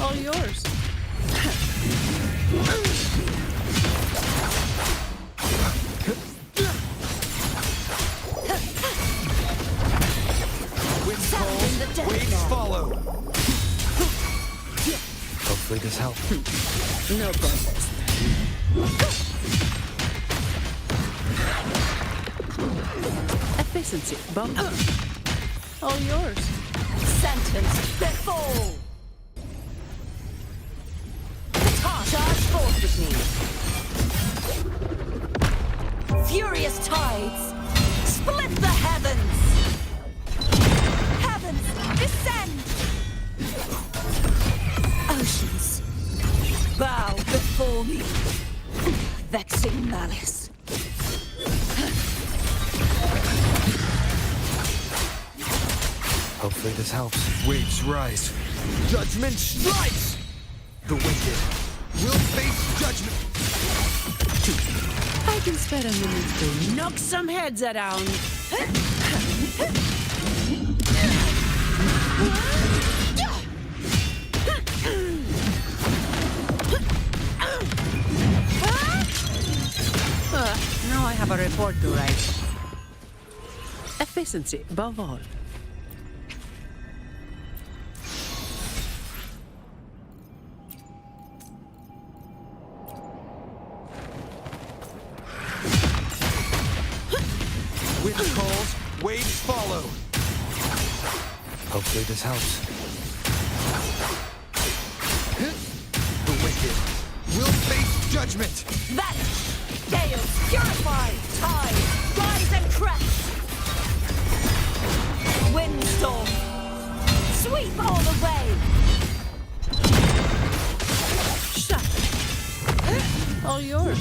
All yours. Wind calls, waves follow. Hopefully this helps. No progress. Efficiency bump. All yours. Sentence, they fall! Charge forth with me. Furious tides, split the heavens! Heavens, descend! Oceans, bow before me. Vexing malice. Hopefully this helps. Waves rise. Judgment strikes! The wicked will face judgment. I can spare a minute to knock some heads around. Now I have a report to write. Efficiency above all. Wind calls, waves follow. Hopefully this helps. The wicked will face judgment. Vanish! Gales, purify! Tide, rise and crash! Windstorm, sweep all the way! Shut. All yours.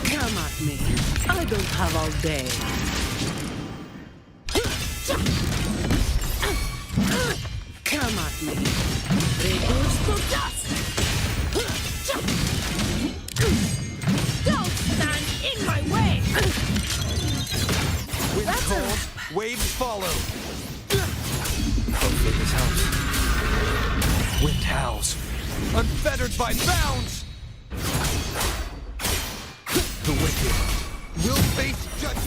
Come at me. I don't have all day. Come at me. Reduce to dust. Don't stand in my way. Wind calls, waves follow. Hopefully this helps. Wind howls, unfettered by bounds. The wicked will face judgment.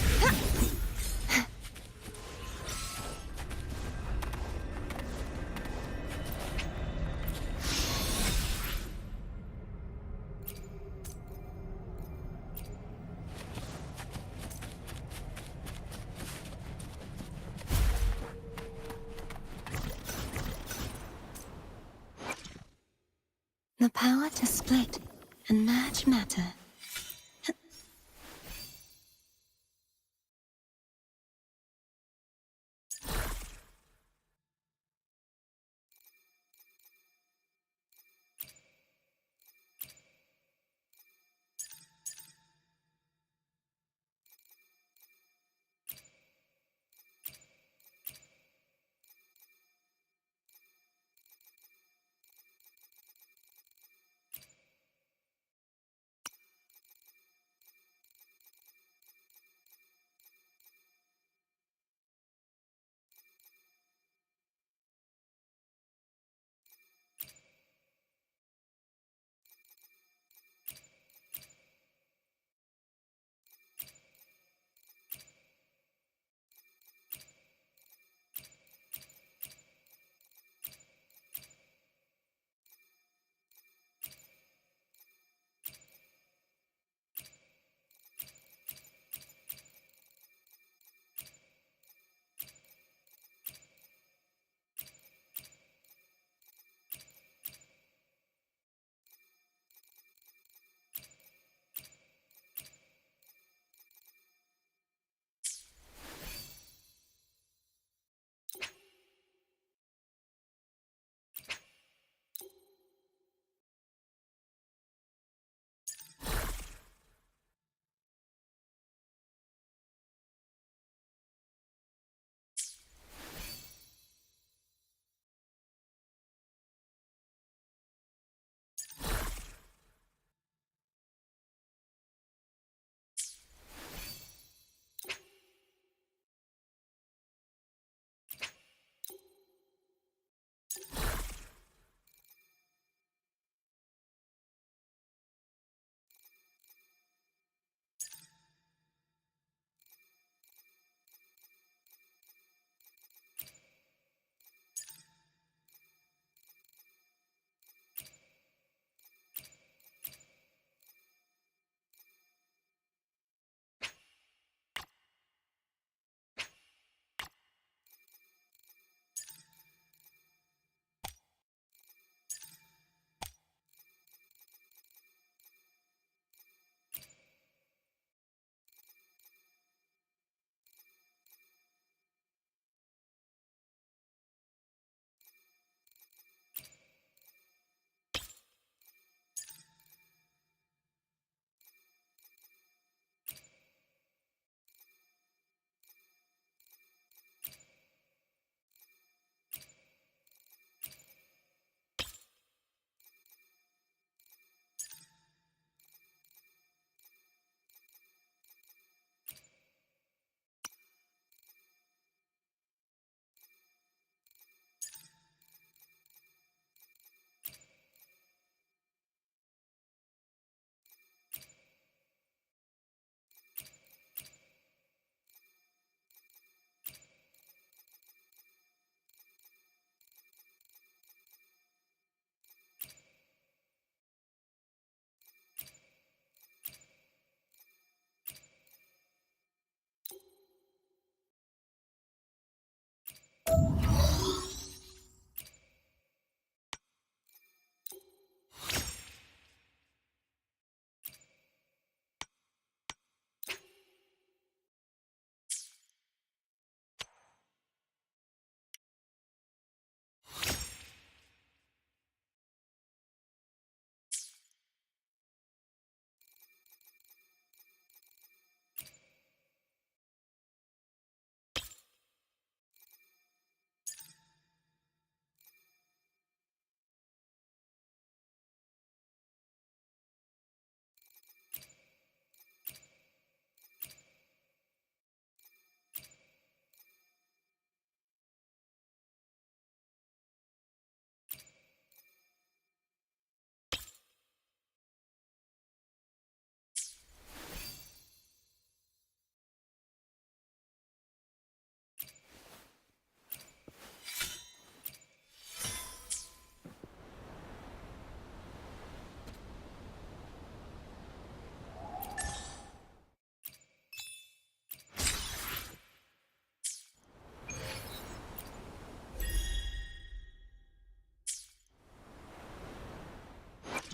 The power to split and merge matter.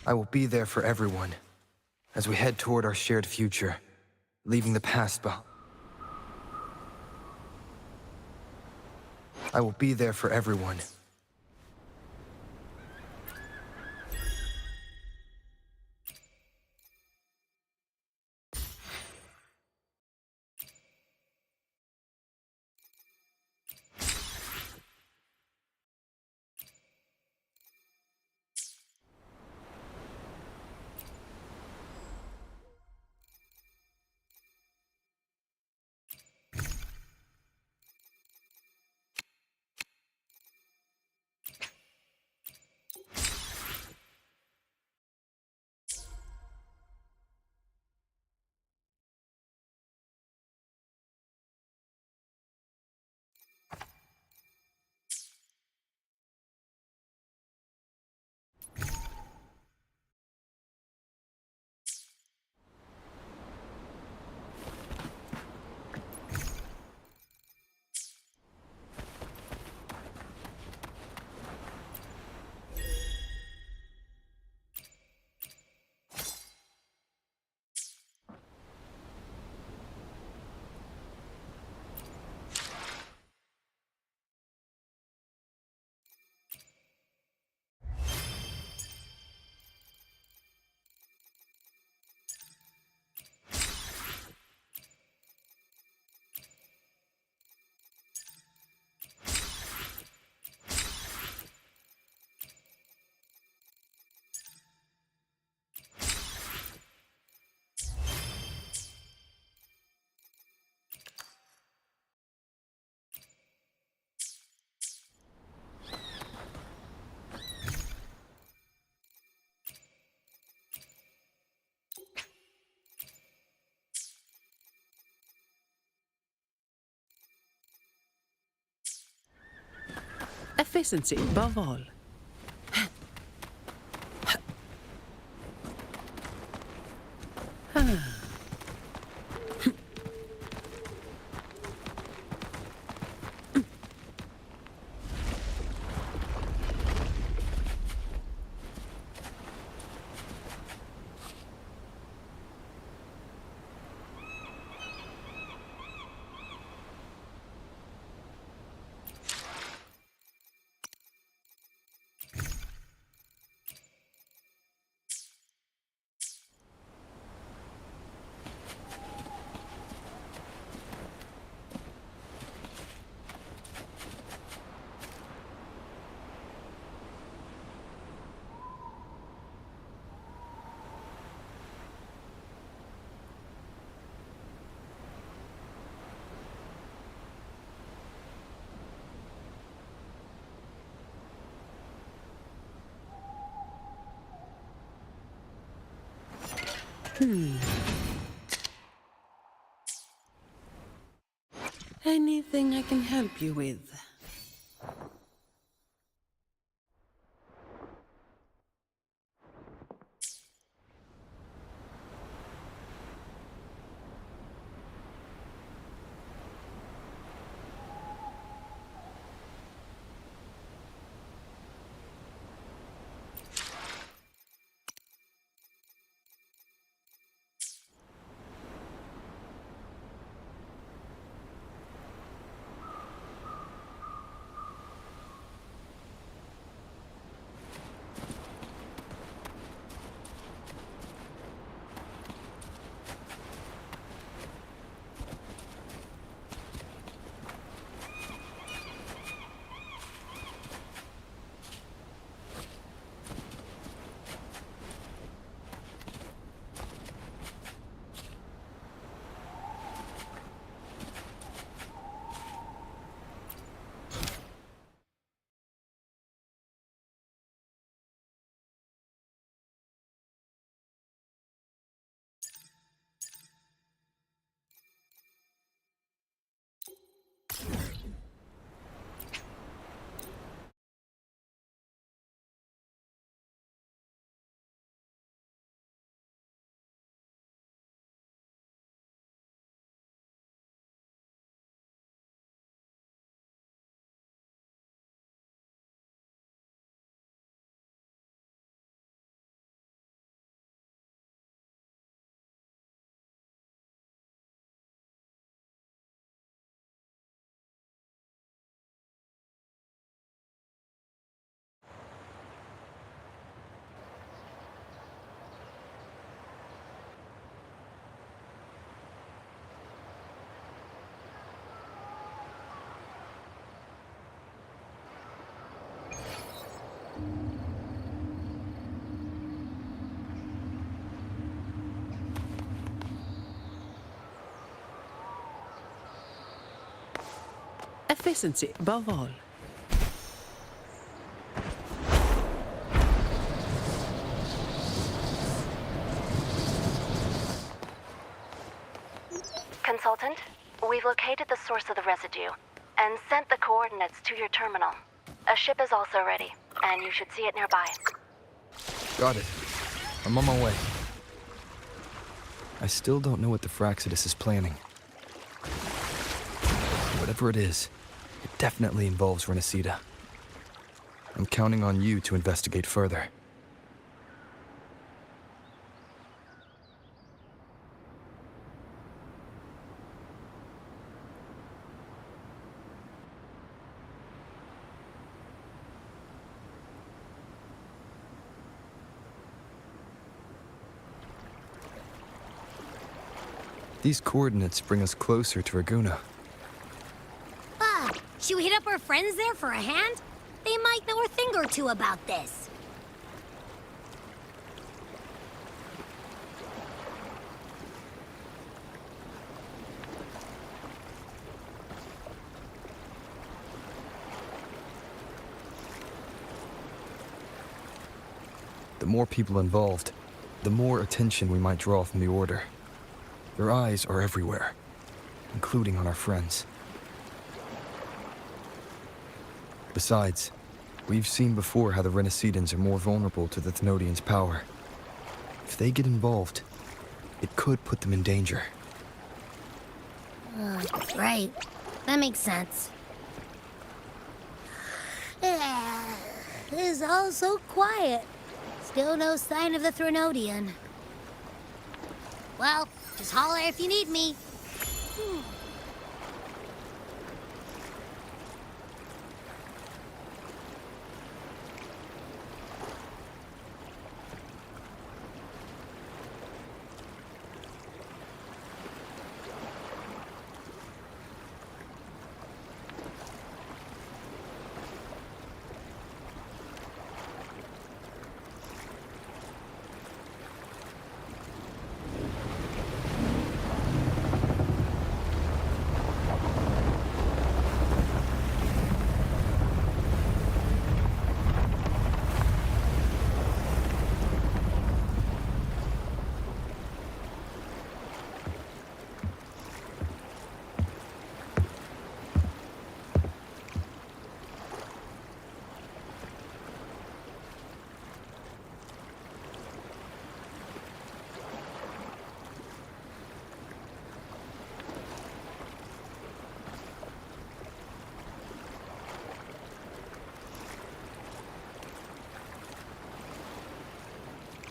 I will be there for everyone as we head toward our shared future, leaving the past behind. I will be there for everyone. Efficiency above all. Anything I can help you with? Efficiency above all. Consultant, we've located the source of the residue and sent the coordinates to your terminal. A ship is also ready, and you should see it nearby. Got it. I'm on my way. I still don't know what the Fraxidus is planning. Whatever it is, it definitely involves Renacida. I'm counting on you to investigate further. These coordinates bring us closer to Raguna. Should we hit up our friends there for a hand? They might know a thing or two about this. The more people involved, the more attention we might draw from the Order. Their eyes are everywhere, including on our friends. Besides, we've seen before how the Renacidans are more vulnerable to the Thenodians' power. If they get involved, it could put them in danger. Right. That makes sense. It's all so quiet. Still no sign of the Thenodian. Well, just holler if you need me.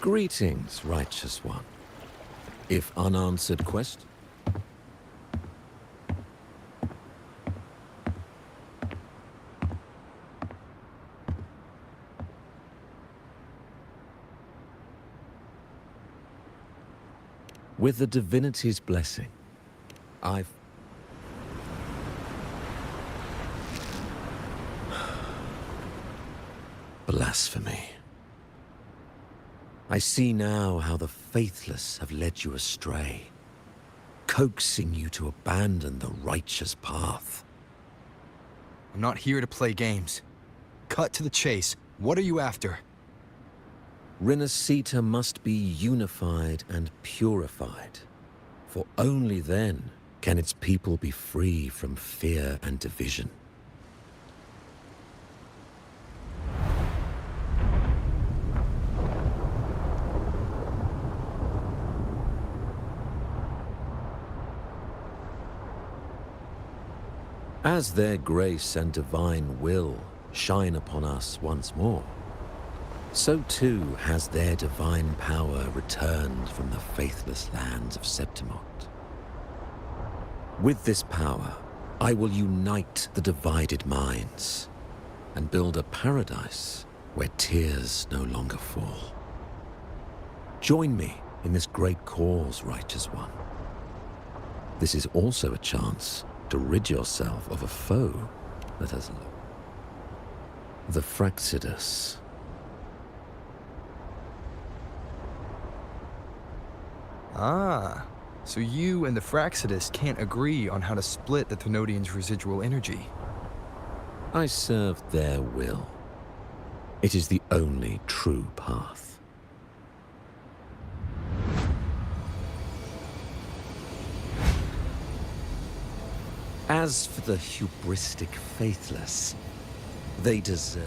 Greetings, righteous one. If unanswered quest... With the divinity's blessing, I've... Blasphemy. I see now how the faithless have led you astray, coaxing you to abandon the righteous path. I'm not here to play games. Cut to the chase. What are you after? Renacita must be unified and purified, for only then can its people be free from fear and division. As their grace and divine will shine upon us once more, so too has their divine power returned from the faithless lands of Septimont. With this power, I will unite the divided minds and build a paradise where tears no longer fall. Join me in this great cause, righteous one. This is also a chance to rid yourself of a foe that has... The Fraxidus. Ah, so you and the Fraxidus can't agree on how to split the Thenodians' residual energy. I served their will. It is the only true path. As for the hubristic faithless, they deserve...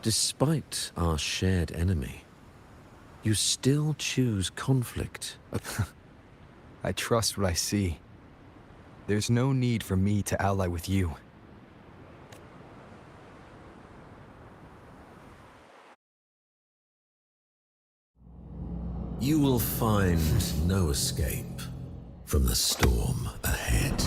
Despite our shared enemy, you still choose conflict. I trust what I see. There's no need for me to ally with you. You will find no escape from the storm ahead.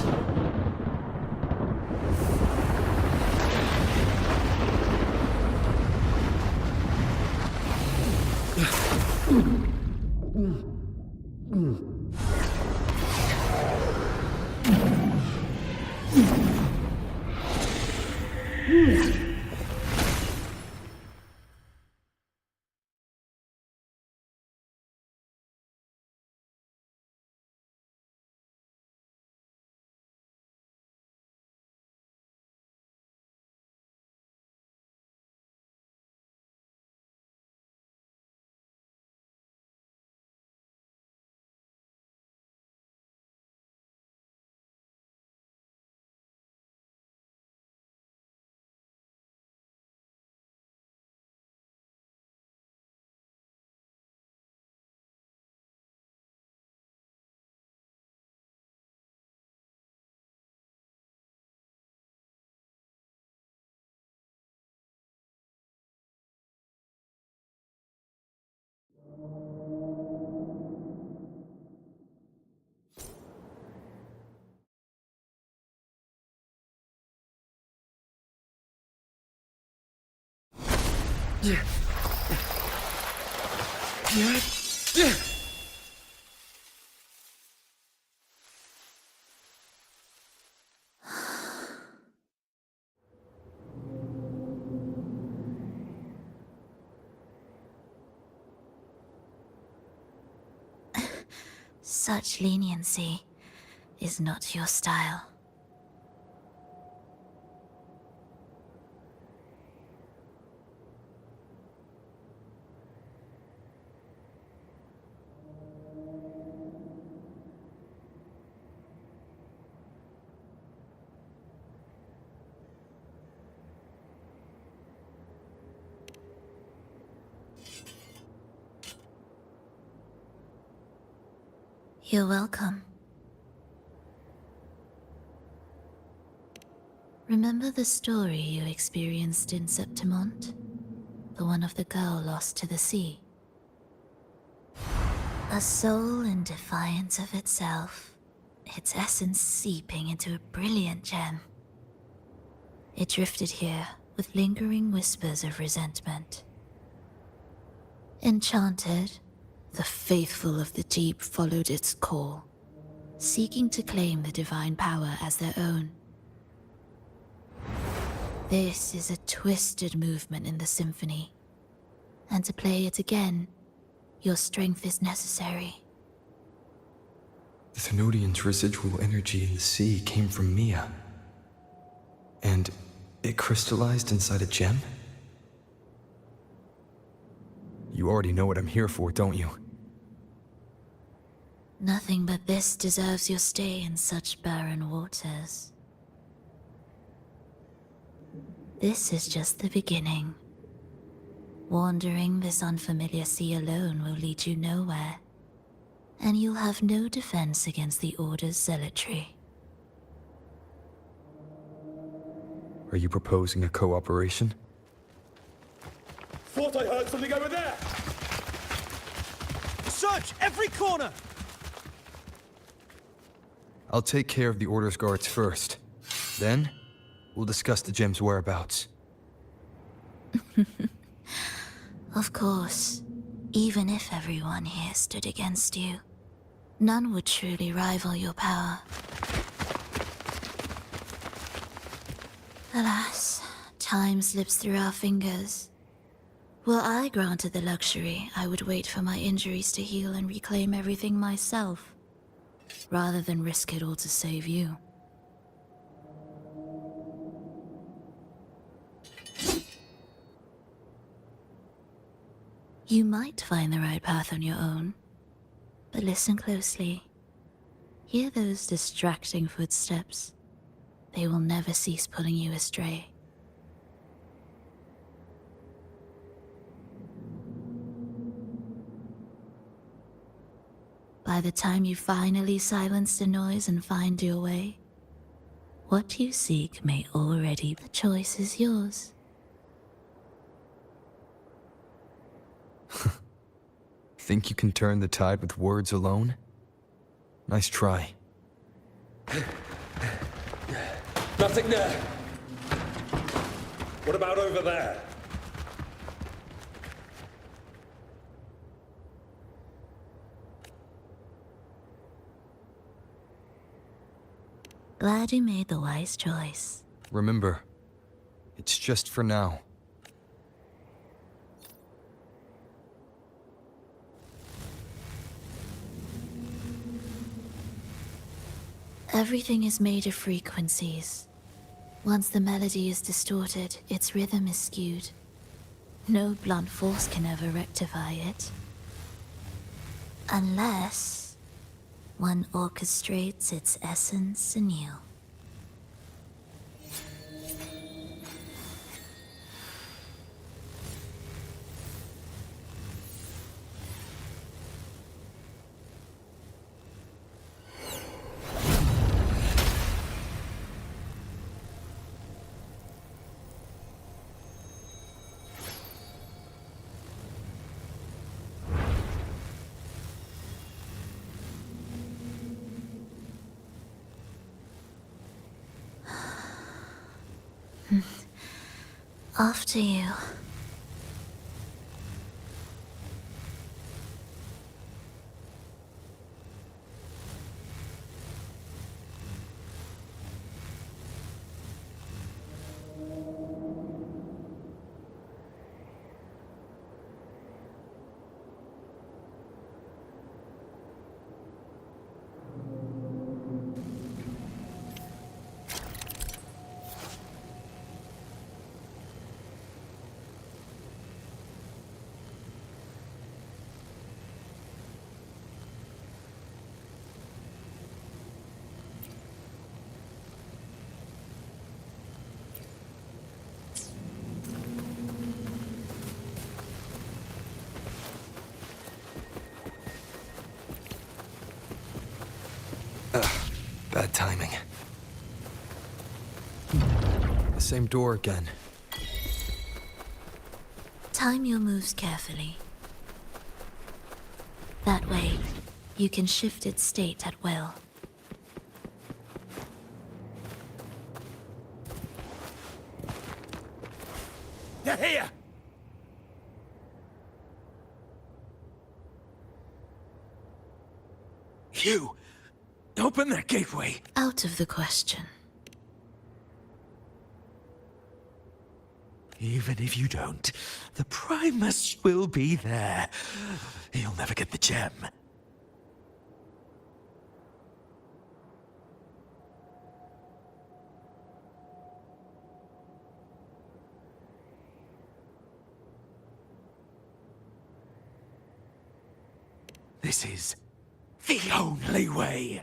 Such leniency is not your style. You're welcome. Remember the story you experienced in Septimont? The one of the girl lost to the sea? A soul in defiance of itself, its essence seeping into a brilliant gem. It drifted here with lingering whispers of resentment. Enchanted, the faithful of the deep followed its call, seeking to claim the divine power as their own. This is a twisted movement in the symphony, and to play it again, your strength is necessary. The Thenodian's residual energy in the sea came from Mia. And it crystallized inside a gem? You already know what I'm here for, don't you? Nothing but this deserves your stay in such barren waters. This is just the beginning. Wandering this unfamiliar sea alone will lead you nowhere, and you'll have no defense against the Order's zealotry. Are you proposing a cooperation? Thought I heard something over there! Search every corner! I'll take care of the Order's guards first. Then, we'll discuss the gem's whereabouts. Of course, even if everyone here stood against you, none would truly rival your power. Alas, time slips through our fingers. Were I granted the luxury, I would wait for my injuries to heal and reclaim everything myself. rather than risk it all to save you. You might find the right path on your own, but listen closely. Hear those distracting footsteps. They will never cease pulling you astray. By the time you finally silence the noise and find your way, what you seek may already be. The choice is yours. Think you can turn the tide with words alone? Nice try. Nothing there. What about over there? Glad you made the wise choice. Remember, it's just for now. Everything is made of frequencies. Once the melody is distorted, its rhythm is skewed. No blunt force can ever rectify it. Unless one orchestrates its essence anew. After you. Bad timing. The same door again. Time your moves carefully. That way, you can shift its state at will. They're here! You! Open that gateway! Out of the question. Even if you don't, the Primus will be there. You'll never get the gem. This is the only way.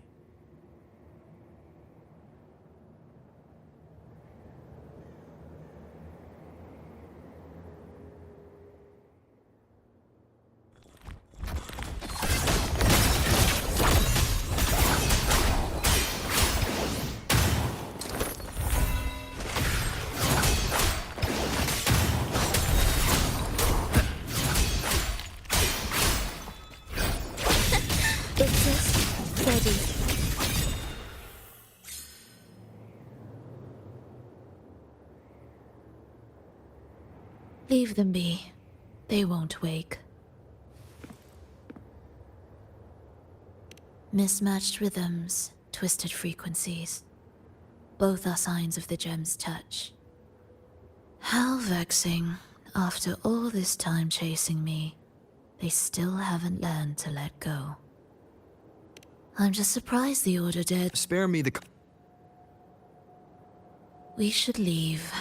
Leave them be. They won't wake. Mismatched rhythms, twisted frequencies. Both are signs of the gem's touch. How vexing. After all this time chasing me, they still haven't learned to let go. I'm just surprised the Order did. Spare me the... We should leave.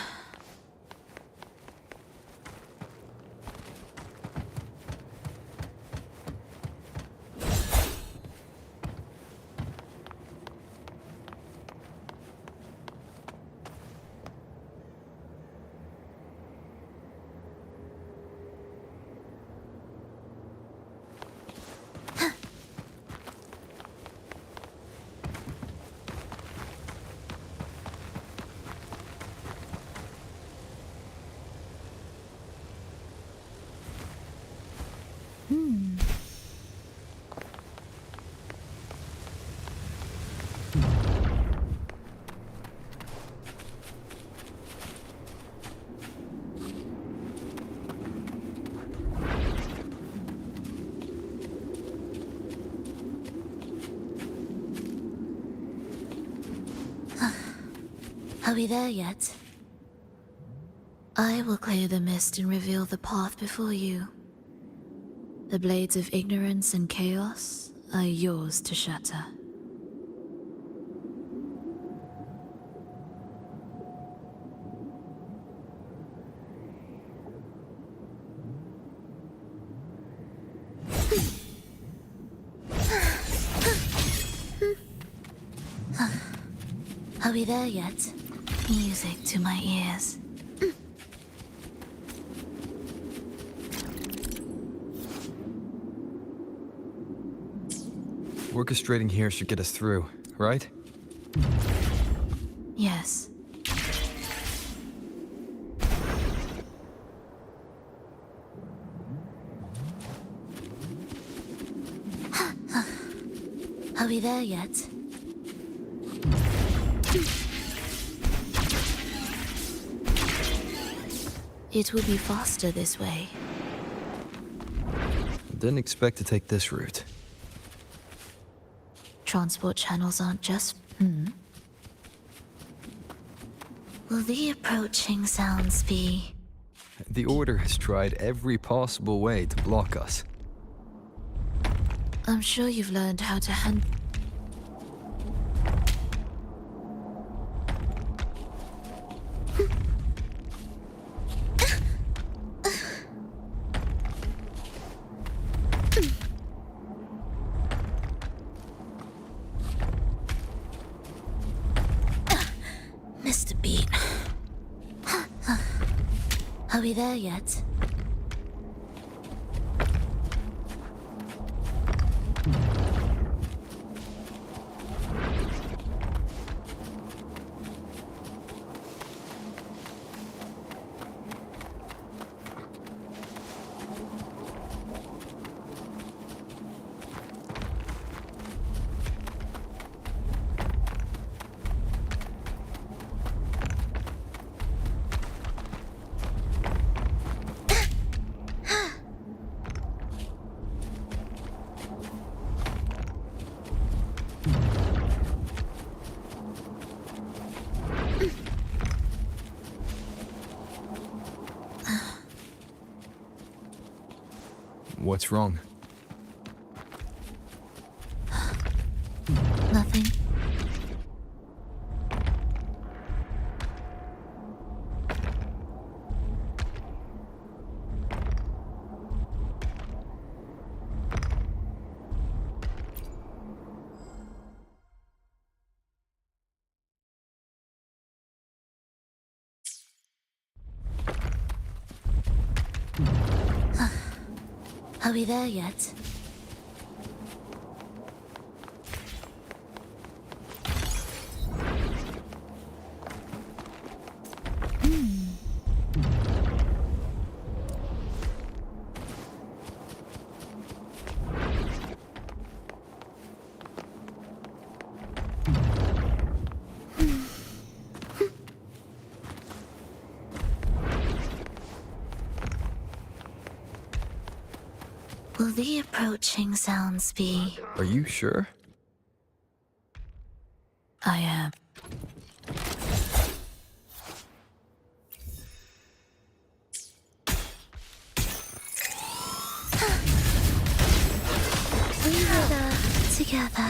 Are we there yet? I will clear the mist and reveal the path before you. The blades of ignorance and chaos are yours to shatter. Are we there yet? Music to my ears. Orchestrating here should get us through, right? Yes. Are we there yet? It will be faster this way. Didn't expect to take this route. Transport channels aren't just... Will the approaching sounds be... The Order has tried every possible way to block us. I'm sure you've learned how to handle... Missed a beat. Are we there yet? What's wrong? Nothing. Are we there yet? Will the approaching sounds be... Are you sure? I am. We were the together.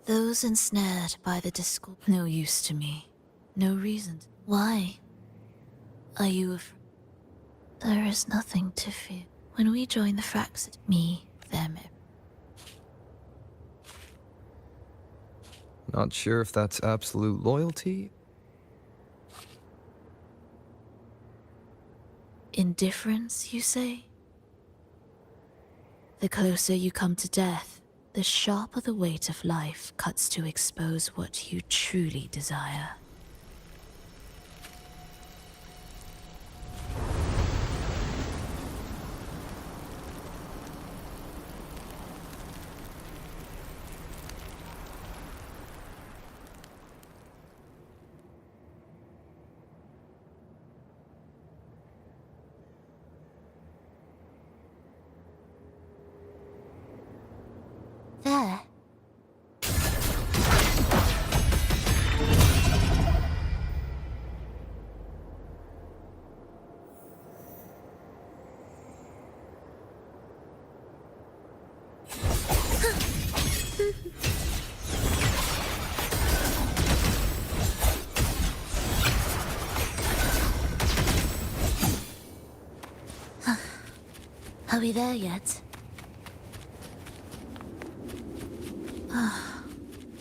Those ensnared by the discord, no use to me. No reason. Why? Are you afraid? There is nothing to fear. When we join the Fraxid, me, them. Not sure if that's absolute loyalty. Indifference, you say? The closer you come to death, the sharper the weight of life cuts to expose what you truly desire. There. Are we there yet?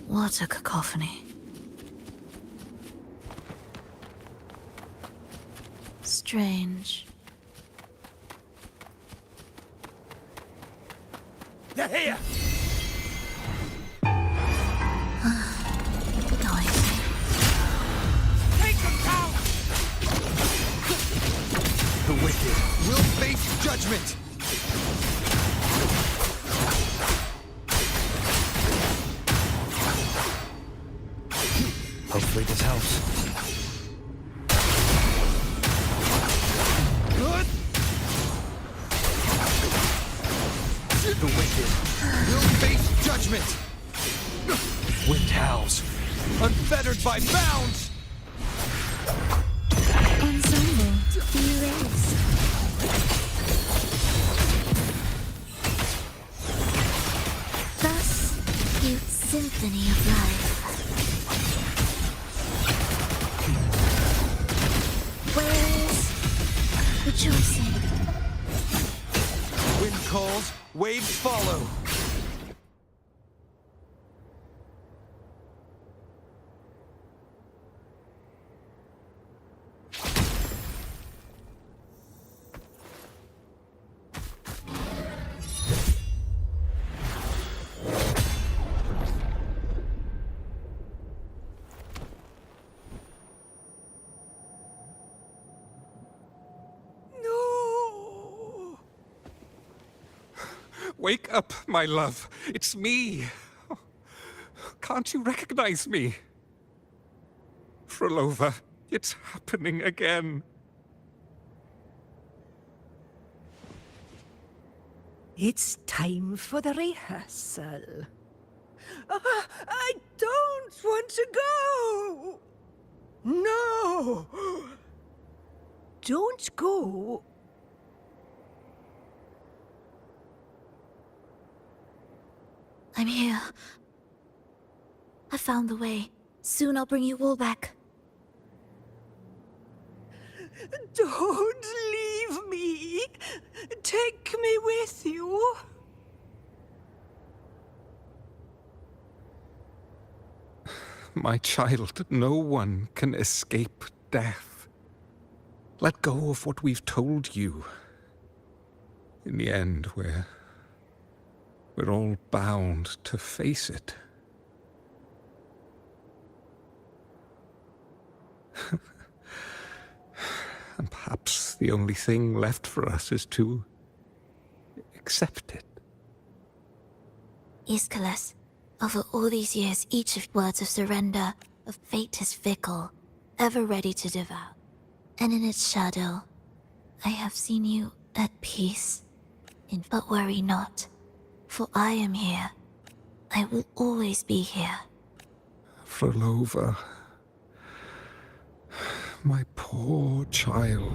What a cacophony. Strange. They're here! Noisy. Take them down! The wicked will face judgment! Hopefully this helps. Good! The wicked will face judgment! Wind howls, unfettered by bounds! Ensemble, erase. Thus, you symphony of life. Where is rejoicing? Wind calls, waves follow. Wake up, my love. It's me. Can't you recognize me? Frolova, it's happening again. It's time for the rehearsal. I don't want to go! No! Don't go. I'm here. I found the way. Soon I'll bring you all back. Don't leave me. Take me with you. My child, no one can escape death. Let go of what we've told you. In the end, we're all bound to face it. And perhaps the only thing left for us is to accept it. Ischalus, over all these years, each of words of surrender, of fate is fickle, ever ready to devour. And in its shadow, I have seen you at peace. But worry not, for I am here. I will always be here. Frolova, my poor child.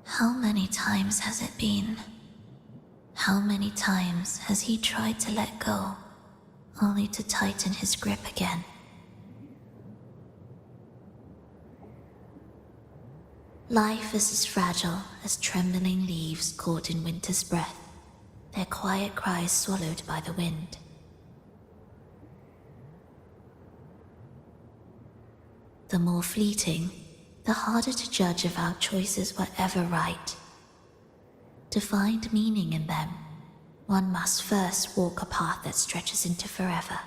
How many times has it been? How many times has he tried to let go, only to tighten his grip again? Life is as fragile as trembling leaves caught in winter's breath, their quiet cries swallowed by the wind. The more fleeting, the harder to judge if our choices were ever right. To find meaning in them, one must first walk a path that stretches into forever.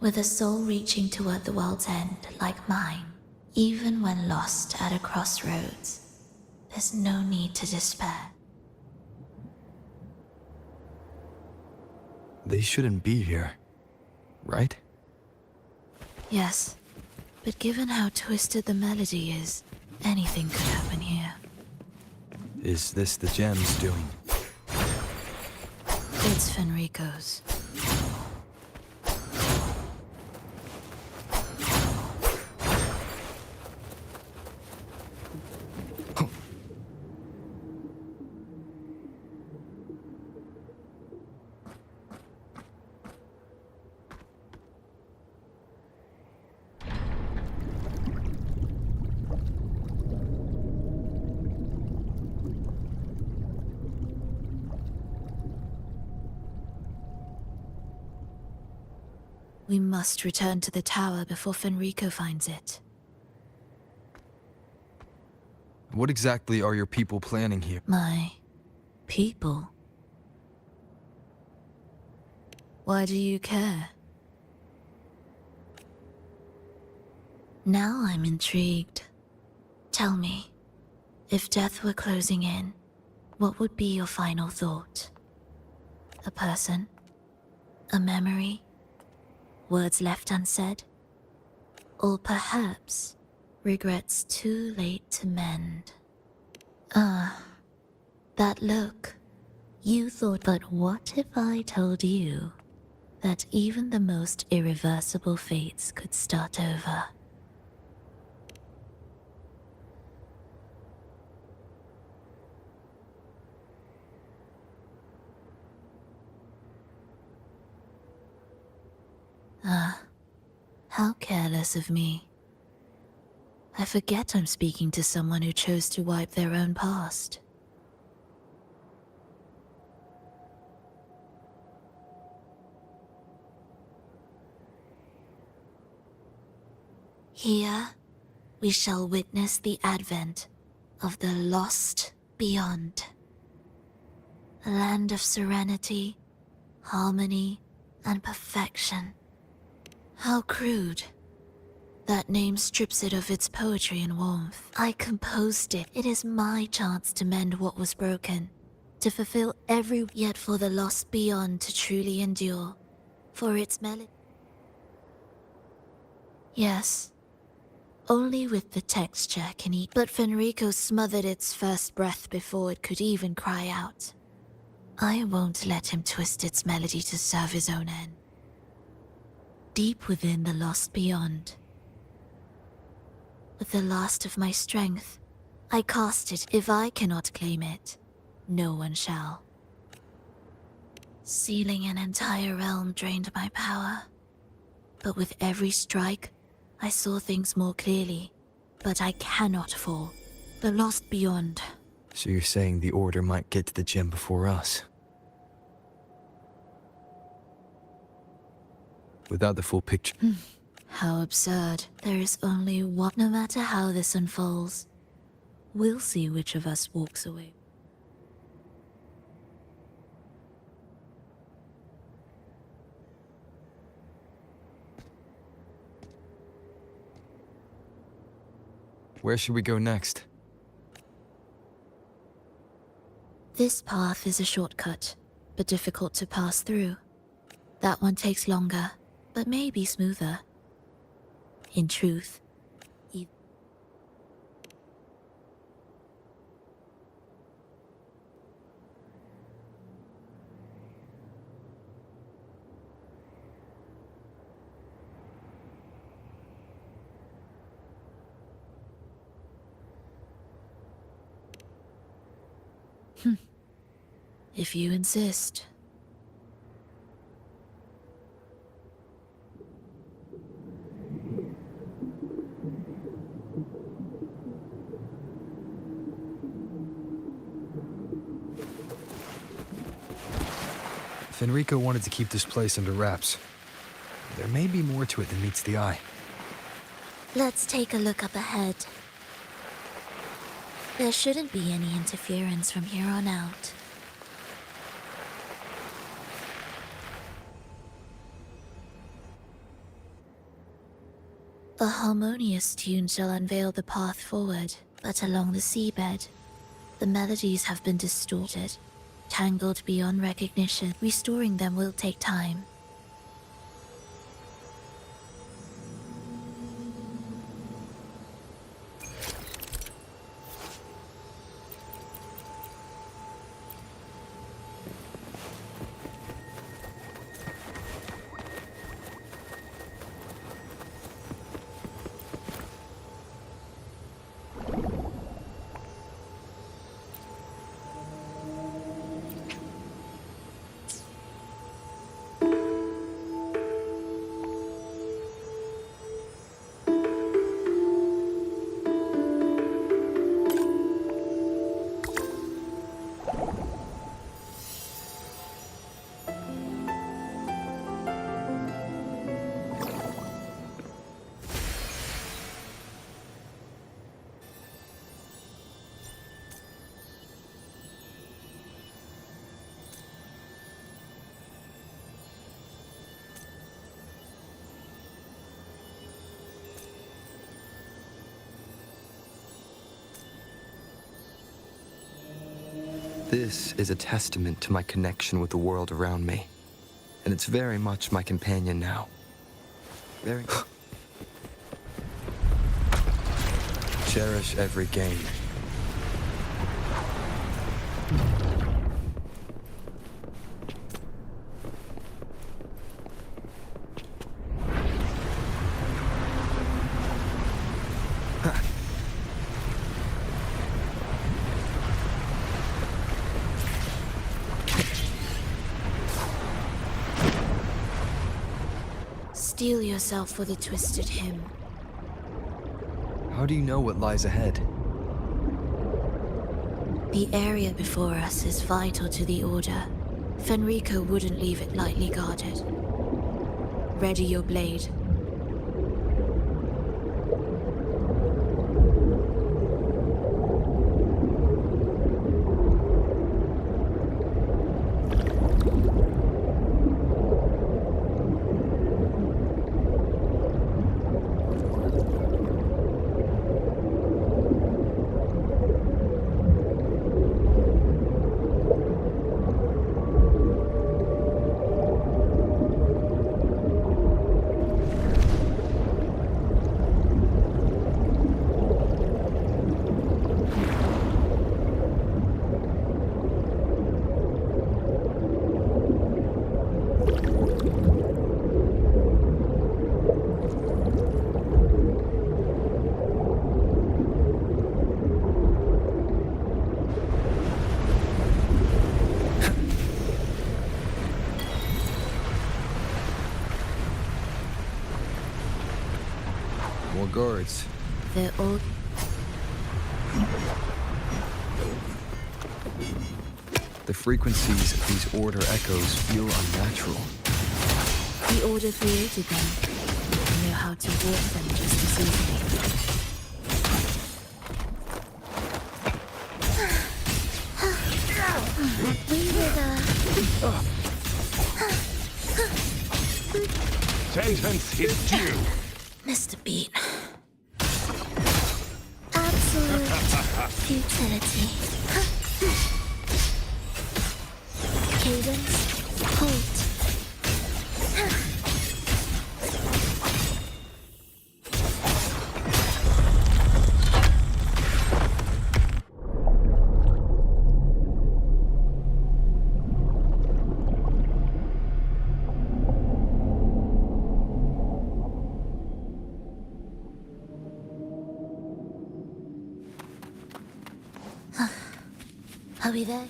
With a soul reaching toward the world's end, like mine, even when lost at a crossroads, there's no need to despair. They shouldn't be here, right? Yes, but given how twisted the melody is, anything could happen here. Is this the gem's doing? It's Fenrico's. We must return to the tower before Fenrico finds it. What exactly are your people planning here? My people? Why do you care? Now I'm intrigued. Tell me, if death were closing in, what would be your final thought? A person? A memory? Words left unsaid? Or perhaps regrets too late to mend? Ah, that look. You thought, but what if I told you that even the most irreversible fates could start over? Ah, how careless of me. I forget I'm speaking to someone who chose to wipe their own past. Here, we shall witness the advent of the lost beyond. A land of serenity, harmony, and perfection. How crude. That name strips it of its poetry and warmth. I composed it. It is my chance to mend what was broken, to fulfill every yet for the lost beyond to truly endure, for its melody. Yes, only with the texture can he. But Fenrico smothered its first breath before it could even cry out. I won't let him twist its melody to serve his own end. Deep within the lost beyond, with the last of my strength, I cast it. If I cannot claim it, no one shall. Sealing an entire realm drained my power. But with every strike, I saw things more clearly. But I cannot fall. The lost beyond. So you're saying the Order might get to the gem before us? without the full picture. How absurd. There is only one. No matter how this unfolds, we'll see which of us walks away. Where should we go next? This path is a shortcut, but difficult to pass through. That one takes longer, but may be smoother. In truth, if you insist. Fenrico wanted to keep this place under wraps. There may be more to it than meets the eye. Let's take a look up ahead. There shouldn't be any interference from here on out. A harmonious tune shall unveil the path forward, but along the seabed, the melodies have been distorted, tangled beyond recognition. Restoring them will take time. This is a testament to my connection with the world around me. And it's very much my companion now. Very... Cherish every gain. Steel yourself for the twisted hymn. How do you know what lies ahead? The area before us is vital to the Order. Fenrico wouldn't leave it lightly guarded. Ready your blade. More guards. They're all... The frequencies of these Order echoes feel unnatural. The Order created them. They know how to warp them just as easily. We were Sentence is due. Mr. Bean. absolute futility. Cadence, halt. Are we there?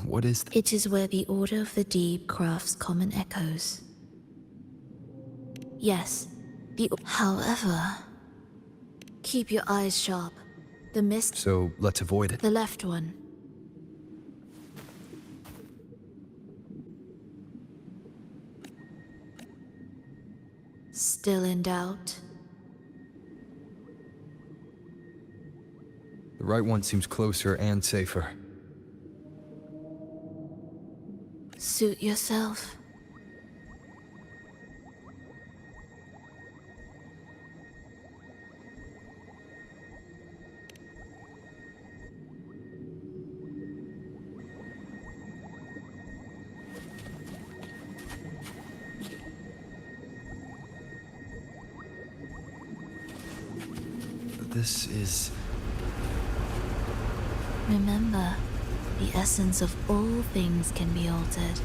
What is It is where the Order of the Deep crafts common echoes. Yes, However, keep your eyes sharp. The mist... So, let's avoid it. The left one. Still in doubt? The right one seems closer and safer. Suit yourself. This is... Remember, the essence of all things can be altered.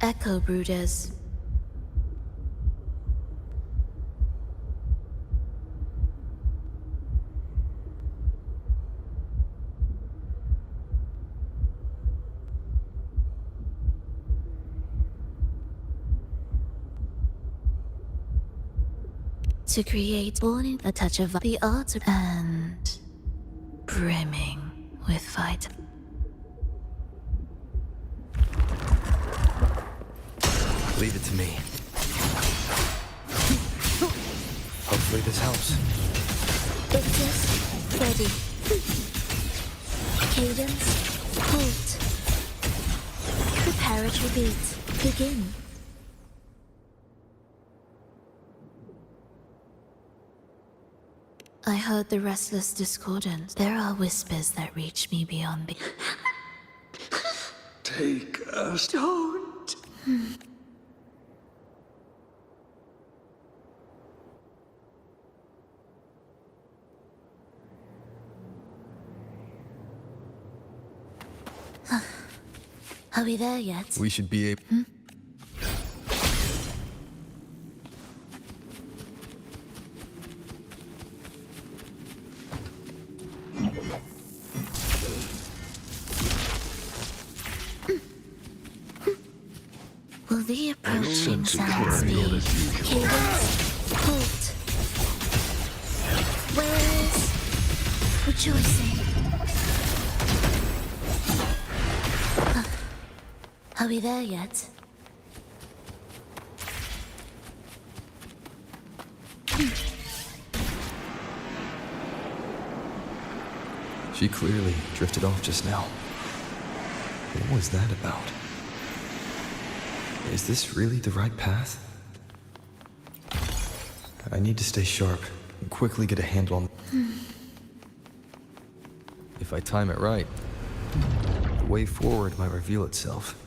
Echo Brooders. To create born a touch of the art and brimming with fight. Leave it to me. Hopefully this helps. Ignus, ready. Cadence, halt. Preparatory beat, begin. I heard the restless discordant. There are whispers that reach me beyond the... Take us. Don't. Are we there yet? We should be able... Will the approaching sounds be cadence, halt, where's rejoicing? Are we there yet? She clearly drifted off just now. What was that about? Is this really the right path? I need to stay sharp and quickly get a handle on... If I time it right, the way forward might reveal itself.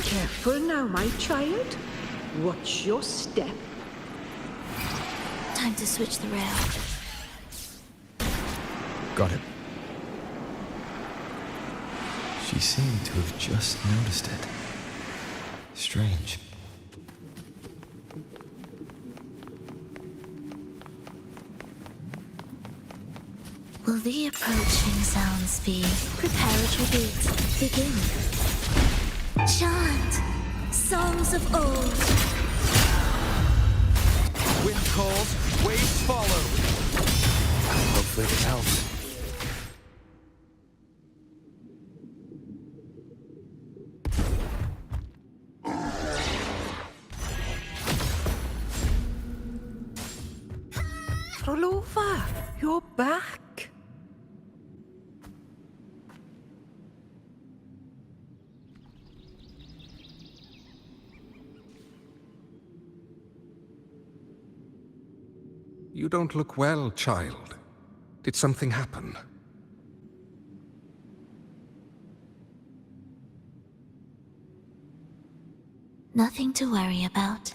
Careful now, my child. Watch your step. Time to switch the rail. Got it. She seemed to have just noticed it. Strange. Will the approaching sounds be preparatory beats? Begin. Chant songs of old. Wind calls, waves follow. Hopefully it helps. Rolova, you're back. You don't look well, child. Did something happen? Nothing to worry about.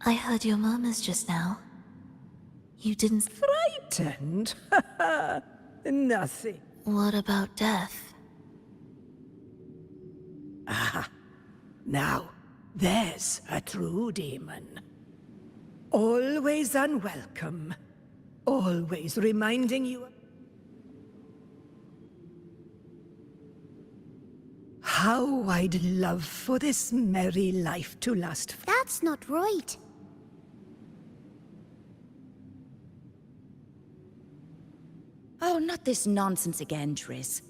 I heard your murmurs just now. You didn't... Frightened? Nothing. What about death? Ah, now, there's a true demon. Always unwelcome. Always reminding you how I'd love for this merry life to last. That's not right. Oh, not this nonsense again, Triss.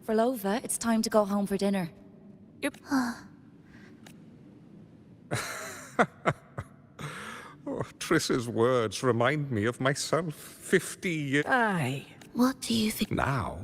Frolova, it's time to go home for dinner. Yep. Oh, Triss's words remind me of myself 50 years... Aye. What do you think? Now?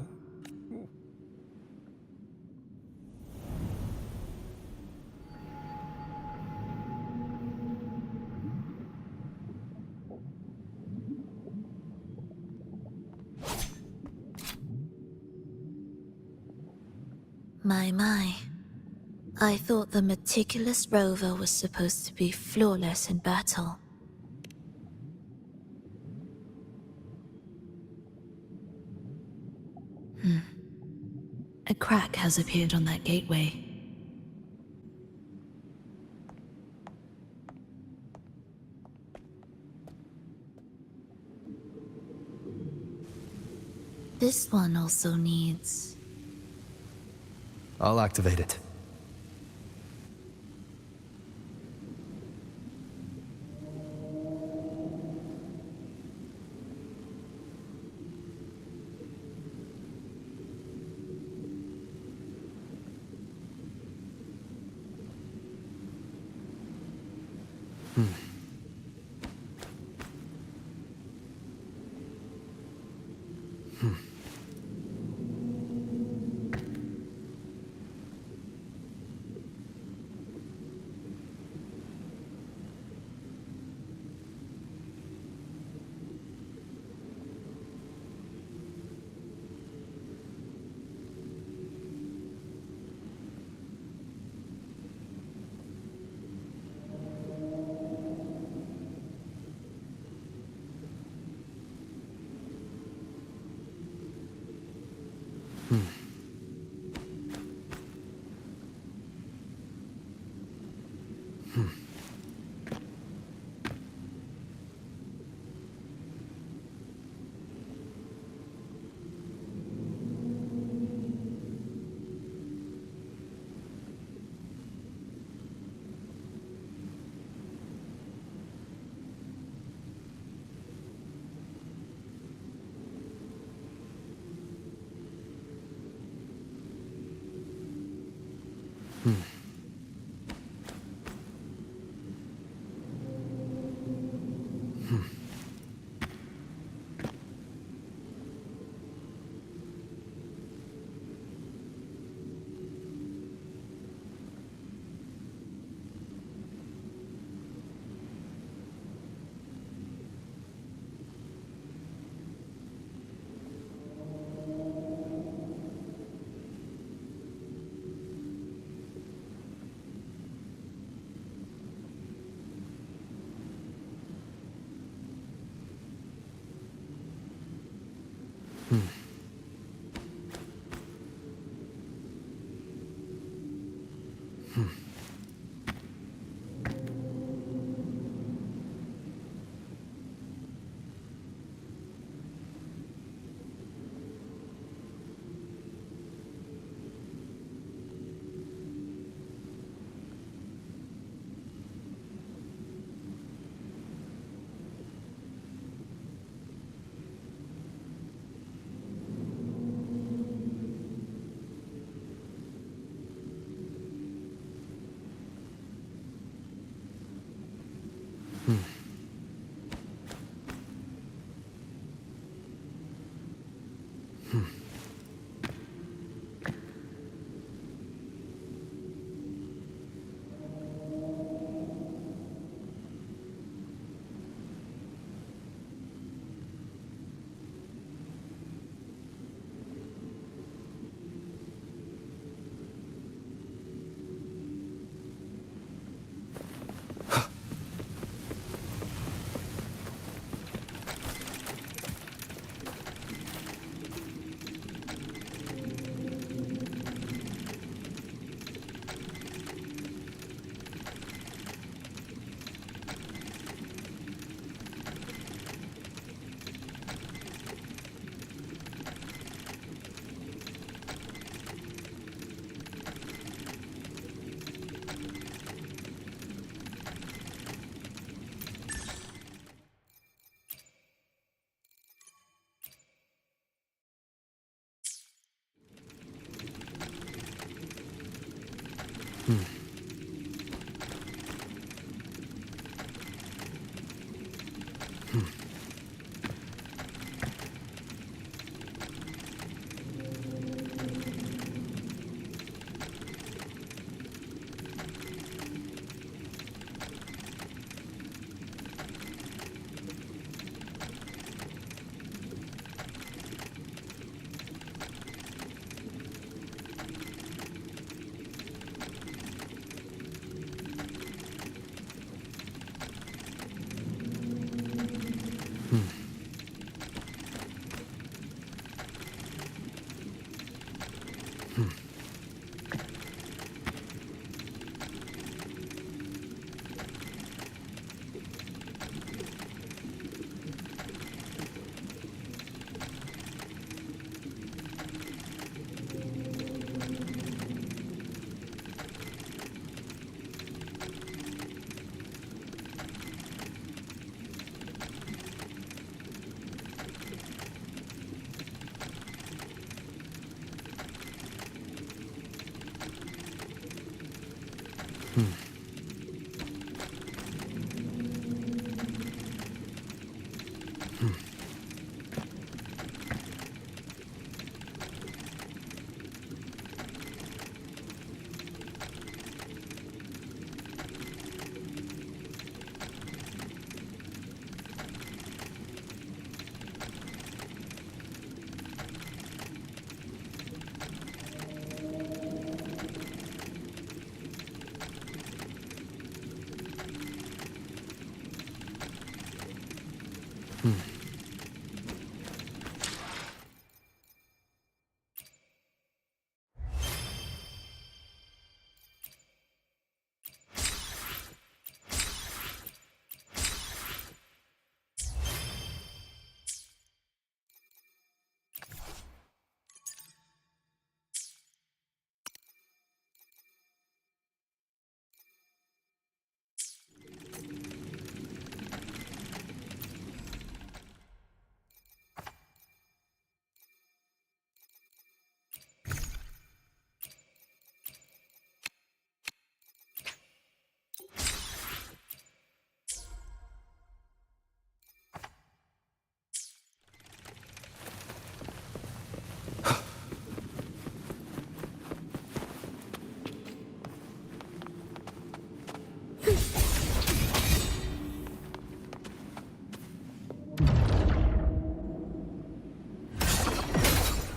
My. I thought the meticulous rover was supposed to be flawless in battle. A crack has appeared on that gateway. This one also needs... I'll activate it.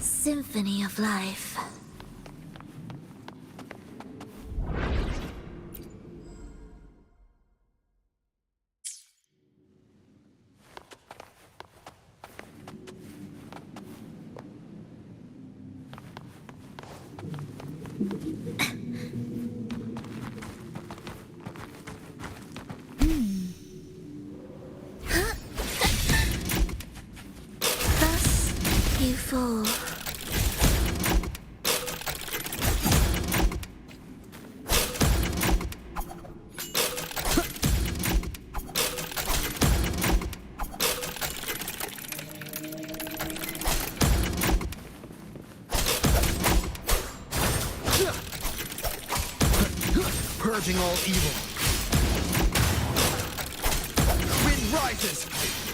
Symphony of life. Thus you fall. Purging all evil. Wind rises!